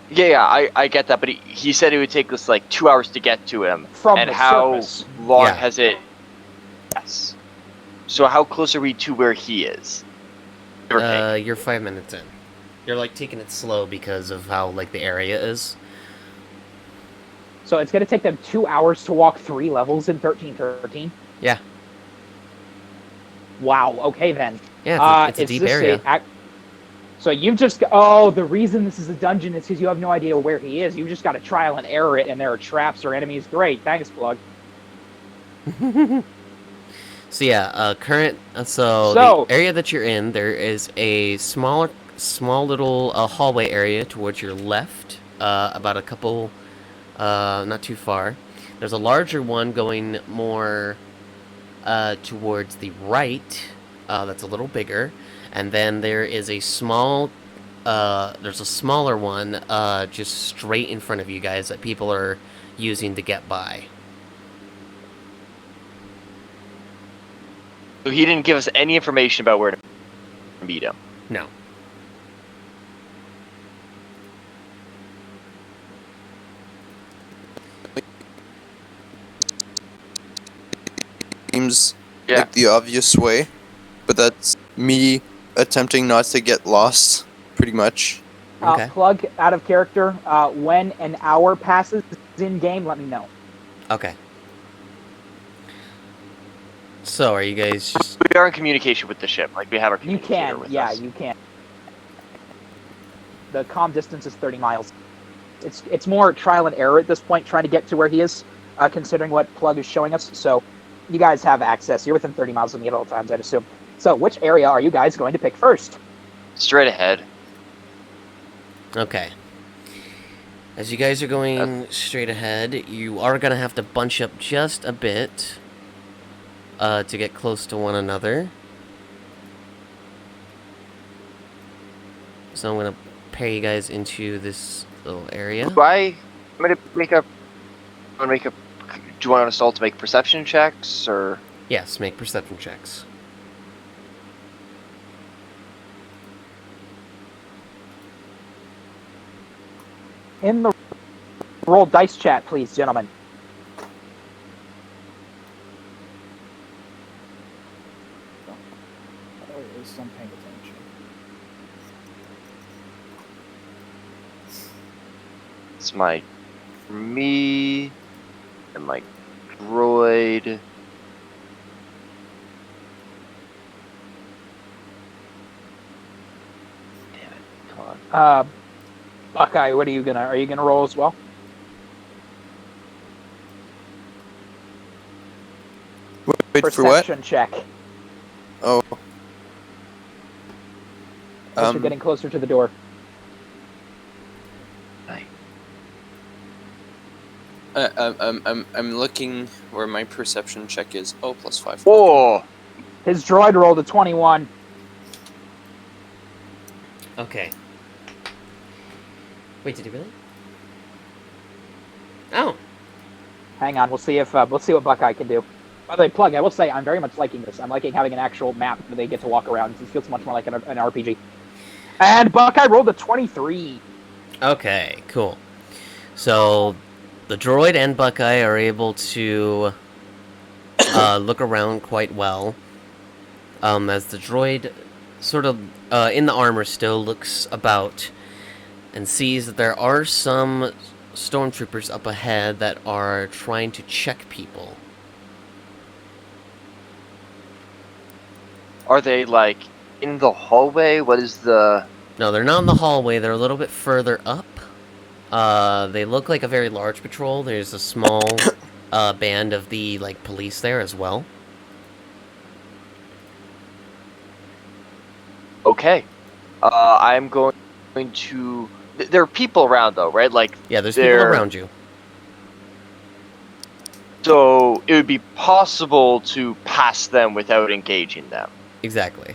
Yeah, I get that, but he said it would take us like 2 hours to get to him. From and the how surface. long Yeah. has it? Yes. So how close are we to where he is? Give or take. You're 5 minutes in. You're like taking it slow because of how like the area is. So it's going to take them 2 hours to walk 3 levels in 1313? Yeah. Wow, okay then. Yeah, it's a is deep this area. So you've just... Oh, the reason this is a dungeon is because you have no idea where he is. You just got to trial and error it, and there are traps or enemies. Great, thanks, Plug. So yeah, so the area that you're in, there is a small little hallway area towards your left, about a couple, not too far. There's a larger one going more towards the right, that's a little bigger, and then there is a small, there's a smaller one just straight in front of you guys that people are using to get by. So he didn't give us any information about where to meet him. No. Seems Yeah. like the obvious way, but that's me attempting not to get lost, pretty much. Okay. Plug, out of character, when an hour passes in-game, let me know. Okay. So, are you guys just... We are in communication with the ship. Like, we have our You communicator can, with yeah, us. you can. The comm distance is 30 miles. It's more trial and error at this point, trying to get to where he is, considering what Plug is showing us. So, you guys have access. You're within 30 miles of me at all times, I'd assume. So, which area are you guys going to pick first? Straight ahead. Okay. As you guys are going straight ahead, you are going to have to bunch up just a bit to get close to one another. So I'm going to pair you guys into this little area. I'm gonna make a. Do you want us all to make perception checks or? Yes, make perception checks. In the roll dice chat, please, gentlemen. Oh, at least I'm paying attention. It's me and my droid. Damn it! Come on. Buckeye, are you gonna roll as well? Wait for what? Perception check. Oh. As you're getting closer to the door. I'm looking where my perception check is. Oh, +5. Oh, His droid rolled a 21. Okay. Wait, did he really? Oh. Hang on, we'll see what Buckeye can do. By the way, Plug, I will say I'm very much liking this. I'm liking having an actual map where they get to walk around. It feels much more like an RPG. And Buckeye rolled a 23. Okay, cool. So, the droid and Buckeye are able to look around quite well. As the droid sort of in the armor still looks about and sees that there are some stormtroopers up ahead that are trying to check people. are they like in the hallway? What is the? No, they're not in the hallway. They're a little bit further up. They look like a very large patrol. There's a small band of the police there as well. Okay. I'm going to. There are people around though, right? Yeah, there's people around you. So it would be possible to pass them without engaging them. Exactly.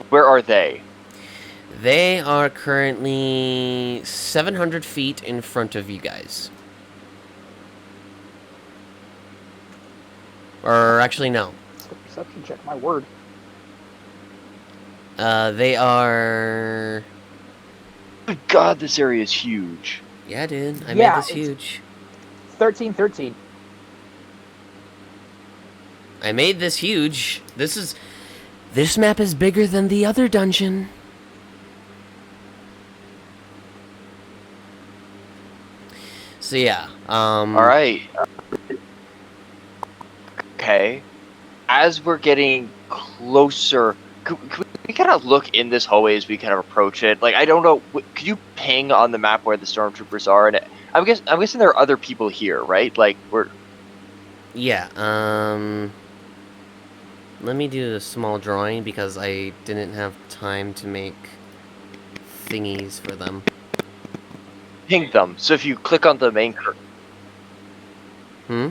Where are they? They are currently 700 feet in front of you guys. Or actually, no. It's the perception check, my word. They are... Good God, this area is huge. Yeah, dude. I Yeah, made this it's- huge. 13. I made this huge. This map is bigger than the other dungeon. So yeah, All right. Okay. As we're getting closer, could we kind of look in this hallway as we kind of approach it? I don't know. Could you ping on the map where the stormtroopers are? And I'm guessing there are other people here, right? Yeah, let me do a small drawing because I didn't have time to make thingies for them. Ping them. So if you click on the main curtain. Hmm?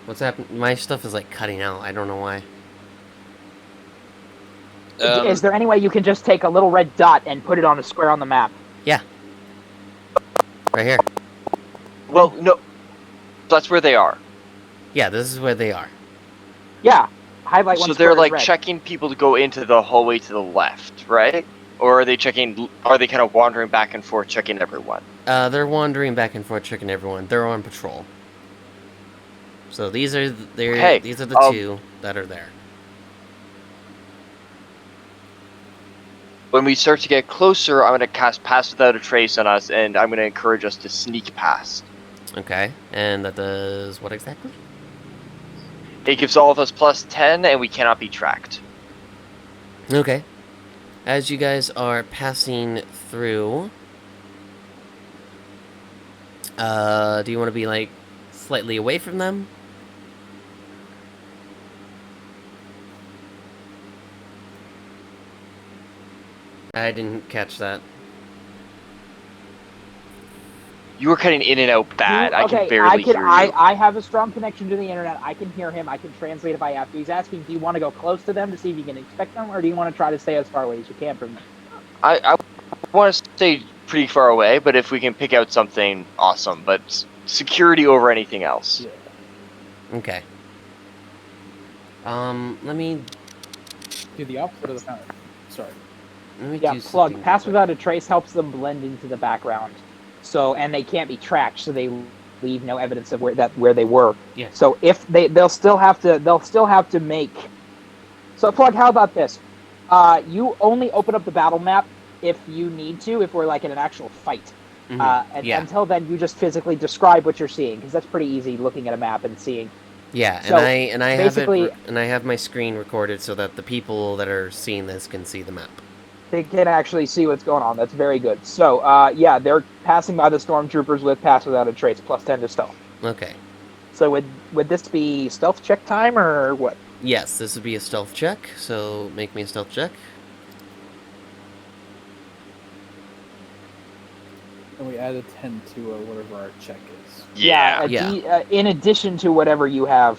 What's happening? My stuff is cutting out. I don't know why. Is there any way you can just take a little red dot and put it on a square on the map? Yeah. Right here. Well, no. That's where they are. Yeah, this is where they are. Yeah. Highlight one So square they're in red. checking people to go into the hallway to the left, right? Or are they checking? Are they kind of wandering back and forth, checking everyone? They're wandering back and forth, checking everyone. They're on patrol. So these are Okay, these are the two that are there. When we start to get closer, I'm going to cast Pass Without a Trace on us, and I'm going to encourage us to sneak past. Okay, and that does what exactly? It gives all of us +10, and we cannot be tracked. Okay. As you guys are passing through, do you want to be slightly away from them? I didn't catch that. You were cutting in and out bad. I can Okay, barely hear you. I have a strong connection to the internet. I can hear him. I can translate if I have to. He's asking, do you want to go close to them to see if you can inspect them, or do you want to try to stay as far away as you can from them? I want to stay pretty far away, but if we can pick out something, awesome. But security over anything else. Yeah. Okay. Let me Do the opposite of the fountain. Sorry. Yeah, do plug. something Pass different. without a trace helps them blend into the background. So, and they can't be tracked, so they leave no evidence of where they were. Yeah. So if they'll still have to make. So plug. How about this? You only open up the battle map if you need to, if we're like in an actual fight. Mhm. And Yeah. until then, you just physically describe what you're seeing, because that's pretty easy looking at a map and seeing. Yeah, So, and I have basically- it, and I have my screen recorded so that the people that are seeing this can see the map. They can actually see what's going on. That's very good. So, yeah, they're passing by the stormtroopers with pass without a trace, plus 10 to stealth. Okay. So would this be stealth check time or what? Yes, this would be a stealth check. So make me a stealth check. And we added 10 to whatever our check is. Yeah. Yeah. In addition to whatever you have.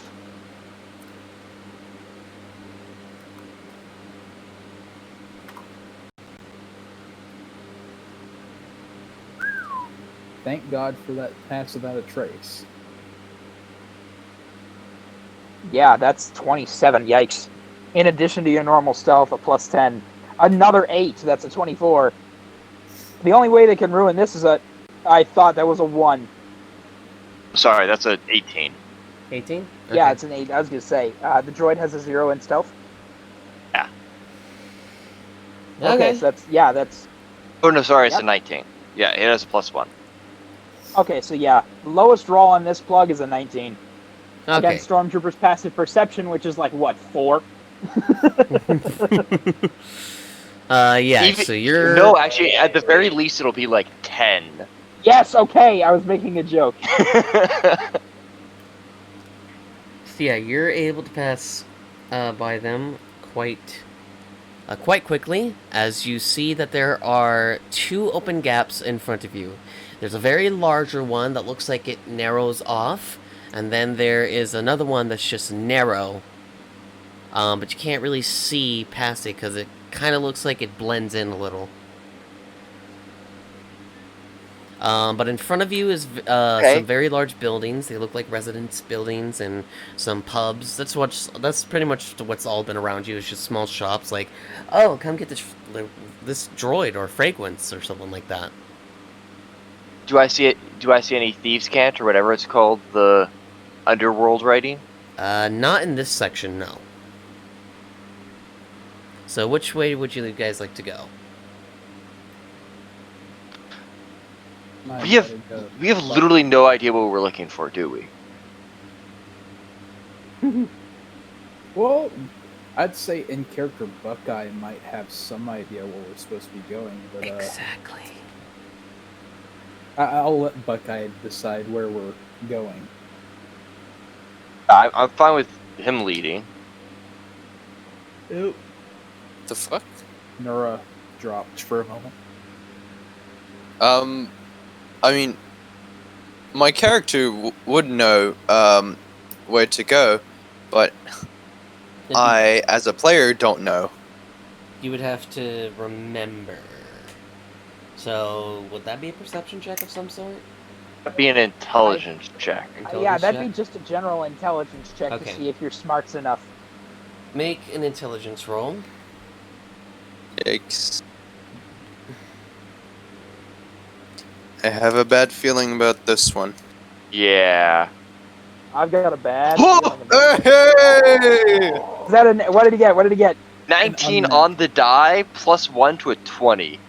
Thank God for that pass without a trace. Yeah, that's 27. Yikes. In addition to your normal stealth, a plus 10. Another 8. That's a 24. The only way they can ruin this is I thought that was a 1. Sorry, that's a 18. 18? Yeah, it's an 8. I was going to say. The droid has a 0 in stealth. Yeah. Okay. So that's... Oh no, sorry, it's Yep. a 19. Yeah, it has a plus 1. Okay, so yeah. The lowest roll on this plug is a 19. Okay. Against Stormtrooper's passive perception, which is like, what, 4? Yeah, Even- so you're... No, actually, at the very least, it'll be like 10. Yes, okay, I was making a joke. So yeah, you're able to pass by them quite quickly, as you see that there are 2 open gaps in front of you. There's a very larger one that looks like it narrows off, and then there is another one that's just narrow, but you can't really see past it because it kind of looks like it blends in a little. But in front of you is some very large buildings. They look like residence buildings and some pubs. That's pretty much what's all been around you. It's just small shops like, oh, come get this droid or fragrance or something like that. Do I see it? Do I see any thieves' cant or whatever it's called, the underworld writing? Not in this section, no. So which way would you guys like to go? We have literally no idea what we're looking for, do we? Well, I'd say in character Buckeye might have some idea where we're supposed to be going, but Exactly. I'll let Buckeye decide where we're going. I'm fine with him leading. The fuck? Nora dropped for a moment. I mean, my character would know where to go, but I, as a player, don't know. You would have to remember. So, would that be a perception check of some sort? That'd be an intelligence check. Yeah, Intelligence that'd check? be just a general intelligence check Okay. to see if you're smarts enough. Make an intelligence roll. Yikes. I have a bad feeling about this one. Yeah. I've got a bad Oh! feeling about Hey! Is that what did he get? What did he get? 19 on the die, plus 1 to a 20.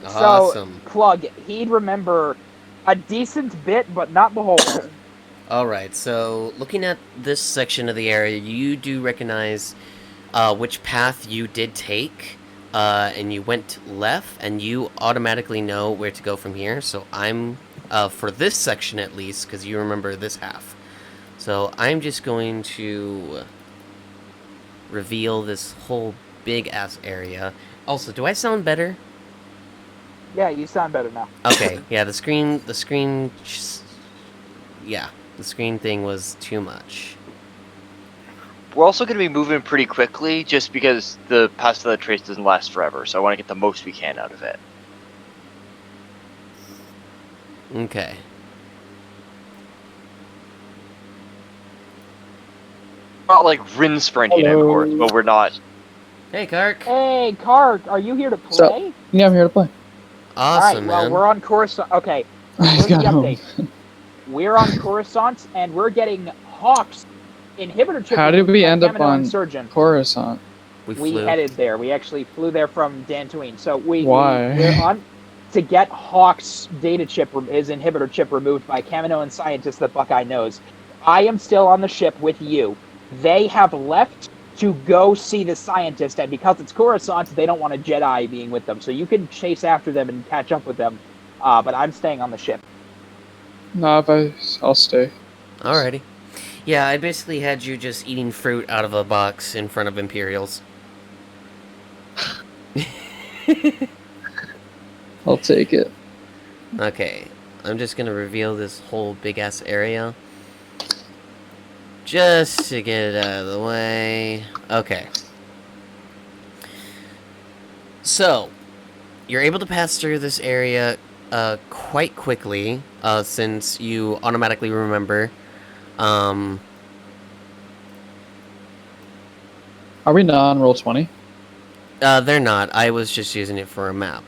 Awesome. So, Plug, he'd remember a decent bit, but not the whole. Alright, so looking at this section of the area, you do recognize which path you did take, and you went left, and you automatically know where to go from here. So I'm, for this section at least, because you remember this half. So I'm just going to reveal this whole big-ass area. Also, do I sound better? Yeah, you sound better now. Okay, yeah, the screen, yeah, the screen thing was too much. We're also going to be moving pretty quickly, just because the Pass of the Trace doesn't last forever. So I want to get the most we can out of it. Okay. We're not like Rin sprinting, of course, Hello. but we're not. Hey, Kark. Hey, Kark, are you here to play? So- Yeah, I'm here to play. All Awesome, right, well, man. we're on Coruscant. Okay, I here's the got home. update. We're on Coruscant, and we're getting Hawk's inhibitor chip. How did we by end up Kamino on Insurgent. Coruscant? we We flew. headed there. We actually flew there from Dantooine. So Why? we're on to get Hawk's data chip, his inhibitor chip removed by Kamino and scientists that Buckeye knows. I am still on the ship with you. They have left to go see the scientist, and because it's Coruscant, they don't want a Jedi being with them. So you can chase after them and catch up with them. But I'm staying on the ship. Nah, I'll stay. Alrighty. Yeah, I basically had you just eating fruit out of a box in front of Imperials. I'll take it. Okay, I'm just gonna reveal this whole big-ass area. Just to get it out of the way. Okay. So, you're able to pass through this area quite quickly, since you automatically remember. Are we not on roll 20? They're not. I was just using it for a map.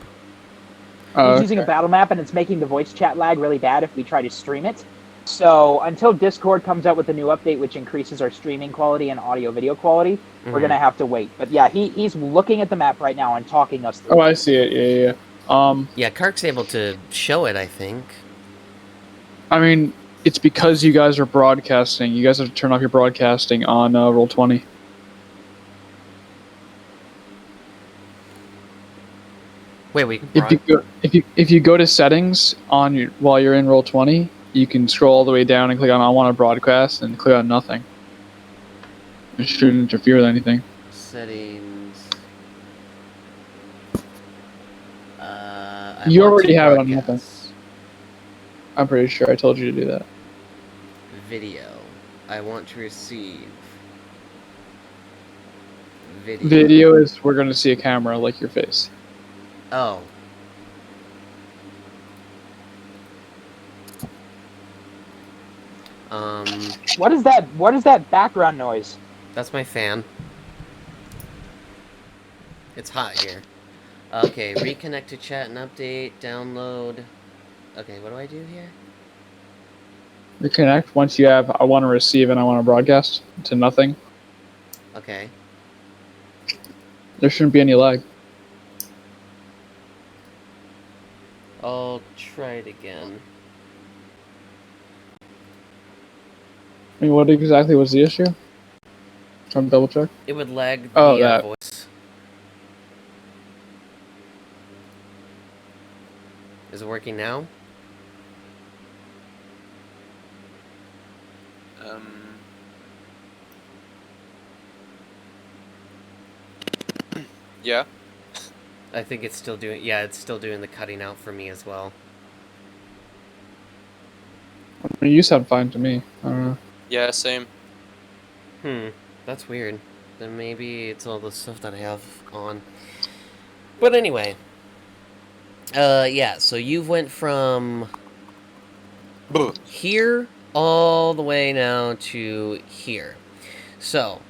He's using a battle map, and it's making the voice chat lag really bad if we try to stream it. So until Discord comes out with a new update, which increases our streaming quality and audio-video quality, we're gonna have to wait. But yeah, he's looking at the map right now and talking us through. Oh, I see it. Yeah. Yeah, Kark's able to show it, I think. I mean, it's because you guys are broadcasting. You guys have to turn off your broadcasting on roll 20. Wait, we can If you go to settings on your while you're in roll 20, you can scroll all the way down and click on I want to broadcast and click on nothing. It shouldn't interfere with anything. settings. You already have it on nothing. I'm pretty sure I told you to do that. Video. I want to receive. Video. Video is we're going to see a camera like your face. Oh. What is that? What is that background noise? That's my fan. It's hot here. Okay, reconnect to chat and update, download. Okay, what do I do here? Reconnect once you have I want to receive and I want to broadcast to nothing. Okay. There shouldn't be any lag. I'll try it again. I mean, what exactly was the issue? Trying to double check. It would lag Oh, the that. voice. Is it working now? Yeah. I think it's still doing. Yeah, it's still doing the cutting out for me as well. I mean, you sound fine to me. I don't know. Yeah, same. That's weird. Then maybe it's all the stuff that I have on. But anyway. Yeah, so you've went from here all the way now to here. So,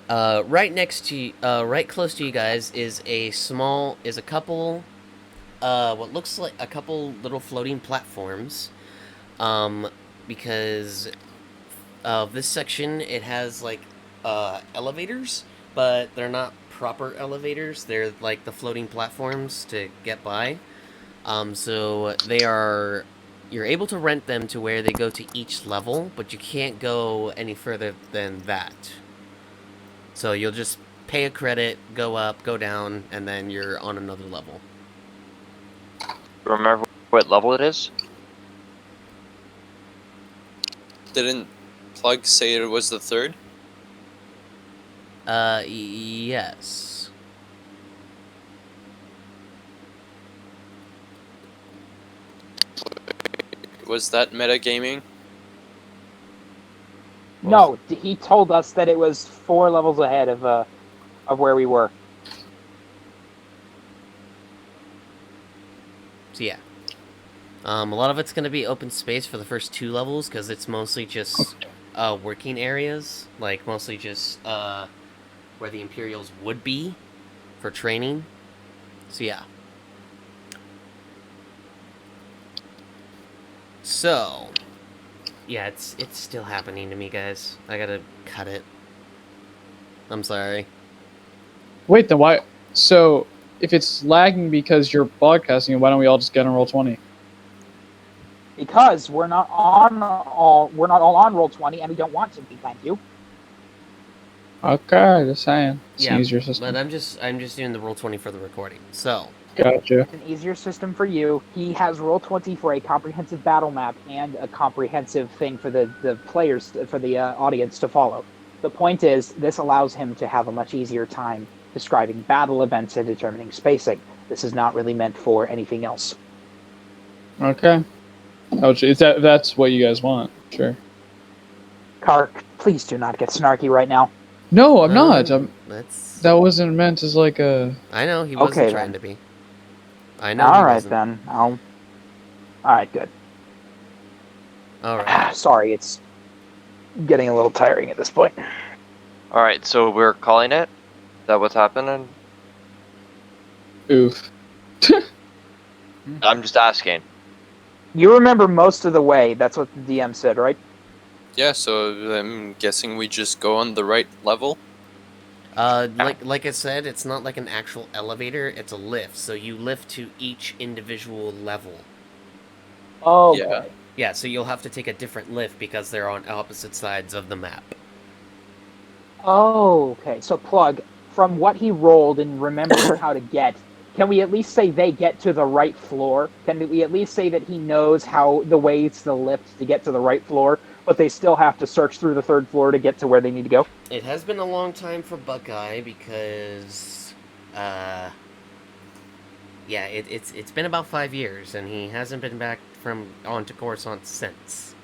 right next to, right close to you guys is a couple, what looks like a couple little floating platforms. Because of this section, it has like elevators, but they're not proper elevators. They're like the floating platforms to get by. So you're able to rent them to where they go to each level, but you can't go any further than that. So you'll just pay a credit, go up, go down, and then you're on another level. Remember what level it is? Didn't Plug say it was the third? Yes. Was that metagaming? No, he told us that it was 4 levels ahead of where we were. So yeah. A lot of it's going to be open space for the first 2 levels because it's mostly just working areas, like mostly just where the Imperials would be for training. So yeah. So yeah, it's still happening to me, guys. I gotta cut it. I'm sorry. Wait, then why? So, if it's lagging because you're broadcasting, why don't we all just get on roll 20? Because we're not all on Roll20, and we don't want to be. Thank you. Okay, just saying. It's Yeah, an easier system. but I'm just doing the Roll20 for the recording. So Gotcha. It's an easier system for you. He has Roll20 for a comprehensive battle map and a comprehensive thing for the players, for the audience to follow. The point is, this allows him to have a much easier time describing battle events and determining spacing. This is not really meant for anything else. Okay. Oh, that's what you guys want. Sure. Kark, please do not get snarky right now. No, I'm not. that's. That wasn't meant as like a. I know he wasn't Okay, trying then. to be. I know. All right, wasn't. then. All right, good. All right. Sorry, it's getting a little tiring at this point. All right, so we're calling it. Is that what's happening? Oof. I'm just asking. You remember most of the way. That's what the DM said, right? Yeah, so I'm guessing we just go on the right level. Like I said, it's not like an actual elevator. It's a lift. So you lift to each individual level. Okay. Yeah. Yeah. So you'll have to take a different lift because they're on opposite sides of the map. Okay. So, Plug, from what he rolled and remembering how to get, can we at least say they get to the right floor? Can we at least say that he knows how the ways to the lift to get to the right floor, but they still have to search through the 3rd floor to get to where they need to go? It has been a long time for Buckeye because, yeah, it's been about 5 years and he hasn't been back onto Coruscant since.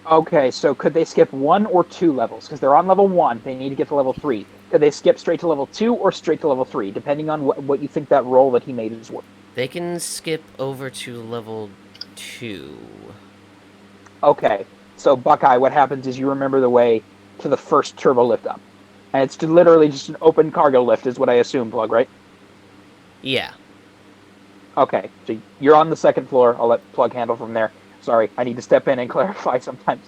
Okay, so could they skip 1 or 2 levels? Because they're on level 1, they need to get to level 3. Could they skip straight to level 2 or straight to level 3, depending on what you think that roll that he made is worth? They can skip over to level 2. Okay, so Buckeye, what happens is you remember the way to the first turbo lift up. And it's literally just an open cargo lift is what I assume, Plug, right? Yeah. Okay, so you're on the 2nd floor. I'll let Plug handle from there. Sorry, I need to step in and clarify sometimes.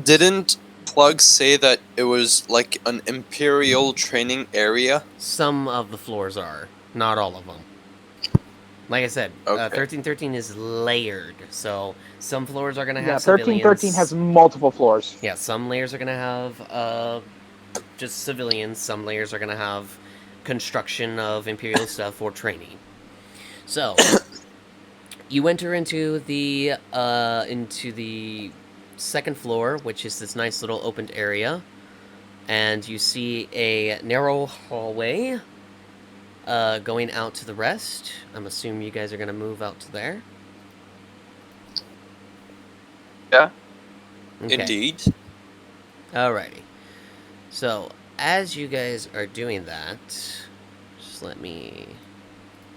Didn't Plug say that it was like an Imperial training area? Some of the floors are, not all of them. Like I said, Okay. 1313 is layered, so some floors are going to have 1313 civilians. has multiple floors. Yeah, some layers are going to have just civilians, some layers are going to have construction of Imperial stuff or training. So, you enter into the 2nd floor, which is this nice little opened area, and you see a narrow hallway going out to the rest. I'm assuming you guys are going to move out to there. Yeah. Okay. Indeed. Alrighty. So, as you guys are doing that, just let me...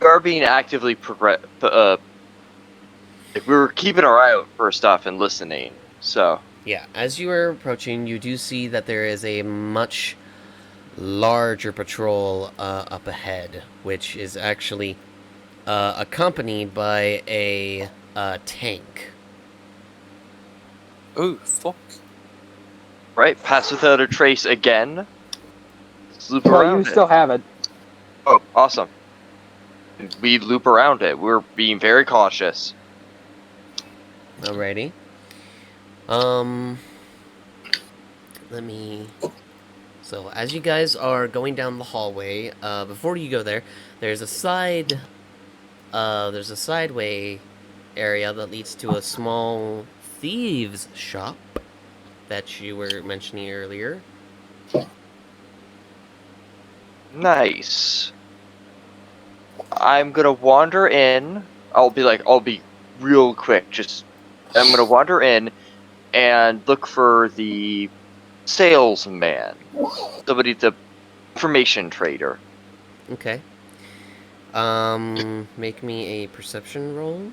We are being actively like we were keeping our eye out for stuff and listening. So Yeah, as you are approaching, you do see that there is a much larger patrol up ahead, which is actually accompanied by a tank. Oh, fuck. right, pass without a trace again. Let's loop Well, around you it. still have it. Oh, awesome. We loop around it. We're being very cautious. Alrighty. Let me... So, as you guys are going down the hallway, before you go there, there's a sideway area that leads to a small thieves' shop that you were mentioning earlier. Nice. I'm gonna wander in. I'll be real quick, just I'm going to wander in and look for the salesman. Somebody, the information trader. Okay. Make me a perception roll.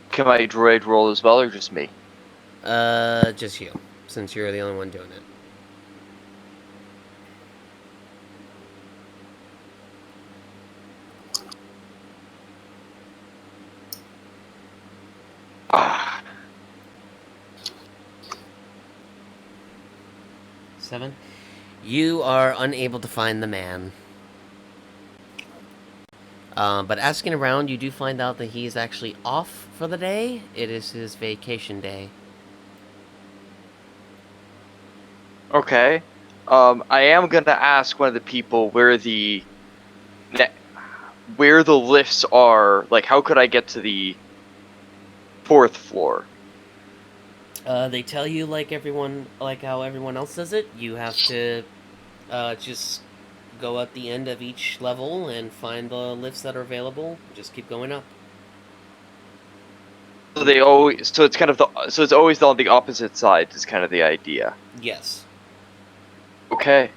Can my droid roll as well, or just me? Just you, since you're the only one doing it. Ah, 7. You are unable to find the man. But asking around, you do find out that he is actually off for the day. It is his vacation day. okay. I am going to ask one of the people where the lifts are. Like, how could I get to the 4th floor? They tell you like how everyone else does it. You have to just go at the end of each level and find the lifts that are available. Just keep going up. So it's always on the opposite side. Is kind of the idea. Yes. Okay.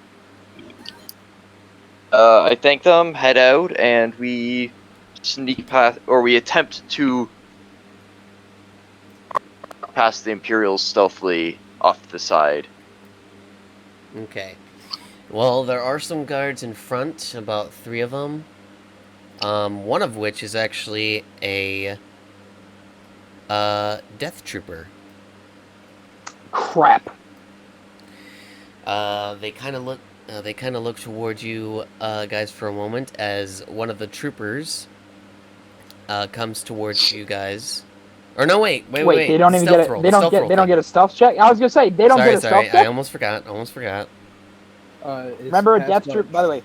I thank them, head out, and we sneak past, or we attempt to pass the Imperials stealthily off the side. Okay. Well, there are some guards in front, about 3 of them. One of which is actually a death trooper. Crap. They kind of look towards you, guys, for a moment as one of the troopers comes towards you guys. Or no, wait. They don't even Stealth get roll, it. the stealth roll They don't thing. get a stealth check. I was gonna say they don't get a stealth I check. almost forgot. Remember, a death troop. By the way,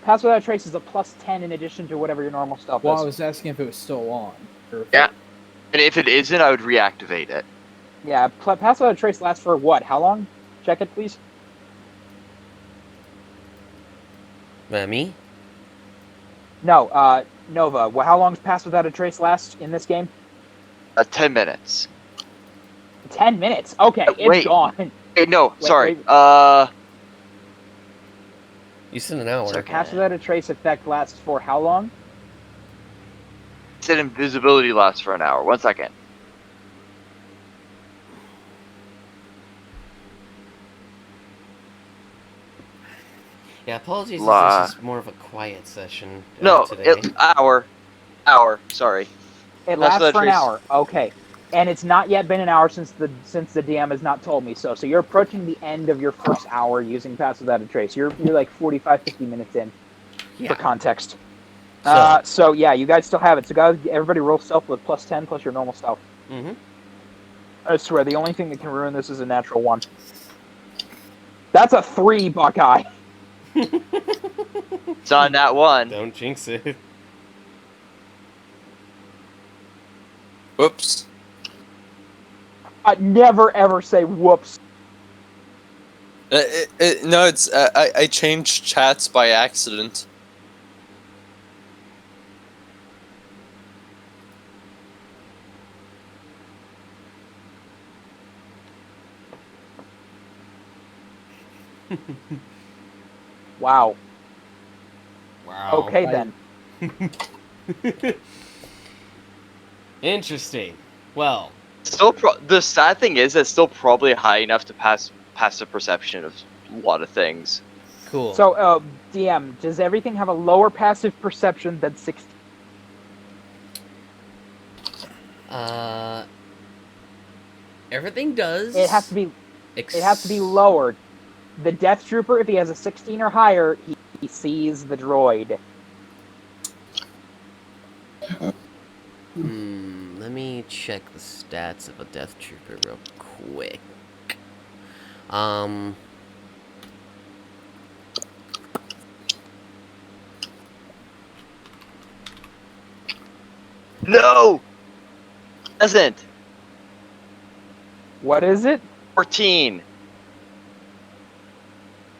pass without trace is a +10 in addition to whatever your normal stealth Well, I is. was asking if it was still on. Or if Yeah. And if it isn't, I would reactivate it. Yeah, pass without trace lasts for what? How long? Check it, please. Me? No, Nova. How long does pass without a trace last in this game? 10 minutes. 10 minutes. Okay, it's wait. gone. Hey, no, sorry. You said an hour. So pass without a trace effect lasts for how long? Said invisibility lasts for an hour. 1 second. Yeah, apologies if this is more of a quiet session No, today. hour, sorry. It lasts for an hour. Okay. And it's not yet been an hour since the DM has not told me so. So you're approaching the end of your first hour using Pass Without a Trace. You're like 45, 50 minutes in, for context. So yeah, you guys still have it. So guys, everybody roll stealth with +10 plus your normal stealth. Mm-hmm. I swear, the only thing that can ruin this is a natural 1. That's a 3, Buckeye. It's on that 1. Don't jinx it. Whoops. I'd never ever say whoops. No, it's I changed chats by accident. Wow. Wow. Okay then. Interesting. Well, Still, the sad thing is, it's still probably high enough to pass the perception of a lot of things. cool. So, DM, does everything have a lower passive perception than 16? Everything does. It has to be. It has to be lowered. The Death Trooper, if he has a 16 or higher, he sees the droid. Let me check the stats of a Death Trooper real quick. No! Doesn't. What is it? 14.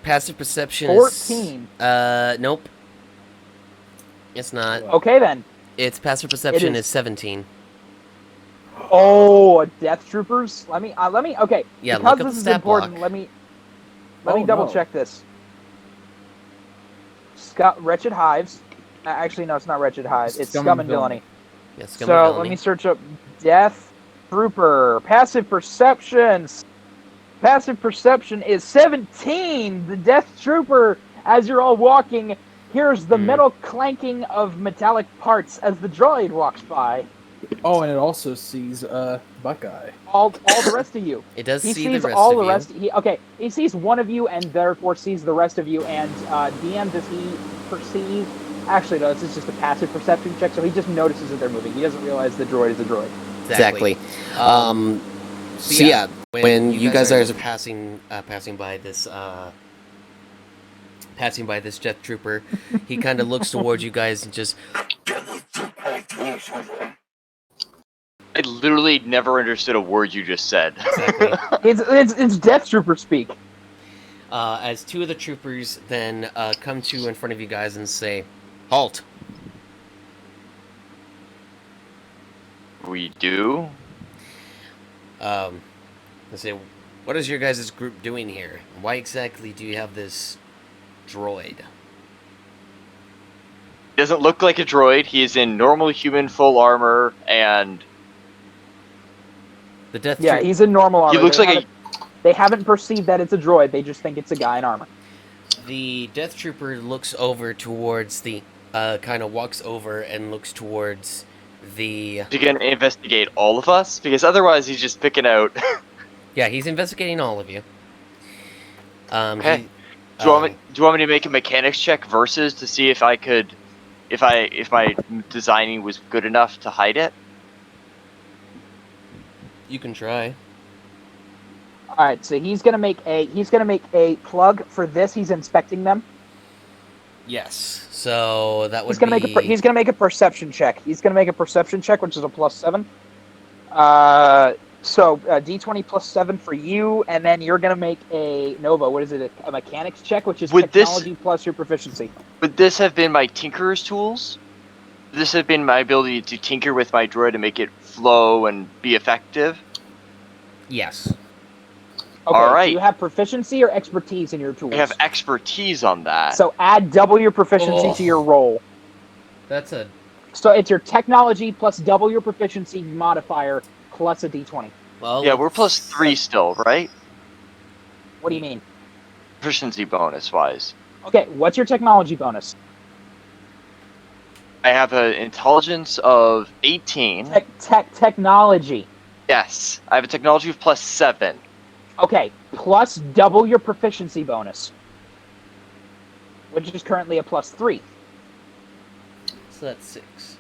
Passive perception 14. is... Nope. It's not. Okay then. Its passive perception is- is 17. Oh, Death Troopers. Let me. Okay. Yeah, because look up this the is stat important. block. Let me Oh, double no. check this. Scott, Wretched Hives. Actually, no, it's not Wretched Hives. It's Scum and Villainy. Yeah, Scum and So Villainy. let me search up Death Trooper passive perceptions. Passive perception is 17. The Death Trooper, as you're all walking, hears the metal clanking of metallic parts as the droid walks by. Oh, and it also sees Buckeye. All the rest of you. It does He see sees the rest all of the you. rest. He sees one of you, and therefore sees the rest of you. And DM, does he perceive? Actually, no. This is just a passive perception check, so he just notices that they're moving. He doesn't realize the droid is a droid. Exactly. So yeah, when you guys are passing by this Death Trooper, he kind of looks towards you guys and just. I literally never understood a word you just said. Exactly. It's Death Trooper speak. As two of the troopers then come to in front of you guys and say, "Halt!" We do? They say, "What is your guys' group doing here? Why exactly do you have this droid?" Doesn't look like a droid. He is in normal human full armor, and The Death Yeah, Troop- he's in normal armor. he looks like They haven't perceived that it's a droid. They just think it's a guy in armor. The Death Trooper looks over towards the, kind of walks over and looks towards the... to get investigate all of us, because otherwise he's just picking out. Yeah, he's investigating all of you. Okay. Do you want me to make a mechanics check versus to see if I could, if my designing was good enough to hide it? You can try. All right, so he's gonna make a plug for this. He's inspecting them. Yes. So that would He's gonna be... he's gonna make a perception check. He's gonna make a perception check, which is a +7. So D20 +7 for you, and then you're gonna make a Nova. What is it? A mechanics check, which is Would this- technology plus your proficiency. Would this have been my tinkerer's tools? Would this have been my ability to tinker with my droid and make it flow and be effective? Yes. Okay. All right. Do you have proficiency or expertise in your tools? I have expertise on that. So add double your proficiency Oh. to your roll. That's a... So it's your technology plus double your proficiency modifier plus a D20. Well, Yeah, we're +3 still, right? What do you mean? Proficiency bonus wise. Okay, what's your technology bonus? I have an intelligence of 18. Technology. Yes, I have a technology of +7. Okay, plus double your proficiency bonus, which is currently a +3. So that's 6.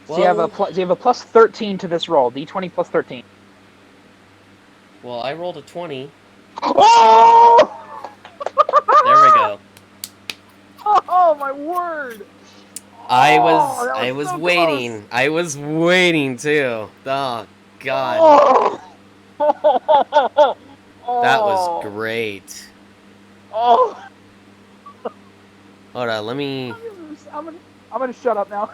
So you have a plus 13 to this roll. D20 plus 13. Well, I rolled a 20. Oh! There we go. Oh my word! I Oh, that was so waiting. close. I was waiting too. Oh God, Oh! that was great. Oh! Hold on, let me. I'm gonna shut up now.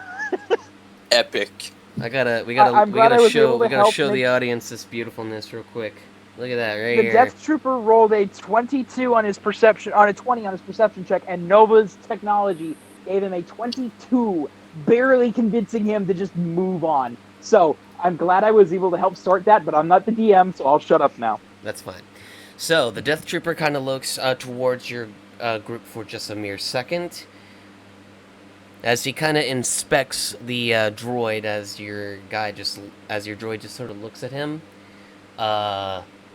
Epic. We gotta I'm glad I was able to help show the make- audience this beautifulness real quick. Look at that right The here. Death Trooper rolled a 22 on his perception, on a 20 on his perception check, and Nova's technology gave him a 22, barely convincing him to just move on. So I'm glad I was able to help sort that, but I'm not the DM, so I'll shut up now. That's fine. So the Death Trooper kind of looks towards your group for just a mere second, as he kind of inspects the droid as your droid just sort of looks at him,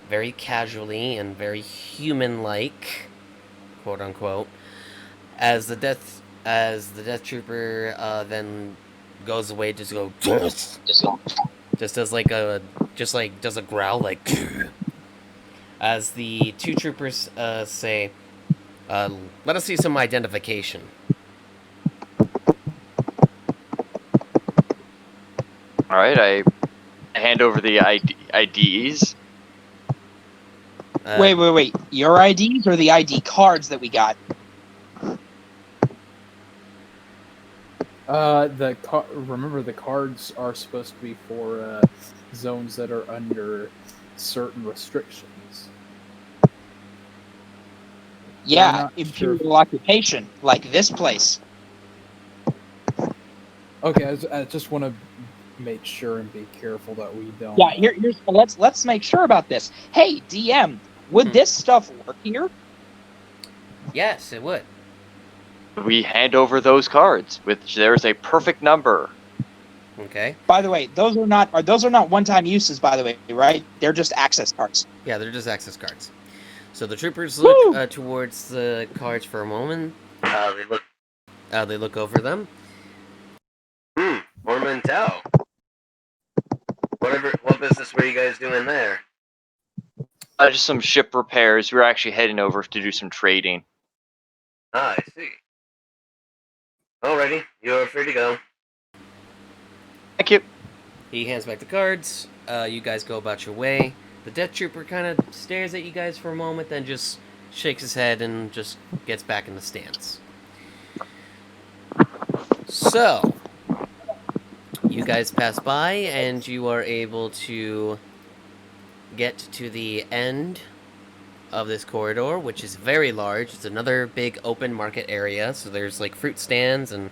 very casually and very human-like, quote unquote. As the Death Trooper then goes away, just does a growl like. As the two troopers say, "Let us see some identification." All right, I hand over the IDs. Wait. Your IDs or the ID cards that we got? Remember the cards are supposed to be for zones that are under certain restrictions. Yeah, not sure imperial occupation, like this place. Okay, I just want to make sure and be careful that we don't. Yeah, here's let's make sure about this. Hey, DM, would this stuff work here? Yes, it would. We hand over those cards, which there's a perfect number. Okay. By the way, those are not one-time uses. By the way, right? They're just access cards. Yeah, they're just access cards. So the troopers look Woo! towards the cards for a moment. They look. They look over them. More Mentel. What business were you guys doing there? Just some ship repairs. We're actually heading over to do some trading. Ah, I see. Alrighty, you're free to go. Thank you. He hands back the cards. You guys go about your way. The death trooper kind of stares at you guys for a moment, then just shakes his head and just gets back in the stance. So, you guys pass by, and you are able to get to the end of this corridor, which is very large. It's another big open market area, so there's like fruit stands and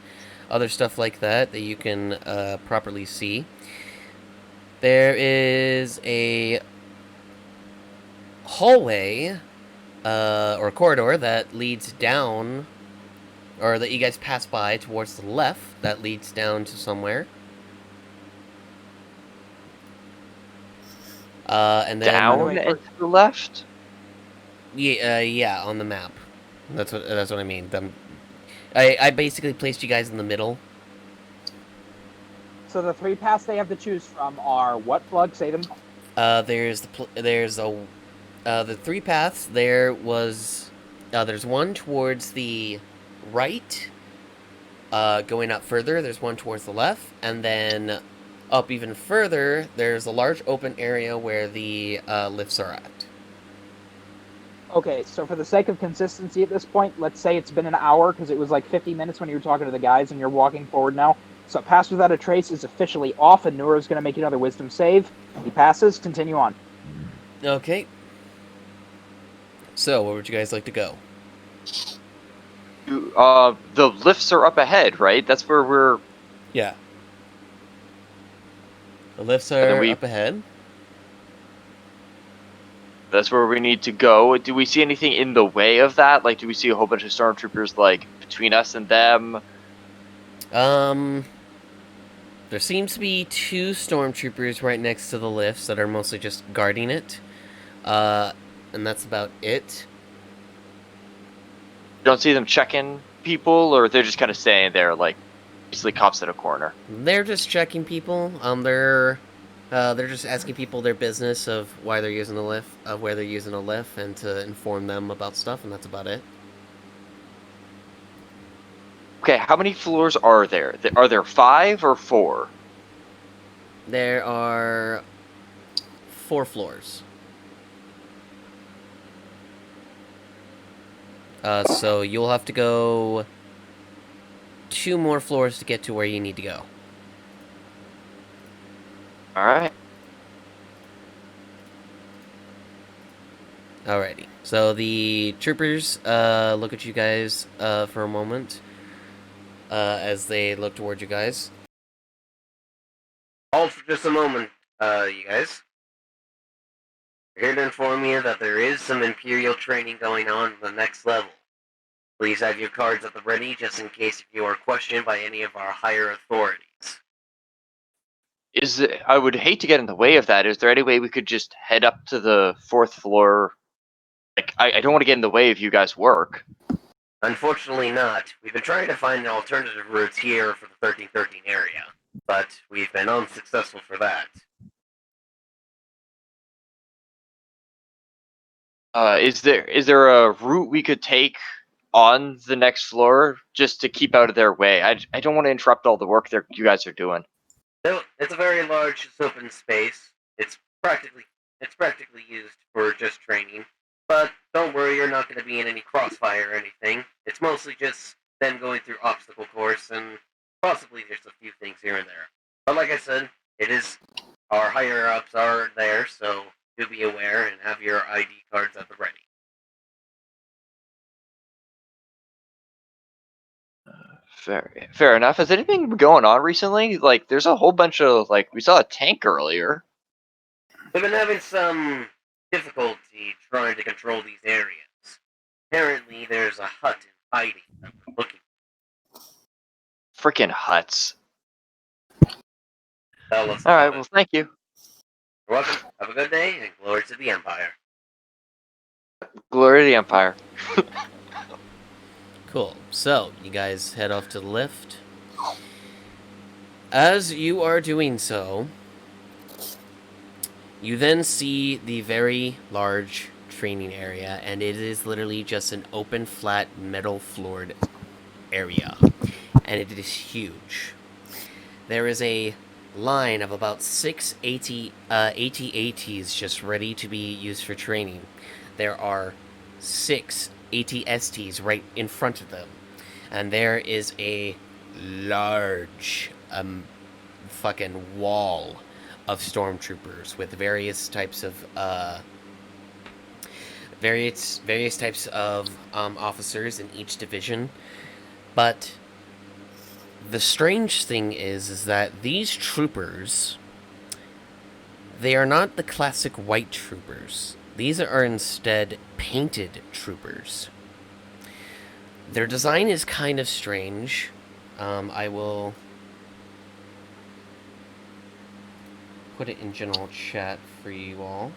other stuff like that that you can properly see. There is a hallway or corridor that leads down, or that you guys pass by towards the left, that leads down to somewhere. And then Down and to the left? Yeah, on the map. That's what I mean. I basically placed you guys in the middle. So the three paths they have to choose from are what, Plug? Say them. There's the three paths. There's one towards the right, going up further. There's one towards the left, and then up even further, there's a large open area where the lifts are at. Okay, so for the sake of consistency at this point, let's say it's been an hour, because it was like 50 minutes when you were talking to the guys, and you're walking forward now. So Pass Without a Trace is officially off, and Nura's going to make another wisdom save. He passes. Continue on. Okay. So, where would you guys like to go? The lifts are up ahead, right? That's where we're... Yeah. The lifts are up ahead. That's where we need to go. Do we see anything in the way of that? Like, do we see a whole bunch of stormtroopers, like, between us and them? There seems to be two stormtroopers right next to the lifts that are mostly just guarding it. And that's about it. You don't see them checking people, or they're just kind of staying there, like, basically cops at a corner? They're just checking people. They're just asking people their business of why they're using the lift, of where they're using a lift, and to inform them about stuff, and that's about it. Okay, how many floors are there? Are there 5 or 4? There are 4 floors. So you'll have to go 2 more floors to get to where you need to go. Alright. Alrighty. So the troopers look at you guys for a moment as they look towards you guys. Hold for just a moment, you guys. We're here to inform you that there is some Imperial training going on at the next level. Please have your cards at the ready just in case if you are questioned by any of our higher authorities. I would hate to get in the way of that. Is there any way we could just head up to the 4th floor? Like, I don't want to get in the way of you guys' work. Unfortunately not. We've been trying to find alternative routes here for the 1313 area, but we've been unsuccessful for that. Is there a route we could take on the next floor just to keep out of their way? I don't want to interrupt all the work you guys are doing. No, it's a very large open space. It's practically used for just training. But don't worry, you're not going to be in any crossfire or anything. It's mostly just them going through obstacle course and Possibly there's a few things here and there. But like I said, it is our higher ups are there, so do be aware and have your ID cards at the ready. Fair enough. Has anything been going on recently? Like, there's a whole bunch of we saw a tank earlier. We've been having some difficulty trying to control these areas. Apparently, there's a hut in hiding that we're looking Freaking huts. for. All right. Well, thank you. You're welcome. Have a good day, and glory to the Empire. Glory to the Empire. Cool. So, you guys head off to the lift. As you are doing so, you then see the very large training area, and it is literally just an open, flat, metal-floored area. And it is huge. There is a line of about 6 AT-ATs just ready to be used for training. There are 6 AT-STs right in front of them. And there is a large fucking wall of stormtroopers with various types of officers in each division. But the strange thing is that these troopers, they are not the classic white troopers. These are instead painted troopers. Their design is kind of strange. I will put it in general chat for you all.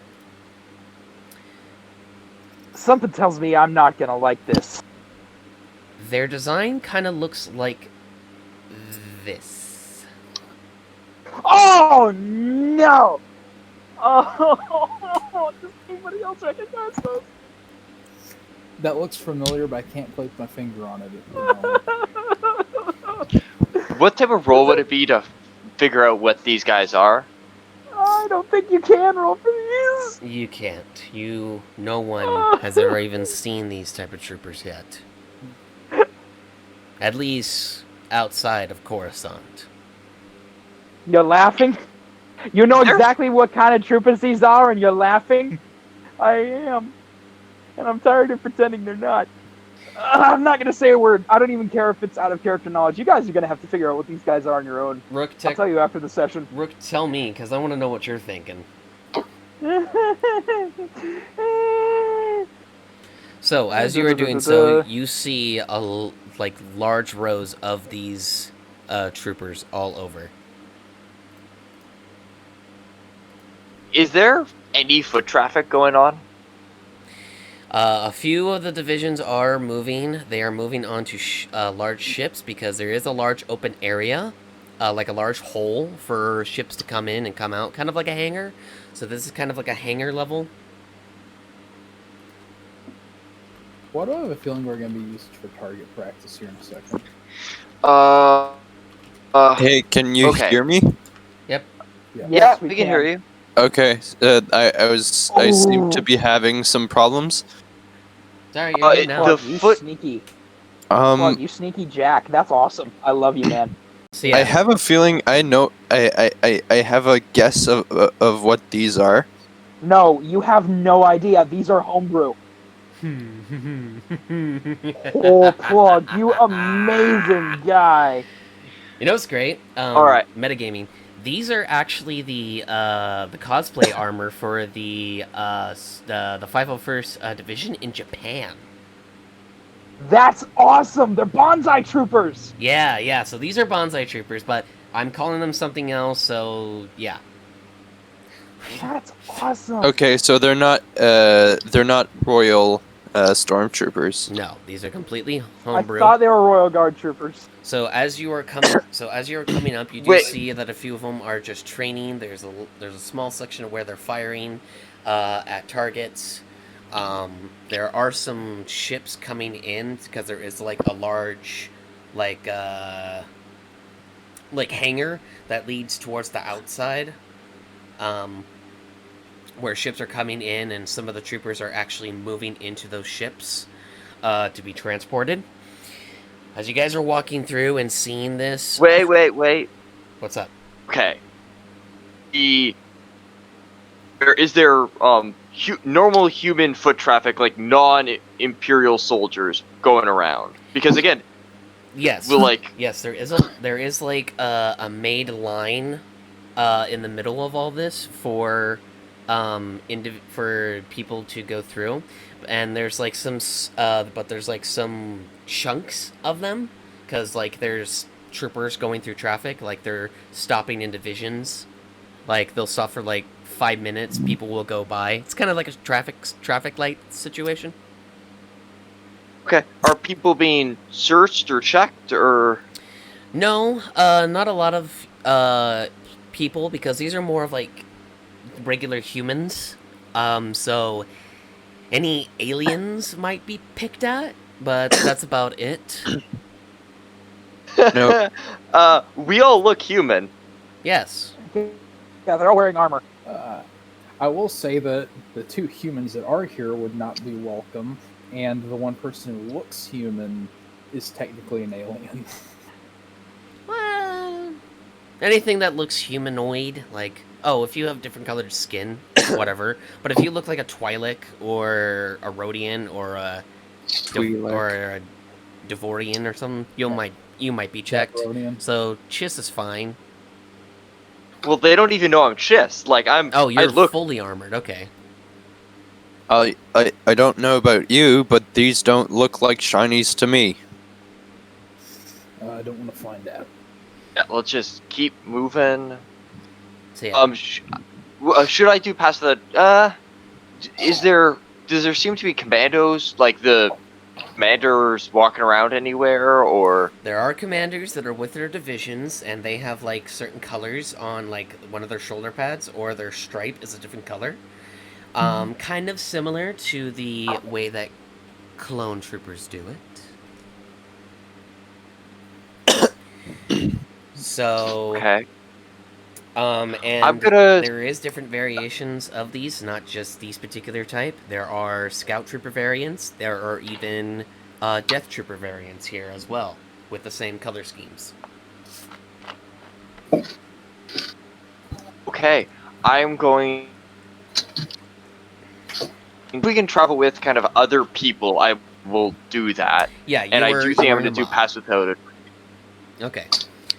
Something tells me I'm not gonna like this. Their design kind of looks like this. Oh no! Oh, does anybody else recognize those? That looks familiar, but I can't place my finger on it at the moment. What type of role would it be to figure out what these guys are? I don't think you can roll for these. You can't. No one has ever even seen these type of troopers yet. At least outside of Coruscant. You're laughing? You know exactly what kind of troopers these are, and you're laughing? I am. And I'm tired of pretending they're not. I'm not going to say a word. I don't even care if it's out of character knowledge. You guys are going to have to figure out what these guys are on your own. Rook, I'll tell you after the session. Rook, tell me, because I want to know what you're thinking. So, as you are doing so, you see large rows of these troopers all over. Is there any foot traffic going on? A few of the divisions are moving. They are moving onto large ships because there is a large open area, like a large hole for ships to come in and come out, kind of like a hangar. So this is kind of like a hangar level. Why do I have a feeling we're going to be used for target practice here in a second? Hey, can you hear me? Yep. Yeah, we can hear you. Okay, I seem to be having some problems. Sorry, you're good now. Sneaky. You sneaky Jack. That's awesome. I love you, man. See, I have a feeling I know. I have a guess of what these are. No, you have no idea. These are homebrew. Oh, Plug, you amazing guy. You know what's great? All right. Metagaming. These are actually the cosplay armor for the 501st Division in Japan. That's awesome. They're bonsai troopers. Yeah. So these are bonsai troopers, but I'm calling them something else. So yeah. That's awesome. Okay, so they're not royal stormtroopers. No, these are completely I homebrew. thought they were Royal Guard troopers. So as you are coming up, you do see that a few of them are just training. There's a small section of where they're firing at targets. There are some ships coming in because there is like a large hangar that leads towards the outside, where ships are coming in, and some of the troopers are actually moving into those ships to be transported. As you guys are walking through and seeing this, Wait. what's up? Okay. Is there normal human foot traffic, like non-imperial soldiers going around? Because again, Yes, yes, there is like a made line in the middle of all this for for people to go through, and there's like but there's like some chunks of them because like there's troopers going through traffic, like they're stopping in divisions, like they'll stop for like 5 minutes, people will go by. It's kind of like a traffic light situation. okay, are people being searched or checked or? No, not a lot of people, because these are more of like regular humans. So any aliens might be picked at, but that's about it. No. We all look human. Yes. Yeah, they're all wearing armor. I will say that the two humans that are here would not be welcome, and the one person who looks human is technically an alien. Well, anything that looks humanoid, like, oh, if you have different colored skin, whatever. But if you look like a Twi'lek or a Rhodian or a Devorian or something, you might be checked. Rhodian. So Chiss is fine. Well, they don't even know I'm Chiss. Like I'm. Oh, you're I look. fully armored. Okay. I don't know about you, but these don't look like shinies to me. I don't want to find out. Yeah, let's just keep moving. So yeah. Should I do past the? Does there seem to be commandos, like the commanders walking around anywhere, or? There are commanders that are with their divisions, and they have like certain colors on like one of their shoulder pads, or their stripe is a different color. Kind of similar to the way that clone troopers do it. So, Okay. and there is different variations of these, not just these particular type. There are scout trooper variants. There are even death trooper variants here as well, with the same color schemes. Okay, I'm going. If we can travel with kind of other people, I will do that. Yeah, and I do think I'm going to do pass without it. Okay.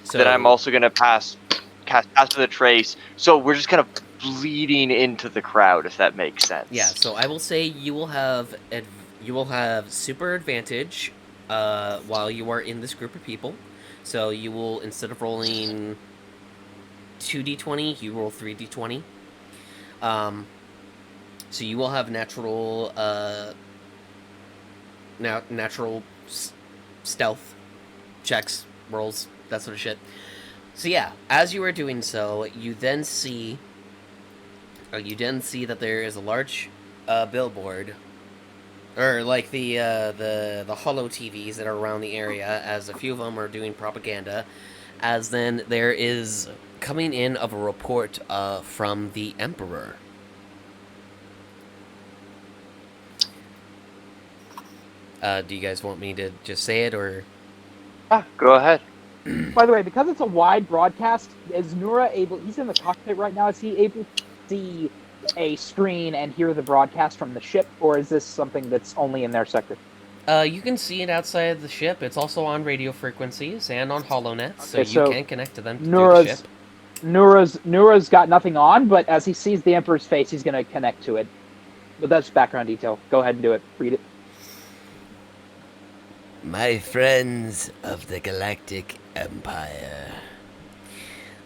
So then I'm also going to pass with a trace. So we're just kind of bleeding into the crowd, if that makes sense. Yeah. So I will say you will have super advantage while you are in this group of people. So you will, instead of rolling 2d20, you roll 3d20. So you will have natural stealth checks, rolls, that sort of shit. So yeah, as you are doing so, you then see that there is a large billboard, or like the holo TVs that are around the area, as a few of them are doing propaganda. As then there is coming in of a report from the Emperor. Do you guys want me to just say it, or? Go ahead. By the way, because it's a wide broadcast, is Nura able... He's in the cockpit right now. Is he able to see a screen and hear the broadcast from the ship, or is this something that's only in their sector? You can see it outside the ship. It's also on radio frequencies and on HoloNets, so you can connect to them through the ship. Nura's got nothing on, but as he sees the Emperor's face, he's going to connect to it. But that's background detail. Go ahead and do it. Read it. My friends of the Galactic Empire,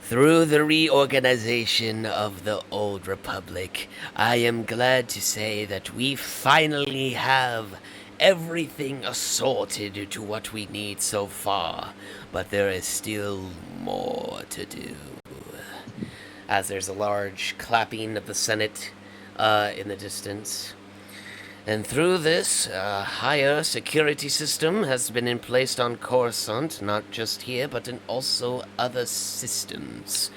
through the reorganization of the Old Republic, I am glad to say that we finally have everything assorted to what we need so far, but there is still more to do. As there's a large clapping of the Senate in the distance. And through this, a higher security system has been placed on Coruscant, not just here, but in also other systems,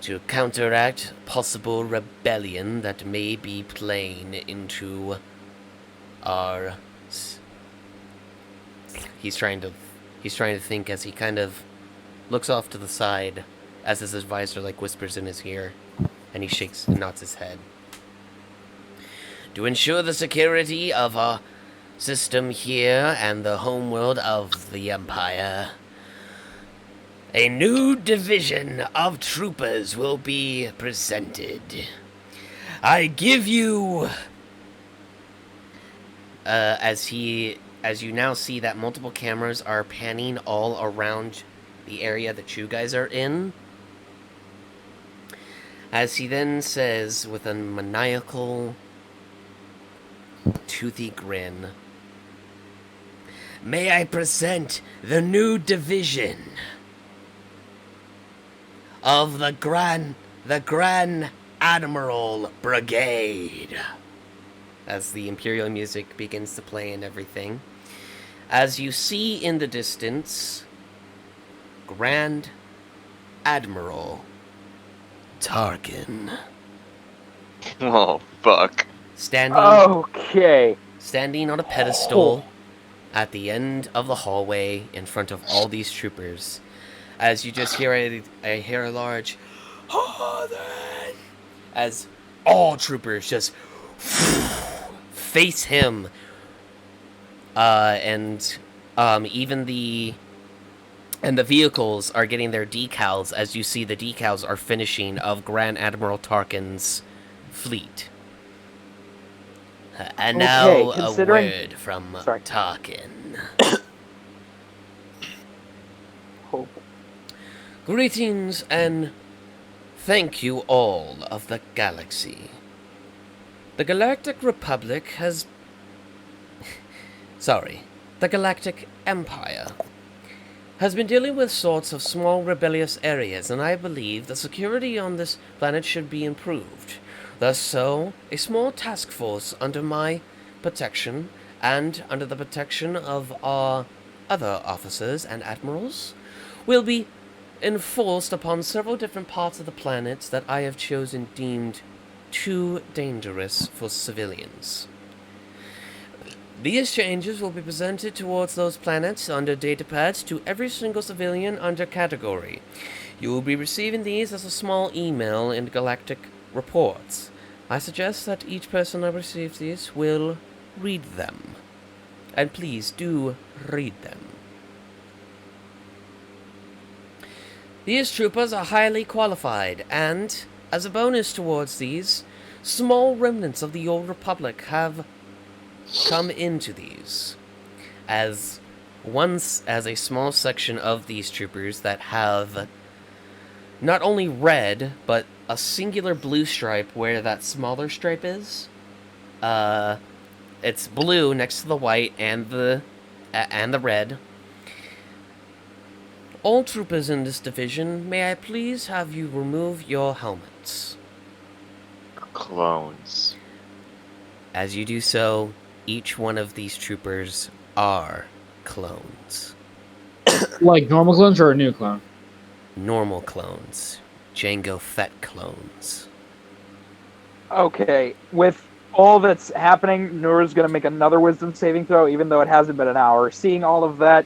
to counteract possible rebellion that may be playing into our... He's trying to He's trying to think as he kind of looks off to the side as his advisor like whispers in his ear, and he shakes and nods his head. To ensure the security of our system here and the homeworld of the Empire, a new division of troopers will be presented. I give you... as you now see that multiple cameras are panning all around the area that you guys are in, as he then says with a maniacal, toothy grin, may I present the new division of the Grand Admiral Brigade. As the Imperial music begins to play and everything, as you see in the distance, Grand Admiral Tarkin. Oh, fuck. Standing on a pedestal at the end of the hallway in front of all these troopers, as you just hear a large "Harden!" as all troopers just face him, and even the vehicles are getting their decals, as you see the decals are finishing of Grand Admiral Tarkin's fleet. And now a word from Tarkin. Greetings and thank you all of the galaxy. The Galactic Republic has... the Galactic Empire has been dealing with sorts of small rebellious areas, and I believe the security on this planet should be improved. Thus so, a small task force under my protection, and under the protection of our other officers and admirals, will be enforced upon several different parts of the planet that I have chosen deemed too dangerous for civilians. These changes will be presented towards those planets under datapads to every single civilian under category. You will be receiving these as a small email in galactic reports. I suggest that each person that receives these will read them. And please do read them. These troopers are highly qualified, and, as a bonus towards these, small remnants of the old Republic have come into these. As a small section of these troopers that have not only red, but a singular blue stripe where that smaller stripe is. It's blue next to the white and the red. All troopers in this division, may I please have you remove your helmets? Clones. As you do so, each one of these troopers are clones. Like normal clones or a new clone? Normal clones. Jango Fett clones. Okay, with all that's happening, Nora's going to make another wisdom saving throw, even though it hasn't been an hour. Seeing all of that,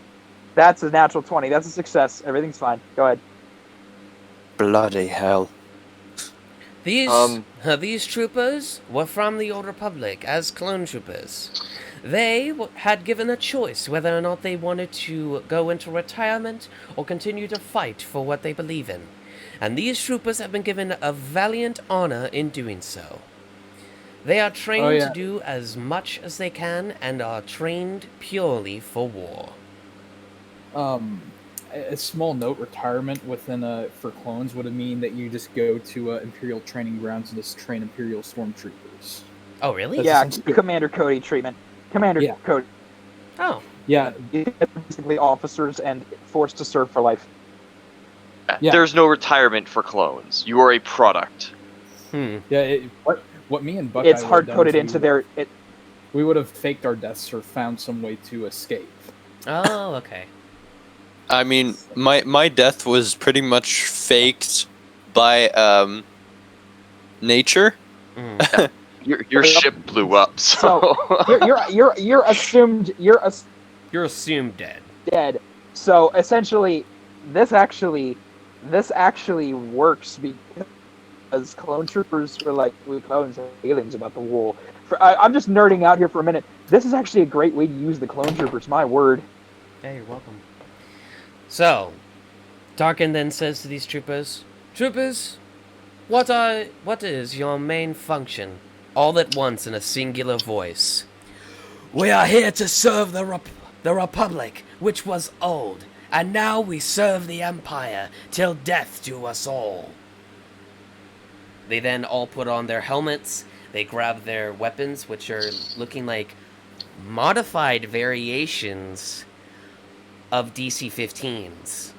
that's a natural 20. That's a success. Everything's fine. Go ahead. Bloody hell. These troopers were from the Old Republic as clone troopers. They had given a choice whether or not they wanted to go into retirement or continue to fight for what they believe in. And these troopers have been given a valiant honor in doing so. They are trained to do as much as they can and are trained purely for war. A small note: retirement within for clones would mean that you just go to Imperial training grounds and just train Imperial stormtroopers. Oh, really? That's Commander Cody treatment. Cody. Oh. Yeah. Basically officers and forced to serve for life. Yeah. There's no retirement for clones. You are a product. Yeah. What me and Buckeye it's hard coded into their. We would have faked our deaths or found some way to escape. Oh, okay. I mean, my death was pretty much faked by nature. Your ship blew up, so you're assumed You're assumed dead. Dead. So essentially, this actually works because clone troopers were like, we clones have feelings about the wool. I'm just nerding out here for a minute. This is actually a great way to use the clone troopers. My word. Hey, you're welcome. So, Tarkin then says to these troopers, "Troopers, what is your main function?" All at once in a singular voice. "We are here to serve the Republic, which was old, and now we serve the Empire, till death do us all." They then all put on their helmets, they grab their weapons, which are looking like modified variations of DC-15s.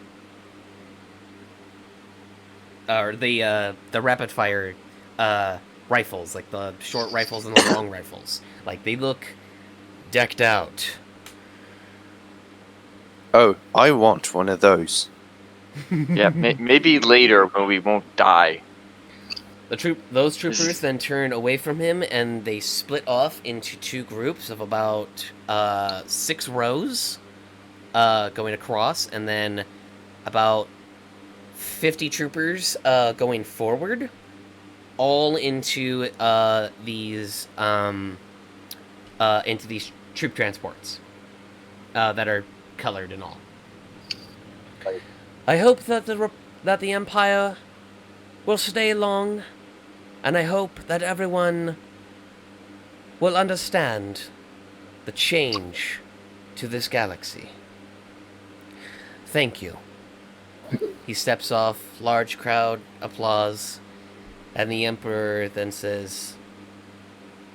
Or the rapid fire rifles, like the short rifles and the long rifles. Like, they look decked out. Oh, I want one of those. Yeah, maybe later when we won't die. Those troopers then turn away from him, and they split off into two groups of about 6 rows going across, and then about 50 troopers going forward, all into these troop transports that are colored and all. I hope that the Empire will stay long, and I hope that everyone will understand the change to this galaxy. Thank you. He steps off, large crowd, applause, and the Emperor then says,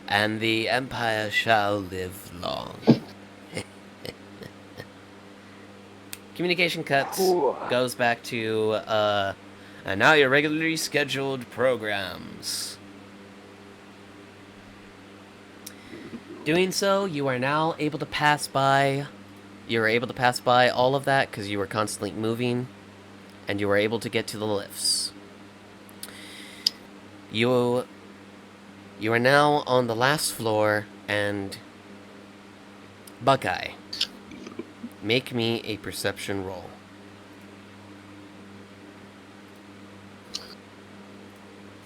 "And the Empire shall live long." Communication cuts, goes back to, and now your regularly scheduled programs. Doing so, you are now able to pass by. You were able to pass by all of that because you were constantly moving, and you were able to get to the lifts. You are now on the last floor, and Buckeye, make me a perception roll.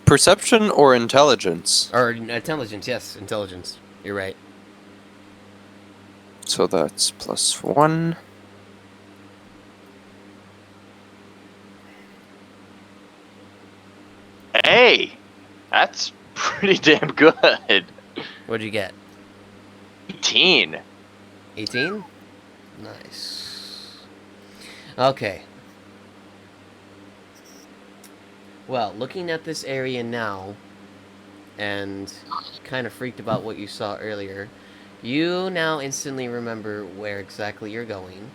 Perception or intelligence? Or intelligence, yes, intelligence. You're right. So that's +1. Hey, that's pretty damn good. What'd you get? 18. 18? Nice. Okay. Well, looking at this area now, and kind of freaked about what you saw earlier, you now instantly remember where exactly you're going.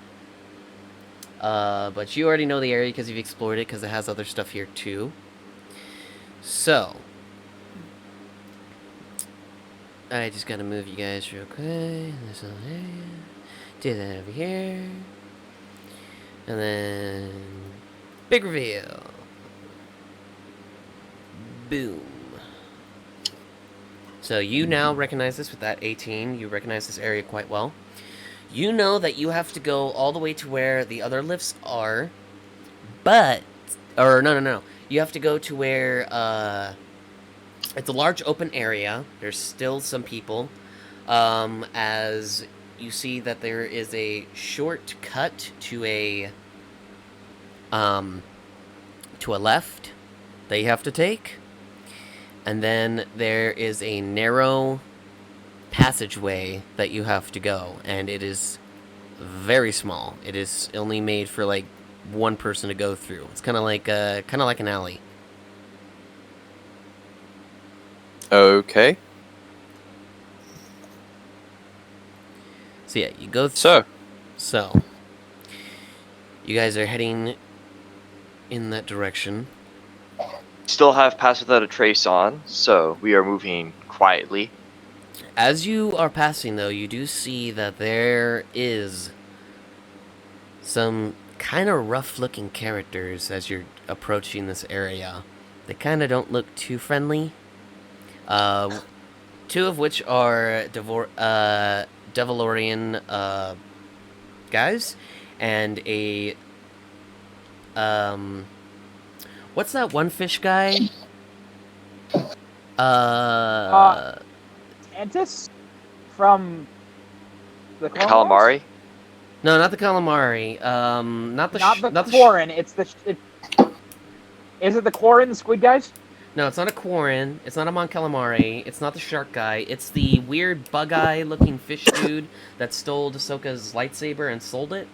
But you already know the area because you've explored it, because it has other stuff here too. So, I just gotta move you guys real quick. This over there. Do that over here. And then, big reveal. Boom. So you now recognize this with that 18. You recognize this area quite well. You know that you have to go all the way to where the other lifts are, but... Or, no. You have to go to where, it's a large open area. There's still some people. As you see that there is a short cut to a left that you have to take. And then there is a narrow passageway that you have to go, and it is very small. It is only made for like one person to go through. It's kind of like an alley. Okay. So yeah, you go. So you guys are heading in that direction. Still have Pass Without a Trace on, so we are moving quietly. As you are passing, though, you do see that there is some kind of rough-looking characters as you're approaching this area. They kind of don't look too friendly. Two of which are Devilorian guys, and a what's that one fish guy? Antis from the Clone Wars? Calamari. No, not the calamari. Not the Quarren. It's the. Is it the Quarren, the squid guys? No, it's not a Quarren. It's not a Mon Calamari. It's not the shark guy. It's the weird bug-eye looking fish dude that stole Ahsoka's lightsaber and sold it.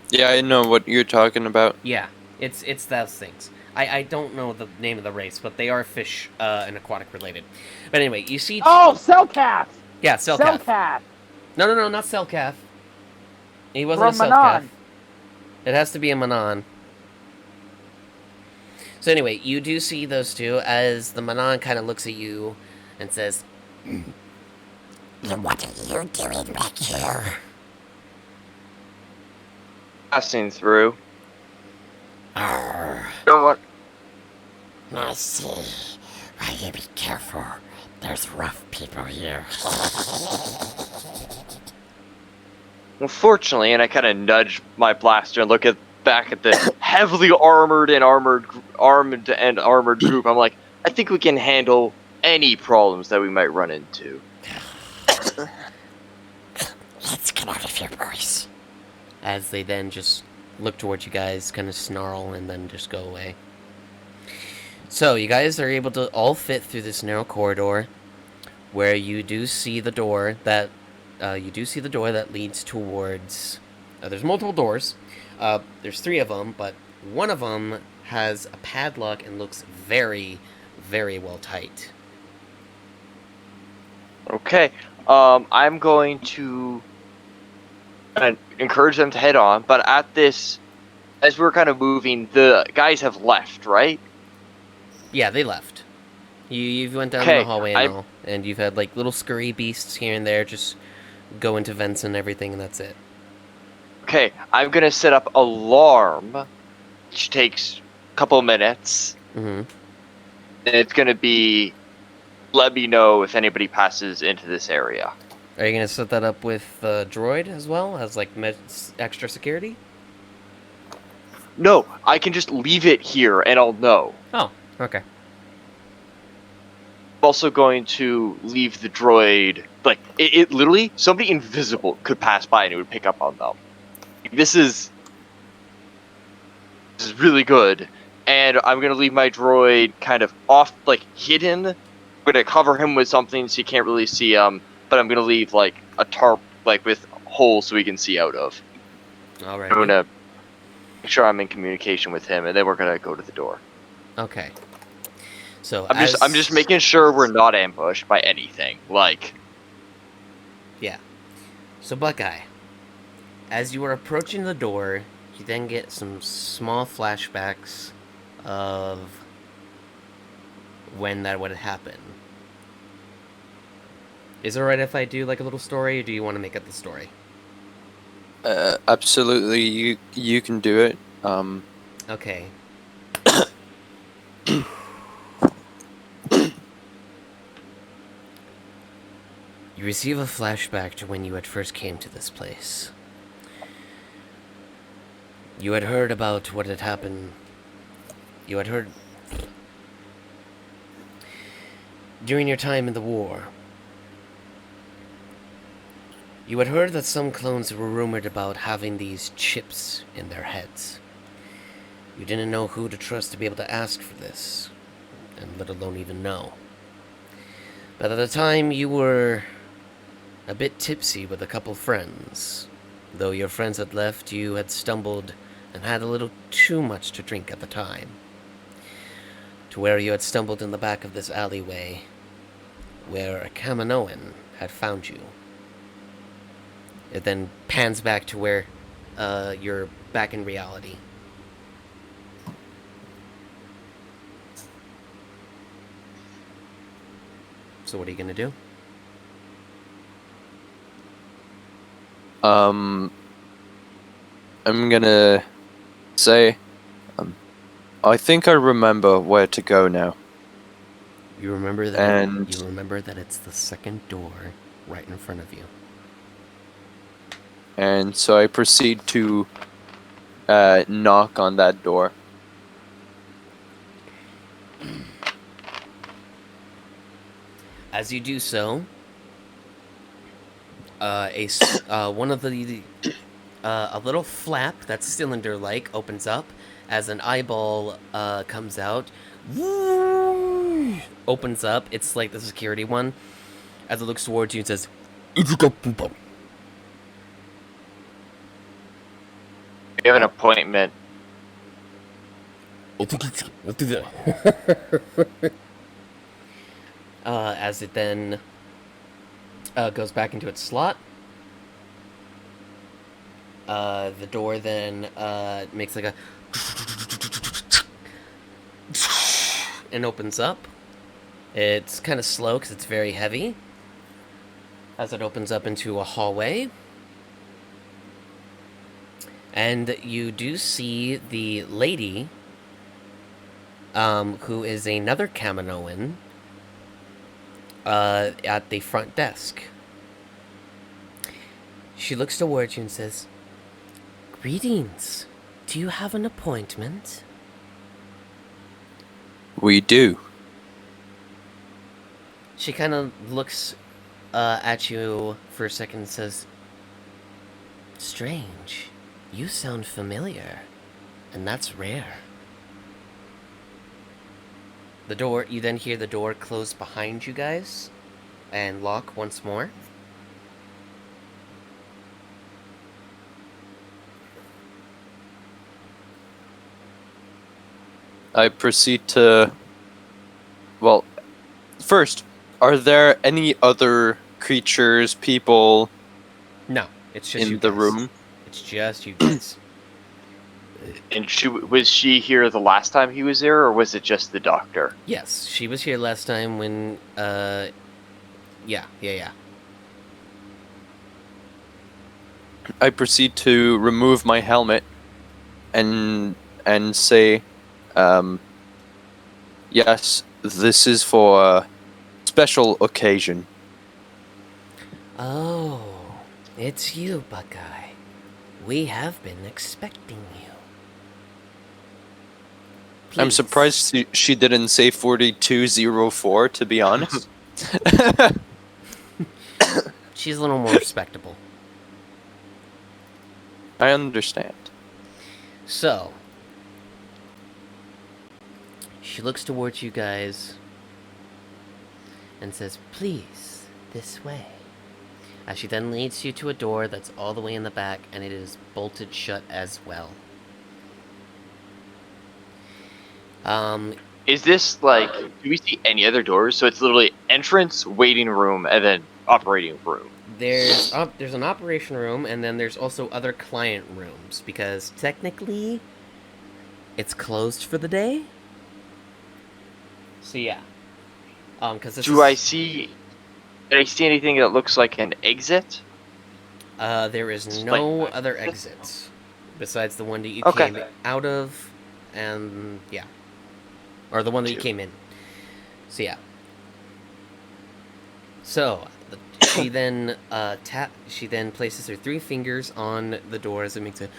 Yeah, I know what you're talking about. Yeah, it's those things. I don't know the name of the race, but they are fish and aquatic related. But anyway, you see. Oh, Cellcath. Yeah, Cellcath. Cellcath. No, not Cellcath. He wasn't From a Cellcath. Manon. It has to be a Manon. So anyway, you do see those two as the Manon kind of looks at you and says, What are you doing back here? Passing through. Arr, You know what? I see. Why you be careful. There's rough people here. Well, fortunately, and I kind of nudge my blaster and look back at the heavily armored and armored group. I'm like, I think we can handle any problems that we might run into. Let's get out of here, boys. as they then just look towards you guys, kind of snarl, and then just go away. So you guys are able to all fit through this narrow corridor, where you do see the door that leads towards. There's multiple doors. There's 3 of them, but one of them has a padlock and looks very, very well tight. Okay. I'm going to encourage them to head on, but at this, as we're kind of moving, the guys have left, right? Yeah, they left. You went down Okay, the hallway and all, and you've had like little scurry beasts here and there just go into vents and everything, and that's it. Okay, I'm gonna set up alarm, which takes a couple minutes. Mm-hmm. And it's gonna be, let me know if anybody passes into this area. Are you gonna set that up with the droid as well as like extra security? No, I can just leave it here and I'll know. Oh, okay. I'm also going to leave the droid, like, it literally, somebody invisible could pass by and it would pick up on them. This is really good. And I'm going to leave my droid kind of off, like, hidden. I'm going to cover him with something so you can't really see him. But I'm going to leave, like, a tarp, like, with holes so he can see out of. Alright. I'm going to make sure I'm in communication with him, and then we're going to go to the door. Okay. So I'm just making sure we're not ambushed by anything. Like, yeah. So Buckeye, as you are approaching the door, you then get some small flashbacks of when that would happen. Is it alright if I do like a little story, or do you want to make up the story? Absolutely, you can do it. Okay. You receive a flashback to when you had first came to this place. You had heard about what had happened. You had heard during your time in the war. You had heard that some clones were rumored about having these chips in their heads. You didn't know who to trust to be able to ask for this, and let alone even know. But at the time, you were a bit tipsy with a couple friends. Though your friends had left, you had stumbled and had a little too much to drink at the time. To where you had stumbled in the back of this alleyway, where a Kaminoan had found you. It then pans back to where you're back in reality. So what are you gonna do? I'm gonna say, I think I remember where to go now. You remember that. And- You remember that it's the second door right in front of you. and so I proceed to knock on that door. As you do so, one of the a little flap that's cylinder-like opens up as an eyeball comes out. Opens up. It's like the security one. As it looks towards you and says, We have an appointment. as it then goes back into its slot. The door then makes like a and opens up. It's kind of slow because it's very heavy. As it opens up into a hallway. And you do see the lady, who is another Kaminoan, at the front desk. She looks towards you and says, "Greetings. Do you have an appointment?" We do. She kind of looks at you for a second and says, "Strange. You sound familiar, and that's rare." The door, you then hear the door close behind you guys and lock once more. I proceed to... Well, first, are there any other creatures, people No, it's just you in the guys. room? It's just you guys. And was she here the last time he was there, or was it just the doctor? Yes, she was here last time when, yeah. I proceed to remove my helmet and say, yes, this is for a special occasion. Oh, it's you, Buckeye. We have been expecting you. I'm Please. surprised she didn't say 4204, to be honest. She's a little more respectable. I understand. So, she looks towards you guys and says, "Please, this way." As she then leads you to a door that's all the way in the back, and it is bolted shut as well. Is this like, do we see any other doors? So it's literally entrance, waiting room, and then operating room. There's an operation room, and then there's also other client rooms, because technically, it's closed for the day. So yeah, because Did I see anything that looks like an exit? there is It's no like- other exits besides the one that you Okay. came out of, and yeah, or the one that you came in. So yeah. So she then She then places her 3 fingers on the door as it makes a.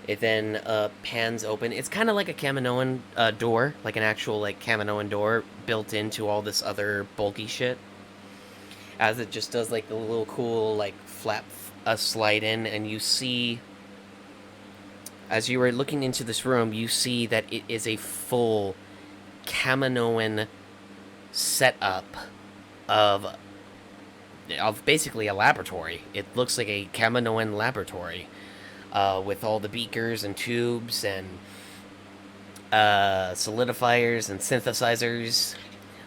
It then pans open. It's kind of like a Kaminoan door, like an actual like Kaminoan door built into all this other bulky shit. As it just does like the little cool like flap slide in, and you see, as you are looking into this room, you see that it is a full Kaminoan setup of basically a laboratory. It looks like a Kaminoan laboratory. With all the beakers and tubes and solidifiers and synthesizers,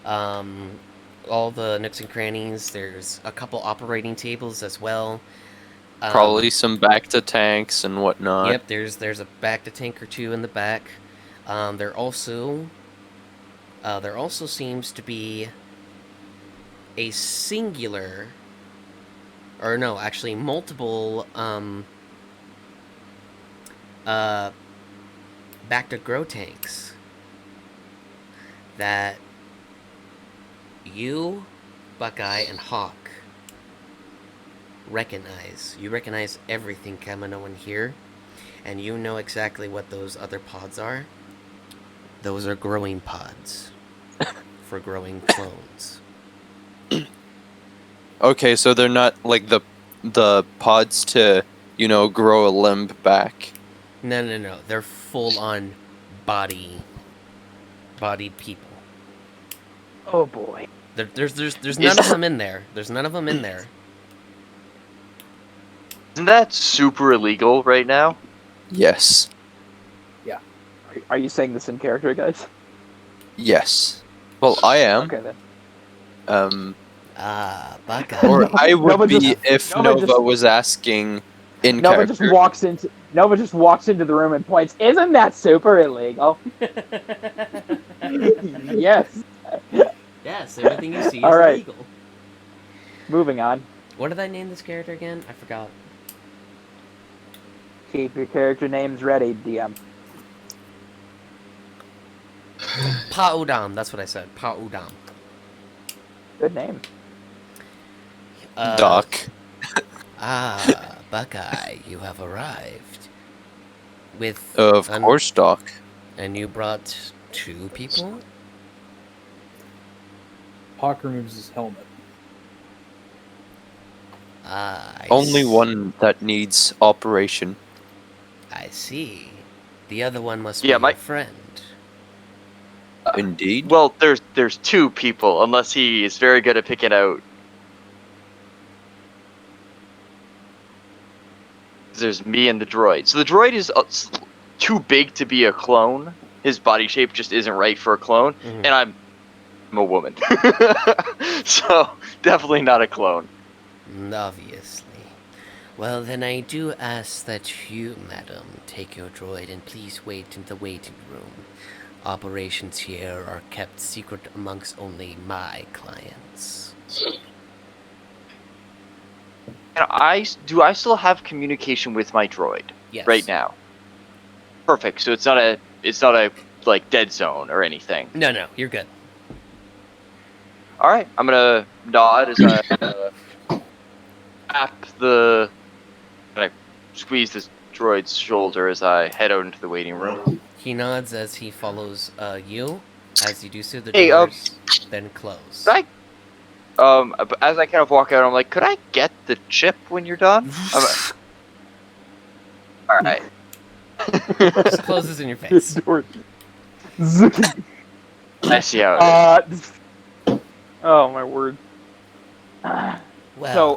all the nooks and crannies. There's a couple operating tables as well. Probably some back-to-tanks and whatnot. Yep, there's a back to tank or 2 in the back. There also seems to be a singular, or no, actually multiple back to grow tanks that you, Buckeye, and Hawk recognize. You recognize everything Kaminoan here, and you know exactly what those other pods are. Those are growing pods for growing clones. Okay, so they're not like the pods to, grow a limb back. No. They're full on bodied people. Oh boy. There's none of them in there. There's none of them in there. Isn't that super illegal right now? Yes. Are you saying this in character, guys? Yes. Well, I am. Okay then. Buckeye. Or I would Nova be just- if Nova Nova just- was asking in Nova character. just walks into the room and points. Isn't that super illegal? Yes. Yes, everything you see is All right. illegal. Moving on. What did I name this character again? I forgot. Keep your character names ready, DM. Pa-Udam, that's what I said. Pa-Udam. Good name. Doc. Buckeye, you have arrived. With Of course, Doc. And you brought 2 people? Hawk removes his helmet. Only one that needs operation. I see. The other one must Yeah, be my- your friend. Indeed. Well, there's 2 people, unless he is very good at picking out. There's me and the droid. So the droid is too big to be a clone. His body shape just isn't right for a clone, Mhm. and I'm a woman, so definitely not a clone. Obviously. Well, then I do ask that you, madam, take your droid and please wait in the waiting room. Operations here are kept secret amongst only my clients. And I still have communication with my droid Yes. right now. Perfect. So it's not a like dead zone or anything. No, you're good. All right, I'm gonna nod as I tap the. And I squeeze this droid's shoulder as I head out into the waiting room. He nods as he follows you. As you do so, the Hey, doors then close. As I kind of walk out, I'm like, could I get the chip when you're done? All right. Just closes in your face. Door. I see how it is. Oh my word. Well, So,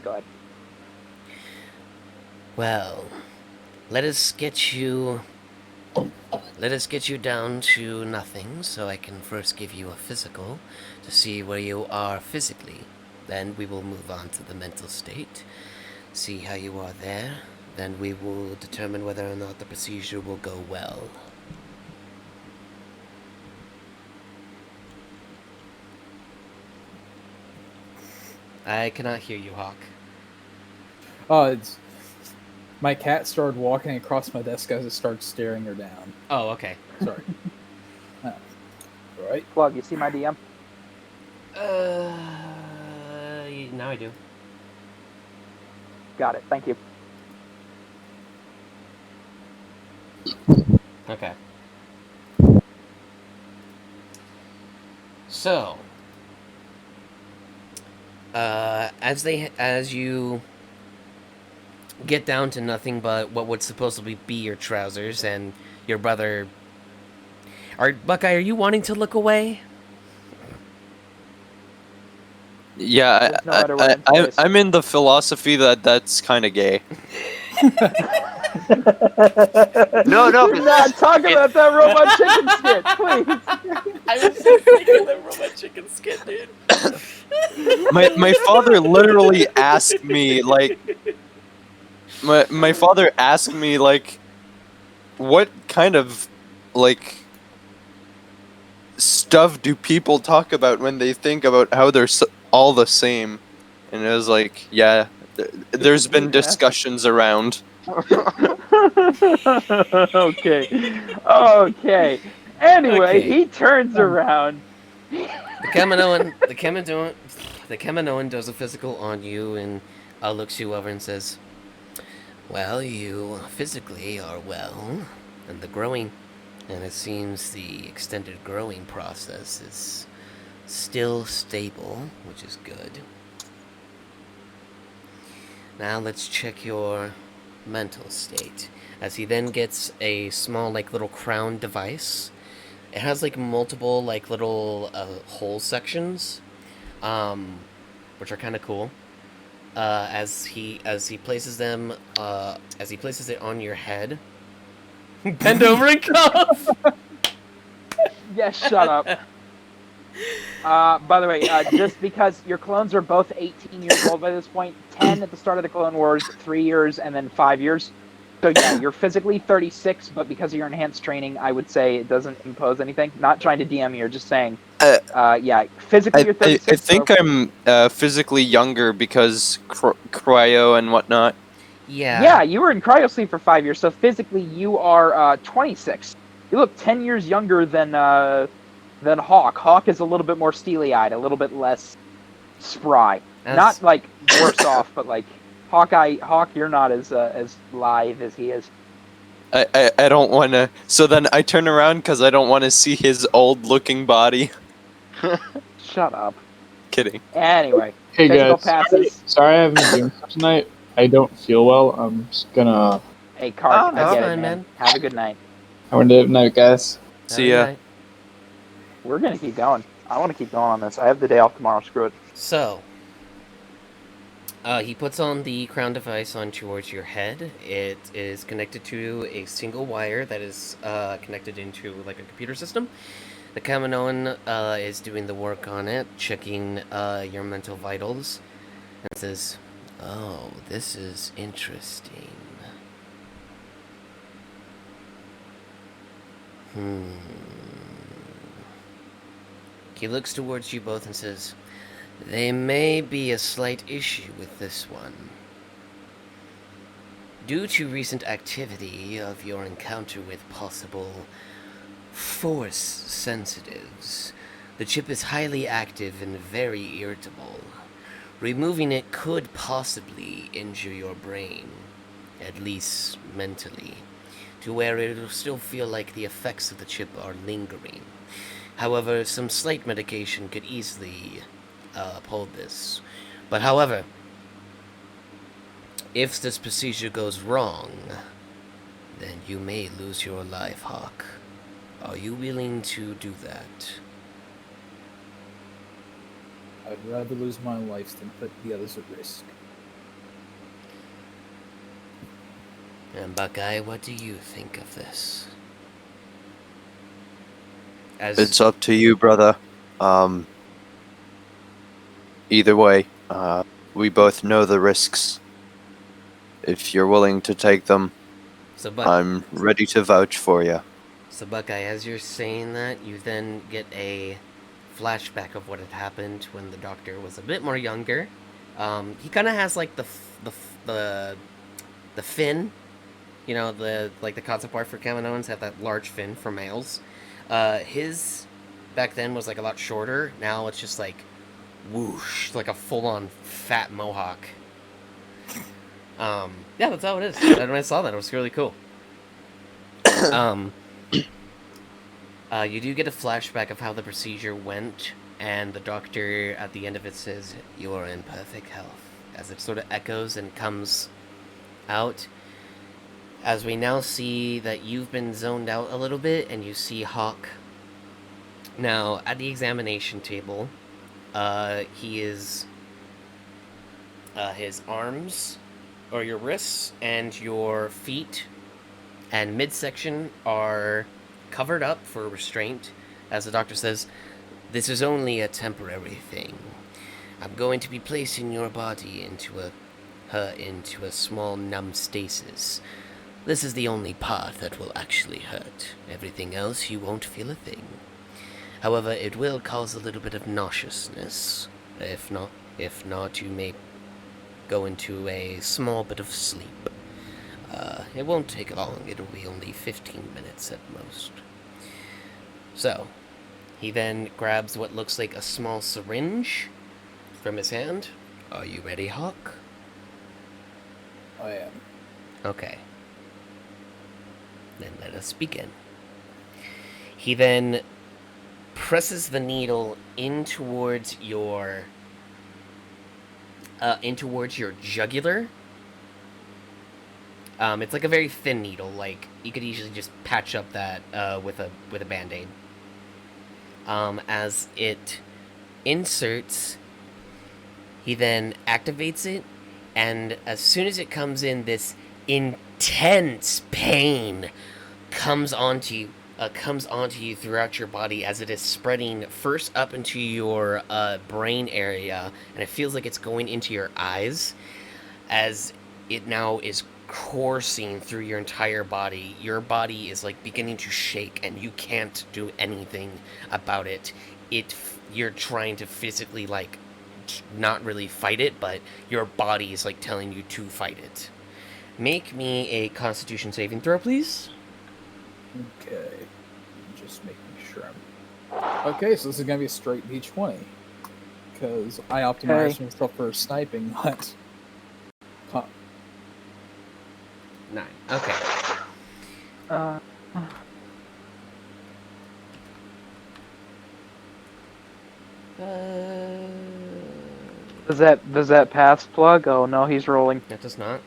go ahead. well, let us get you down to nothing, so I can first give you a physical to see where you are physically. Then we will move on to the mental state, see how you are there. Then we will determine whether or not the procedure will go well. I cannot hear you, Hawk. It's my cat started walking across my desk as it started staring her down. Oh, okay. Sorry. Alright. Plug, you see my DM? Now I do. Got it. Thank you. Okay. So, as you get down to nothing but what would supposedly be your trousers, and your brother, Buckeye, are you wanting to look away? Yeah, There's no better way to voice. I'm in the philosophy that that's kind of gay. No, Do not talk about that robot chicken skit, please. I was just thinking the robot chicken skin, dude. My father literally asked me like my father asked me like what kind of like stuff do people talk about when they think about how they're all the same, and it was like, yeah, there's been discussions around. Okay. Anyway, Okay. he turns around. The Kaminoan the Kaminoan does a physical on you and looks you over and says, "Well, you physically are well, and it seems the extended growing process is still stable, which is good. Now let's check your mental state." As he then gets a small, like, little crown device. It has, like, multiple, like, little hole sections, which are kind of cool. As he places them, as he places it on your head, bend over and cough. Yes, shut up. By the way, just because your clones are both 18 years old by this point, 10 at the start of the Clone Wars, 3 years, and then 5 years. So yeah, you're physically 36, but because of your enhanced training, I would say it doesn't impose anything. Not trying to DM you, just saying. Yeah, physically you're 36. I think so... I'm physically younger because cryo and whatnot. Yeah. Yeah, you were in cryo sleep for 5 years, so physically you are 26. You look 10 years younger than Hawk. Hawk is a little bit more steely-eyed, a little bit less spry. Not like worse off, but like Hawk, you're not as live as he is. I don't want to. So then I turn around because I don't want to see his old-looking body. Shut up. Kidding. Anyway, Hey physical guys, passes. sorry I haven't been doing stuff tonight. I don't feel well. I'm just gonna. Hey, Kark, no, I get fine, it, man. man. Have a good night. Have a good night, guys. See ya. Alright. We're gonna keep going. I want to keep going on this. I have the day off tomorrow. Screw it. So, he puts on the crown device on towards your head. It is connected to a single wire that is connected into like a computer system. The Kaminoan is doing the work on it, checking your mental vitals, and says, "Oh, this is interesting. He looks towards you both and says, "There may be a slight issue with this one. Due to recent activity of your encounter with possible Force sensitives, the chip is highly active and very irritable. Removing it could possibly injure your brain, at least mentally, to where it will still feel like the effects of the chip are lingering. However, some slight medication could easily uphold this. But however, if this procedure goes wrong, then you may lose your life, Hawk. Are you willing to do that?" I'd rather lose my life than put the others at risk. And Buckeye, what do you think of this? It's up to you, brother. Either way, we both know the risks. If you're willing to take them, I'm ready to vouch for you. So Buckeye, as you're saying that, you then get a flashback of what had happened when the Doctor was a bit more younger. He kind of has like the fin, you know, the concept art for Kaminoans have that large fin for males. His back then was like a lot shorter. Now it's just like whoosh, like a full-on fat mohawk. Yeah, that's how it is. And when I saw that, it was really cool. You do get a flashback of how the procedure went, and the Doctor at the end of it says, "You are in perfect health," as it sort of echoes and comes out. As we now see that you've been zoned out a little bit, and you see Hawk. Now, at the examination table, he is... his arms, or your wrists, and your feet and midsection are covered up for restraint. As the Doctor says, "This is only a temporary thing. I'm going to be placing your body into a small numb stasis. This is the only part that will actually hurt. Everything else, you won't feel a thing. However, it will cause a little bit of nauseousness. If not, you may go into a small bit of sleep. It won't take long. It'll be only 15 minutes at most." So, he then grabs what looks like a small syringe, from his hand. Are you ready, Hawk? I am. Okay. Then let us begin. He then presses the needle in towards your jugular. It's like a very thin needle. Like you could easily just patch up that with a band-aid. As it inserts, he then activates it, and as soon as it comes in, this intense pain comes onto you throughout your body as it is spreading first up into your brain area, and it feels like it's going into your eyes as it now is coursing through your entire body. Your body is like beginning to shake, and you can't do anything about it. You're trying to physically like not really fight it, but your body is like telling you to fight it. Make me a Constitution saving throw, please. Okay. Just making sure I'm... Okay, so this is going to be a straight D20. Because I optimized myself for sniping, not... 9. Okay. Does that pass, Plug? Oh no, he's rolling. That does not.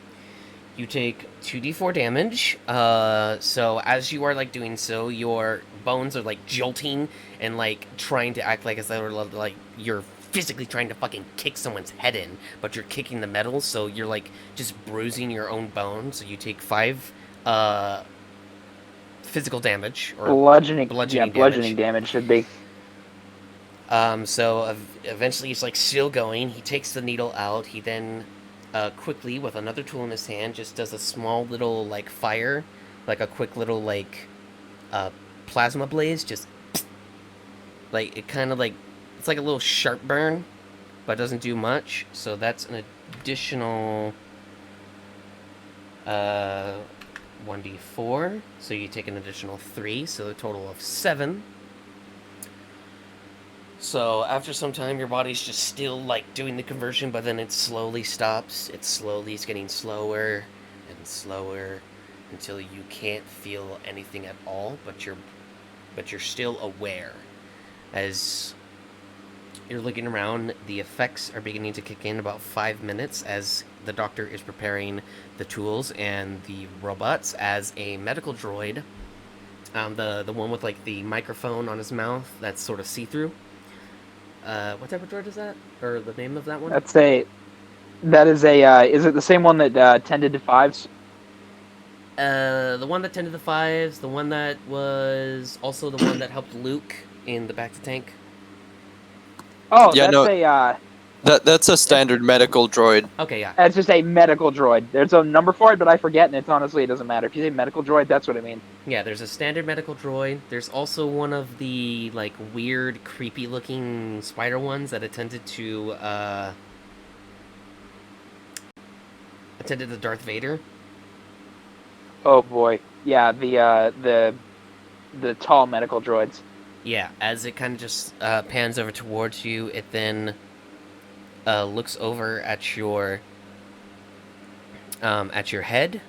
You take 2d4 damage. So as you are like doing so, your bones are like jolting and like trying to act like as though like you're physically trying to fucking kick someone's head in, but you're kicking the metal, so you're like just bruising your own bones. So you take 5 physical damage or bludgeoning damage should be. So eventually he's like still going. He takes the needle out. He then quickly, with another tool in his hand, just does a small little like fire, like a quick little like plasma blaze. Just like it kind of like it's like a little sharp burn, but doesn't do much. So that's an additional 1d4. So you take an additional 3, so a total of 7. So after some time, your body's just still like doing the conversion, but then it slowly stops. It's getting slower and slower until you can't feel anything at all, but you're still aware. As you're looking around, the effects are beginning to kick in about 5 minutes as the doctor is preparing the tools and the robots. As a medical droid, the one with like the microphone on his mouth that's sort of see-through. What type of droid is that? Or the name of that one? Is it the same one that tended to 5s? The one that tended to 5s, the one that was also the one that helped Luke in the back to tank. Oh, Yeah, that's that's a standard medical droid. Okay, yeah. It's just a medical droid. There's a number for it, but I forget, and it doesn't matter. If you say medical droid, that's what I mean. Yeah, there's a standard medical droid. There's also one of the like weird, creepy-looking spider ones that attended to Darth Vader. Oh boy, yeah, the tall medical droids. Yeah, as it kind of just pans over towards you, it then looks over at your head.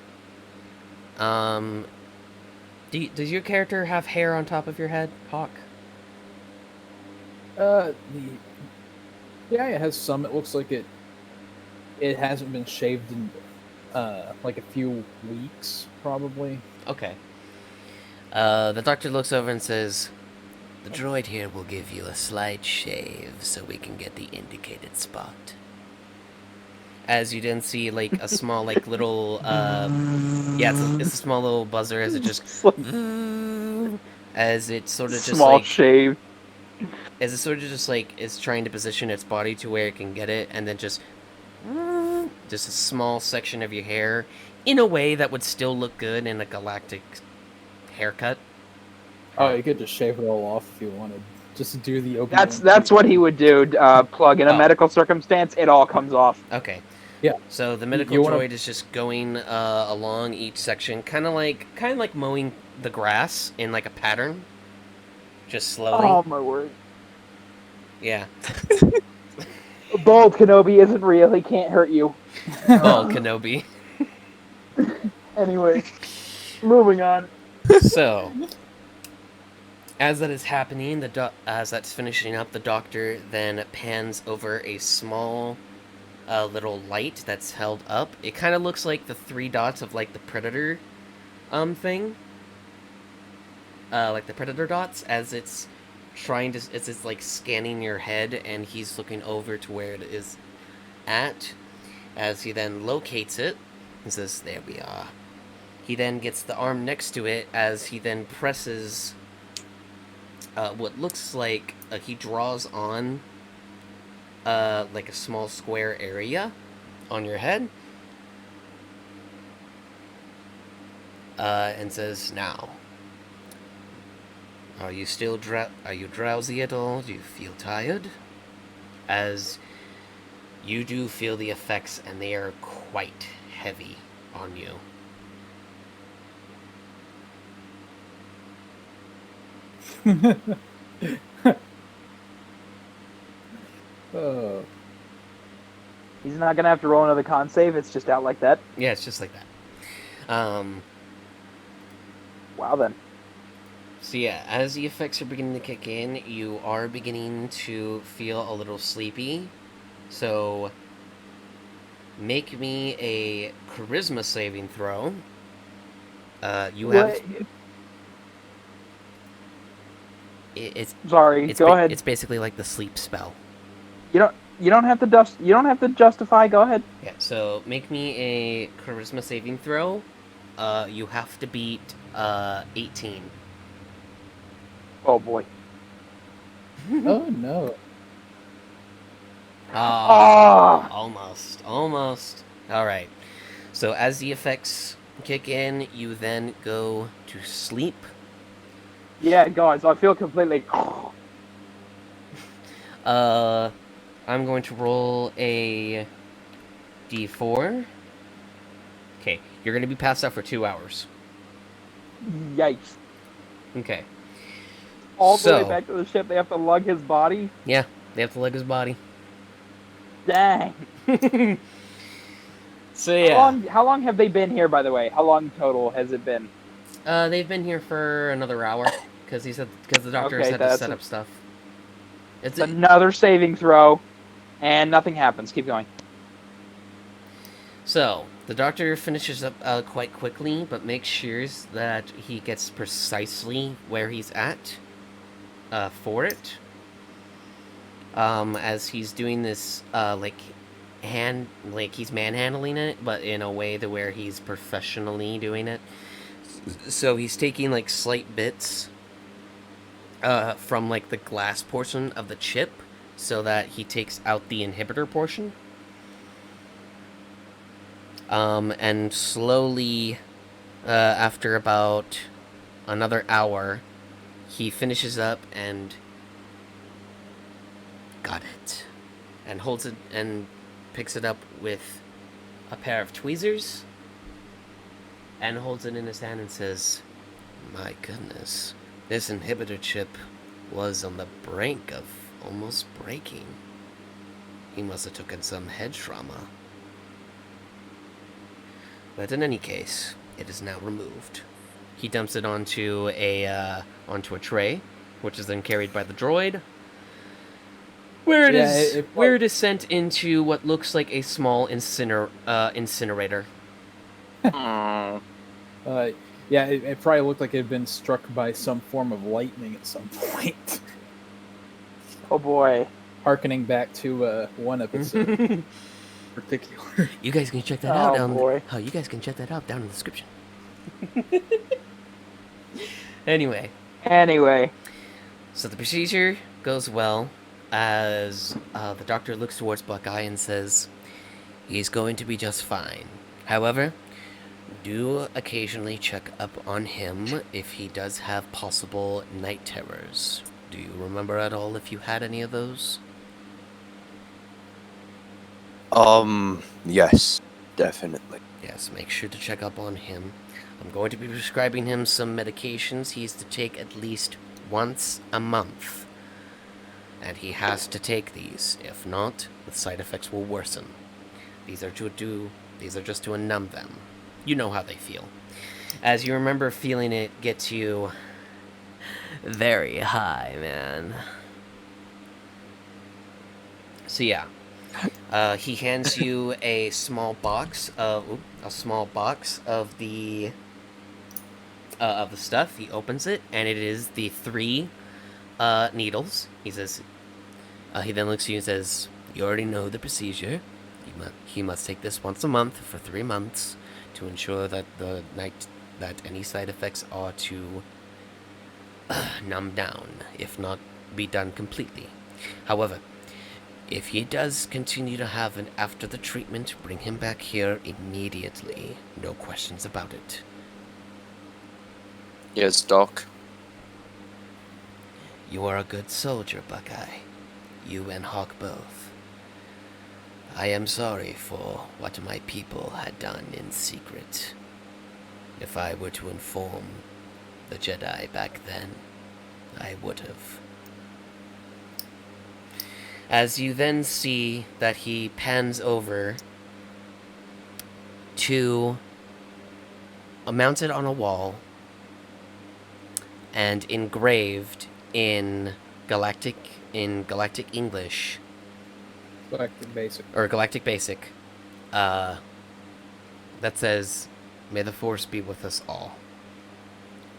Does your character have hair on top of your head, Hawk? Yeah, it has some. It looks like it hasn't been shaved in like a few weeks, probably. Okay. The doctor looks over and says, "The droid here will give you a slight shave so we can get the indicated spot." As you then see, like, a small, like, little, it's a small little buzzer as it just, as it sort of just, small like, shave. as it sort of just, like, is trying to position its body to where it can get it, and then just a small section of your hair, in a way that would still look good in a galactic haircut. Oh, you could just shave it all off if you wanted. Just do the open. That's what he would do. Plug in a medical circumstance, it all comes off. Okay. Yeah. So the medical droid is just going along each section, kind of like mowing the grass in like a pattern, just slowly. Oh my word. Yeah. Bald Kenobi isn't real. He can't hurt you. Bald Kenobi. Anyway, moving on. So, as that is happening, as that's finishing up, the doctor then pans over a small little light that's held up. It kind of looks like the 3 dots of like the Predator thing. Like the Predator dots, as it's it's like scanning your head, and he's looking over to where it is at. As he then locates it, and says, "There we are." He then gets the arm next to it, as he then presses what looks like he draws on like a small square area on your head, and says, "Now, are you still are you drowsy at all? Do you feel tired?" As you do feel the effects, and they are quite heavy on you. Oh. He's not gonna have to roll another con save. It's just out like that. Yeah, it's just like that. Wow, then. So yeah, as the effects are beginning to kick in, you are beginning to feel a little sleepy. So make me a charisma saving throw. You have. What? It's Sorry. Go ahead. It's basically like the sleep spell. You don't have to You don't have to justify. Go ahead. Yeah. So make me a charisma saving throw. You have to beat 18. Oh boy. Oh no. Ah. Almost. All right. So as the effects kick in, you then go to sleep. Yeah, guys, I feel completely. I'm going to roll a d4. Okay, you're going to be passed out for 2 hours. Yikes. Okay. All the way back to the ship, they have to lug his body? Yeah, they have to lug his body. Dang. So yeah. How long have they been here, by the way? How long total has it been? They've been here for another hour, because the doctor Okay, said to set up stuff. It's another saving throw, and nothing happens. Keep going. So, the doctor finishes up quite quickly, but makes sure that he gets precisely where he's at for it. As he's doing this, he's manhandling it, but in a way where he's professionally doing it. So he's taking, like, slight bits from, like, the glass portion of the chip, so that he takes out the inhibitor portion. And slowly, after about another hour, he finishes up and got it. And holds it and picks it up with a pair of tweezers and holds it in his hand and says, "My goodness, this inhibitor chip was on the brink of almost breaking. He must have taken some head trauma. But in any case, it is now removed." He dumps it onto a tray, which is then carried by the droid, where it is sent into what looks like a small incinerator. Yeah, it probably looked like it had been struck by some form of lightning at some point. Oh boy. Harkening back to one episode. Particular. You guys can check that out. Boy. You guys can check that out down in the description. Anyway. So the procedure goes well, as the doctor looks towards Buckeye and says, "He's going to be just fine. However, do occasionally check up on him if he does have possible night terrors. Do you remember at all if you had any of those?" Yes, definitely. Yes, make sure to check up on him. I'm going to be prescribing him some medications he is to take at least once a month. and he has to take these. If not, the side effects will worsen. These are just to numb them. You know how they feel. As you remember feeling it gets you very high, man. So yeah, he hands you a small box of the stuff. He opens it, and it is the 3 needles. He says. He then looks at you and says, "You already know the procedure. He must take this once a month for 3 months to ensure that any side effects are to numb down, if not be done completely. However, if he does continue to have it after the treatment, bring him back here immediately. No questions about it." Yes, Doc. "You are a good soldier, Buckeye. You and Hawk both. I am sorry for what my people had done in secret. If I were to inform the Jedi back then, I would have." As you then see that he pans over to mounted on a wall and engraved in galactic English, Galactic Basic. or Galactic Basic, that says, "May the Force be with us all."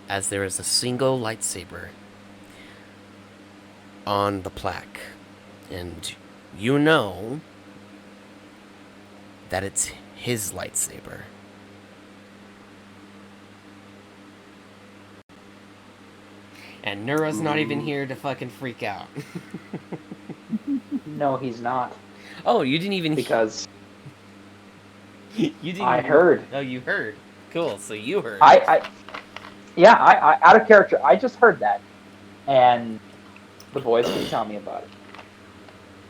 As there is a single lightsaber on the plaque, and you know that it's his lightsaber. And Nura's not even here to fucking freak out. No, he's not. Oh, you didn't even Because you didn't I even... heard. Oh, you heard. Cool, so you heard. I out of character, I just heard that. And the boys can tell me about it.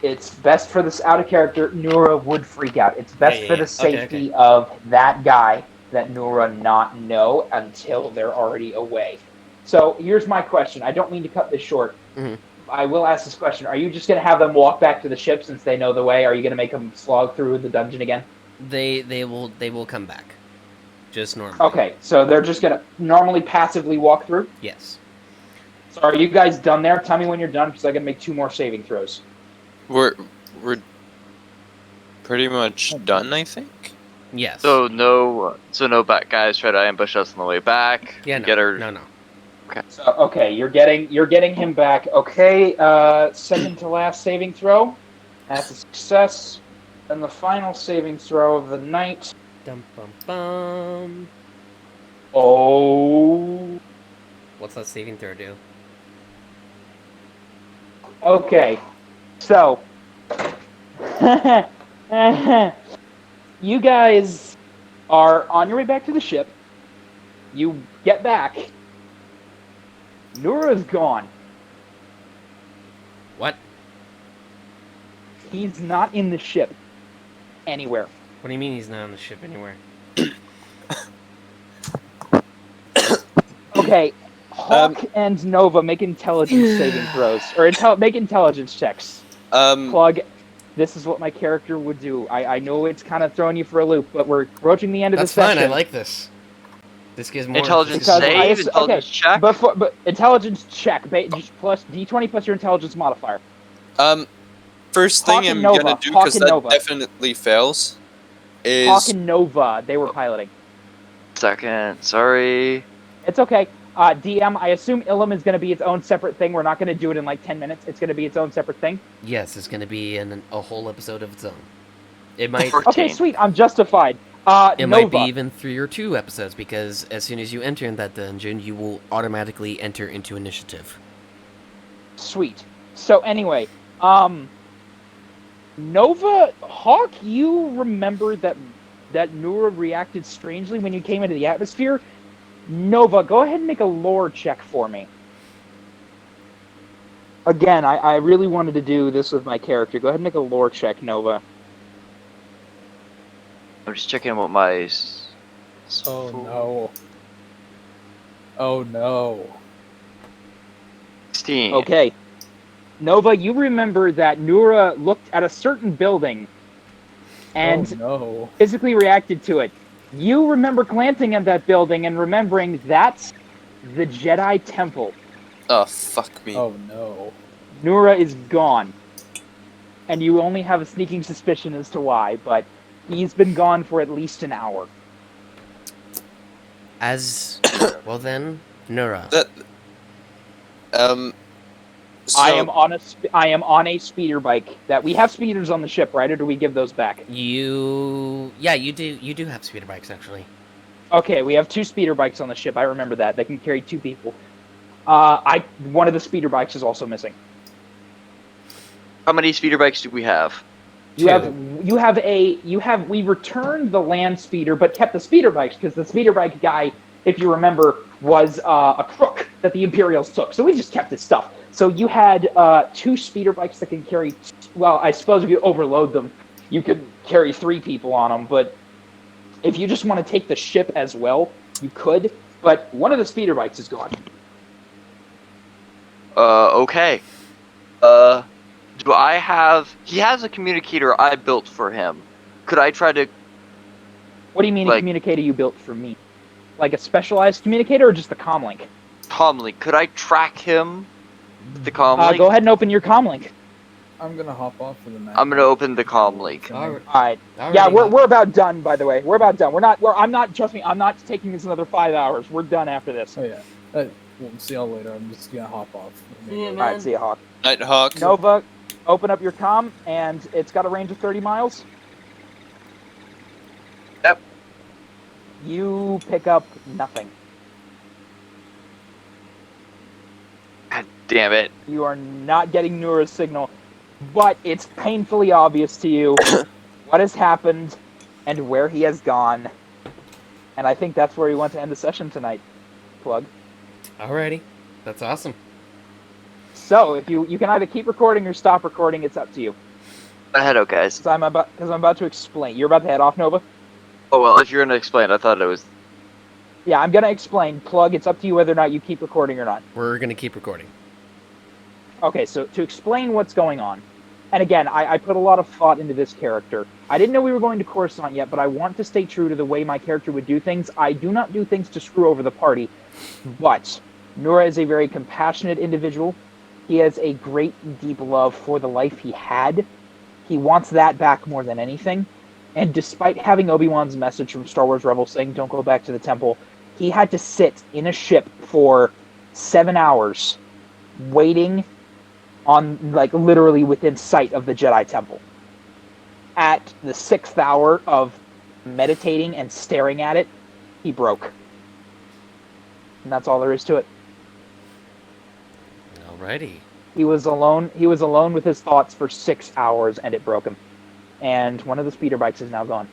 It's best for this out of character, Nura would freak out. It's best for the safety of that guy that Nura not know until they're already away. So here's my question. I don't mean to cut this short. Mm-hmm. I will ask this question. Are you just going to have them walk back to the ship since they know the way? Are you going to make them slog through the dungeon again? They will come back. Just normally. Okay, so they're just going to normally passively walk through? Yes. So are you guys done there? Tell me when you're done, because I got to make 2 more saving throws. We're pretty much done, I think. Yes. So no bad guys try to ambush us on the way back. Yeah, no. Get her. No. So okay, you're getting him back. Okay, second to last saving throw. That's a success. And the final saving throw of the night. Dum bum bum. Oh. What's that saving throw do? Okay, so you guys are on your way back to the ship. You get back. Nura's gone. What? He's not in the ship anywhere. What do you mean he's not on the ship anywhere? Okay, Hawk and Nova make intelligence saving throws, or make intelligence checks. Plug, this is what my character would do. I know it's kind of throwing you for a loop, but we're approaching the end of the session. That's fine, I like this. This gives more... Intelligence save, intelligence check? But intelligence check, plus D20 plus your intelligence modifier. First Hawk thing and I'm Nova, gonna do, Hawk because and that Nova. definitely fails, is... Hawk and Nova, they were piloting. Second, sorry. It's okay. DM, I assume Ilum is going to be its own separate thing. We're not going to do it in like 10 minutes. It's going to be its own separate thing. Yes, it's going to be in a whole episode of its own. It might... 14. Okay, sweet. I'm justified. It Nova. might be even 3 or 2 episodes, because as soon as you enter in that dungeon, you will automatically enter into initiative. Sweet. So anyway, Nova, Hawk, you remember that Nura reacted strangely when you came into the atmosphere? Nova, go ahead and make a lore check for me. Again, I really wanted to do this with my character. Go ahead and make a lore check, Nova. I'm just checking what my... Oh no. Oh no. 16. Okay. Nova, you remember that Nura looked at a certain building and Oh no. physically reacted to it. You remember glancing at that building and remembering that's the Jedi Temple. Oh, fuck me. Oh no. Nura is gone. And you only have a sneaking suspicion as to why, but he's been gone for at least an hour. Well then, Nura. That. So, I am on a speeder bike. That we have speeders on the ship, right? Or do we give those back? You do have speeder bikes, actually. Okay, we have 2 speeder bikes on the ship. I remember that. They can carry 2 people. One of the speeder bikes is also missing. How many speeder bikes do we have? We returned the land speeder, but kept the speeder bikes because the speeder bike guy, if you remember, was a crook that the Imperials took. So we just kept his stuff. So you had 2 speeder bikes that can carry. Well, I suppose if you overload them, you could carry 3 people on them. But if you just want to take the ship as well, you could. But one of the speeder bikes is gone. Okay. Do I have... He has a communicator I built for him. Could I try to... What do you mean a communicator you built for me? Like a specialized communicator or just the comlink? Comlink. Could I track him with the comlink? Go ahead and open your comlink. I'm gonna hop off for the map. I'm gonna open the comlink. Alright. Yeah, we're about done, by the way. We're about done. Trust me, I'm not taking this another 5 hours. We're done after this. Oh yeah. We'll see y'all later. I'm just gonna hop off. Alright, see ya, Hawk. Night Hawk. Nova, open up your comm, and it's got a range of 30 miles. Yep. You pick up nothing. God damn it. You are not getting Nura's signal, but it's painfully obvious to you what has happened and where he has gone. And I think that's where we want to end the session tonight. Plug. Alrighty. That's awesome. So, if you can either keep recording or stop recording, it's up to you. Head out, guys. Because I'm about to explain. You're about to head off, Nova? Oh, well, if you're gonna explain, I thought it was... Yeah, I'm going to explain. Plug, it's up to you whether or not you keep recording or not. We're gonna keep recording. Okay, so to explain what's going on, and again, I put a lot of thought into this character. I didn't know we were going to Coruscant yet, but I want to stay true to the way my character would do things. I do not do things to screw over the party, but Nura is a very compassionate individual. He has a great, deep love for the life he had. He wants that back more than anything. And despite having Obi-Wan's message from Star Wars Rebels saying, don't go back to the temple, he had to sit in a ship for 7 hours waiting on, like, literally within sight of the Jedi Temple. At the 6th hour of meditating and staring at it, he broke. And that's all there is to it. Alrighty. He was alone with his thoughts for 6 hours, and it broke him. And one of the speeder bikes is now gone.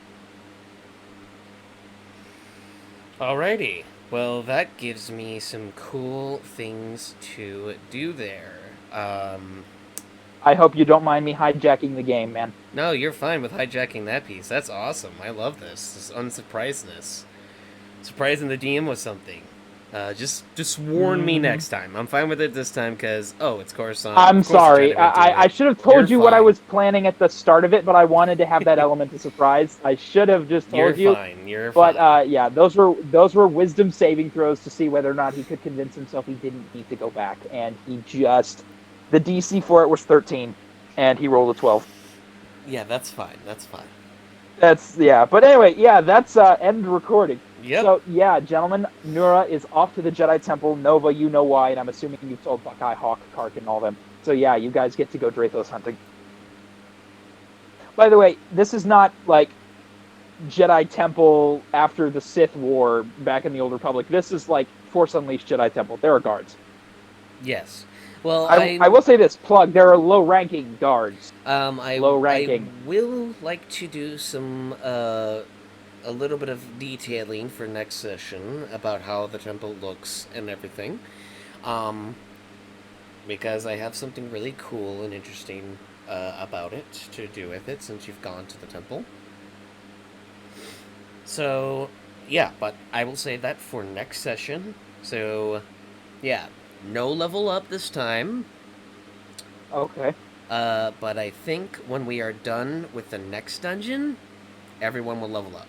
Alrighty. Well, that gives me some cool things to do there. I hope you don't mind me hijacking the game, man. No, you're fine with hijacking that piece. That's awesome. I love this unsurprisedness. Surprising the DM with something. Just warn me next time. I'm fine with it this time because, it's Coruscant. I'm sorry. I should have told you what I fine. was planning at the start of it, but I wanted to have that element of surprise. I should have just told you. You're fine. But yeah, those were wisdom saving throws to see whether or not he could convince himself he didn't need to go back, and the DC for it was 13, and he rolled a 12. Yeah, that's fine. That's fine. But anyway, that's end recording. Yep. So, yeah, gentlemen, Nura is off to the Jedi Temple. Nova, you know why, and I'm assuming you've told Buckeye, Hawk, Kark, and all them. So, yeah, you guys get to go Drathos hunting. By the way, this is not, like, Jedi Temple after the Sith War back in the Old Republic. This is, like, Force Unleashed Jedi Temple. There are guards. Yes. Well, I will say this, Plug, there are low-ranking guards. Low ranking. I will like to do some, a little bit of detailing for next session about how the temple looks and everything. Because I have something really cool and interesting about it to do with it since you've gone to the temple. So, yeah, but I will save that for next session. So, yeah, no level up this time. Okay. But I think when we are done with the next dungeon, everyone will level up.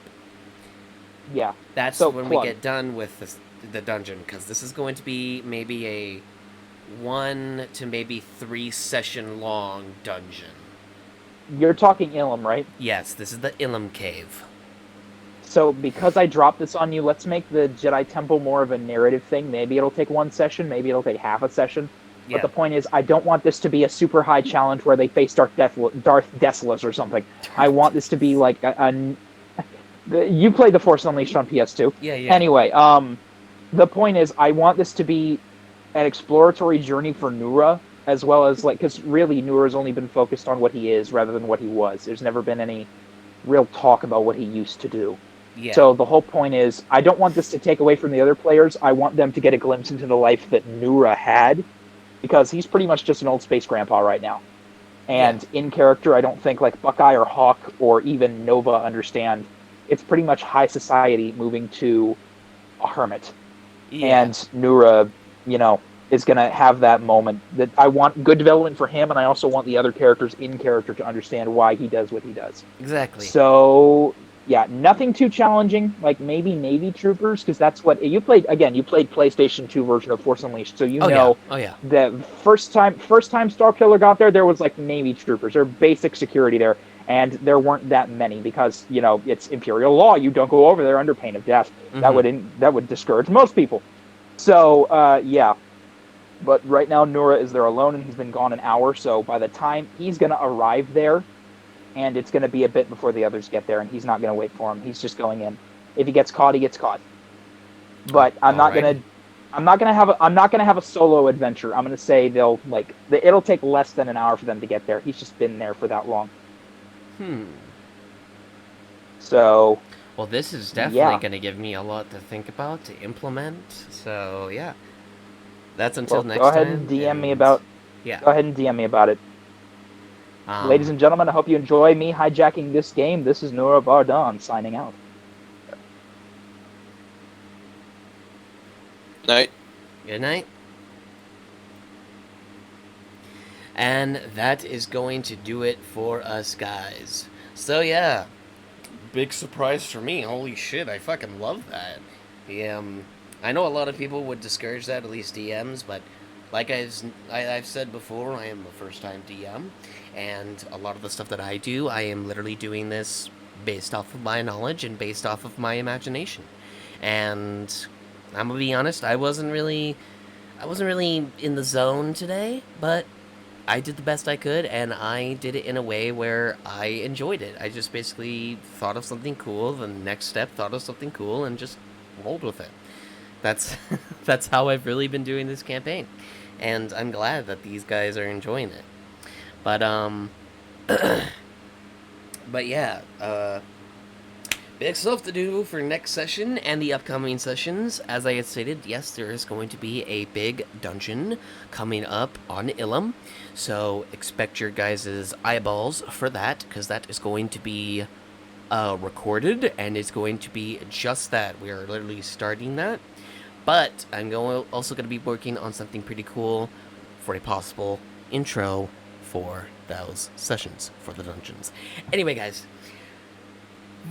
Yeah. That's So, when we plug. get done with the dungeon, because this is going to be maybe a 1 to maybe 3 session long dungeon. You're talking Ilum, right? Yes, this is the Ilum Cave. So, because I dropped this on you, let's make the Jedi Temple more of a narrative thing. Maybe it'll take 1 session, maybe it'll take half a session. But Yeah. the point is, I don't want this to be a super high challenge where they face Darth Desolus or something. I want this to be like you played The Force Unleashed on PS2. Yeah, yeah. Anyway, the point is, I want this to be an exploratory journey for Nura, as well as because really Nura's only been focused on what he is rather than what he was. There's never been any real talk about what he used to do. Yeah. So the whole point is, I don't want this to take away from the other players. I want them to get a glimpse into the life that Nura had, because he's pretty much just an old space grandpa right now. And in character, I don't think like Buckeye or Hawk or even Nova understand. It's pretty much high society moving to a hermit. Yeah. And Nura, is going to have that moment that I want good development for him, and I also want the other characters in character to understand why he does what he does. Exactly. So, yeah, nothing too challenging, like maybe Navy Troopers, because that's what you played. Again, you played PlayStation 2 version of Force Unleashed, so the first time Starkiller got there was like Navy Troopers, or basic security there, and there weren't that many because it's Imperial law. You don't go over there under pain of death. Mhm. That would discourage most people. So, yeah. But right now, Nura is there alone, and he's been gone an hour. So by the time he's going to arrive there, and it's going to be a bit before the others get there, and he's not going to wait for him. He's just going in. If he gets caught, he gets caught. But I'm not going to have a solo adventure. I'm going to say it'll take less than an hour for them to get there. He's just been there for that long. So. Well, this is definitely going to give me a lot to think about, to implement. So yeah. That's until next time. Go ahead and DM me about. Yeah. Go ahead and DM me about it. Ladies and gentlemen, I hope you enjoy me hijacking this game. This is Nura Bardan signing out. Night. Good night. And that is going to do it for us, guys. So yeah, big surprise for me. Holy shit, I fucking love that. I know a lot of people would discourage that, at least DMs, but like I've said before, I am a first-time DM, and a lot of the stuff that I do, I am literally doing this based off of my knowledge and based off of my imagination. And I'm gonna be honest, I wasn't really in the zone today, but I did the best I could, and I did it in a way where I enjoyed it. I just basically thought of something cool, the next step thought of something cool, and just rolled with it. That's how I've really been doing this campaign, and I'm glad that these guys are enjoying it. But but yeah, big stuff to do for next session and the upcoming sessions. As I had stated, yes, there is going to be a big dungeon coming up on Ilum, so expect your guys' eyeballs for that, because that is going to be recorded, and it's going to be just that. We are literally starting that. But I'm also going to be working on something pretty cool for a possible intro for those sessions, for the dungeons. Anyway, guys,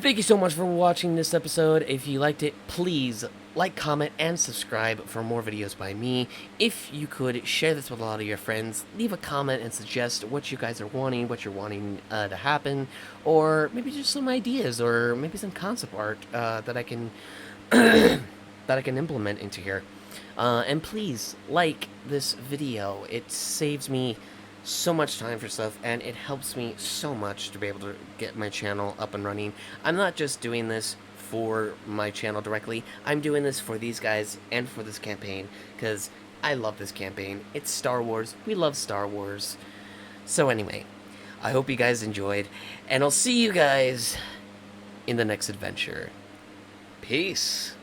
thank you so much for watching this episode. If you liked it, please like, comment, and subscribe for more videos by me. If you could share this with a lot of your friends, leave a comment and suggest what you guys are wanting, what you're wanting to happen, or maybe just some ideas, or maybe some concept art that I can that I can implement into here. And please like this video. It saves me so much time for stuff, and it helps me so much to be able to get my channel up and running. I'm not just doing this for my channel directly. I'm doing this for these guys and for this campaign, because I love this campaign. It's Star Wars. We love Star Wars. So anyway, I hope you guys enjoyed, and I'll see you guys in the next adventure. Peace.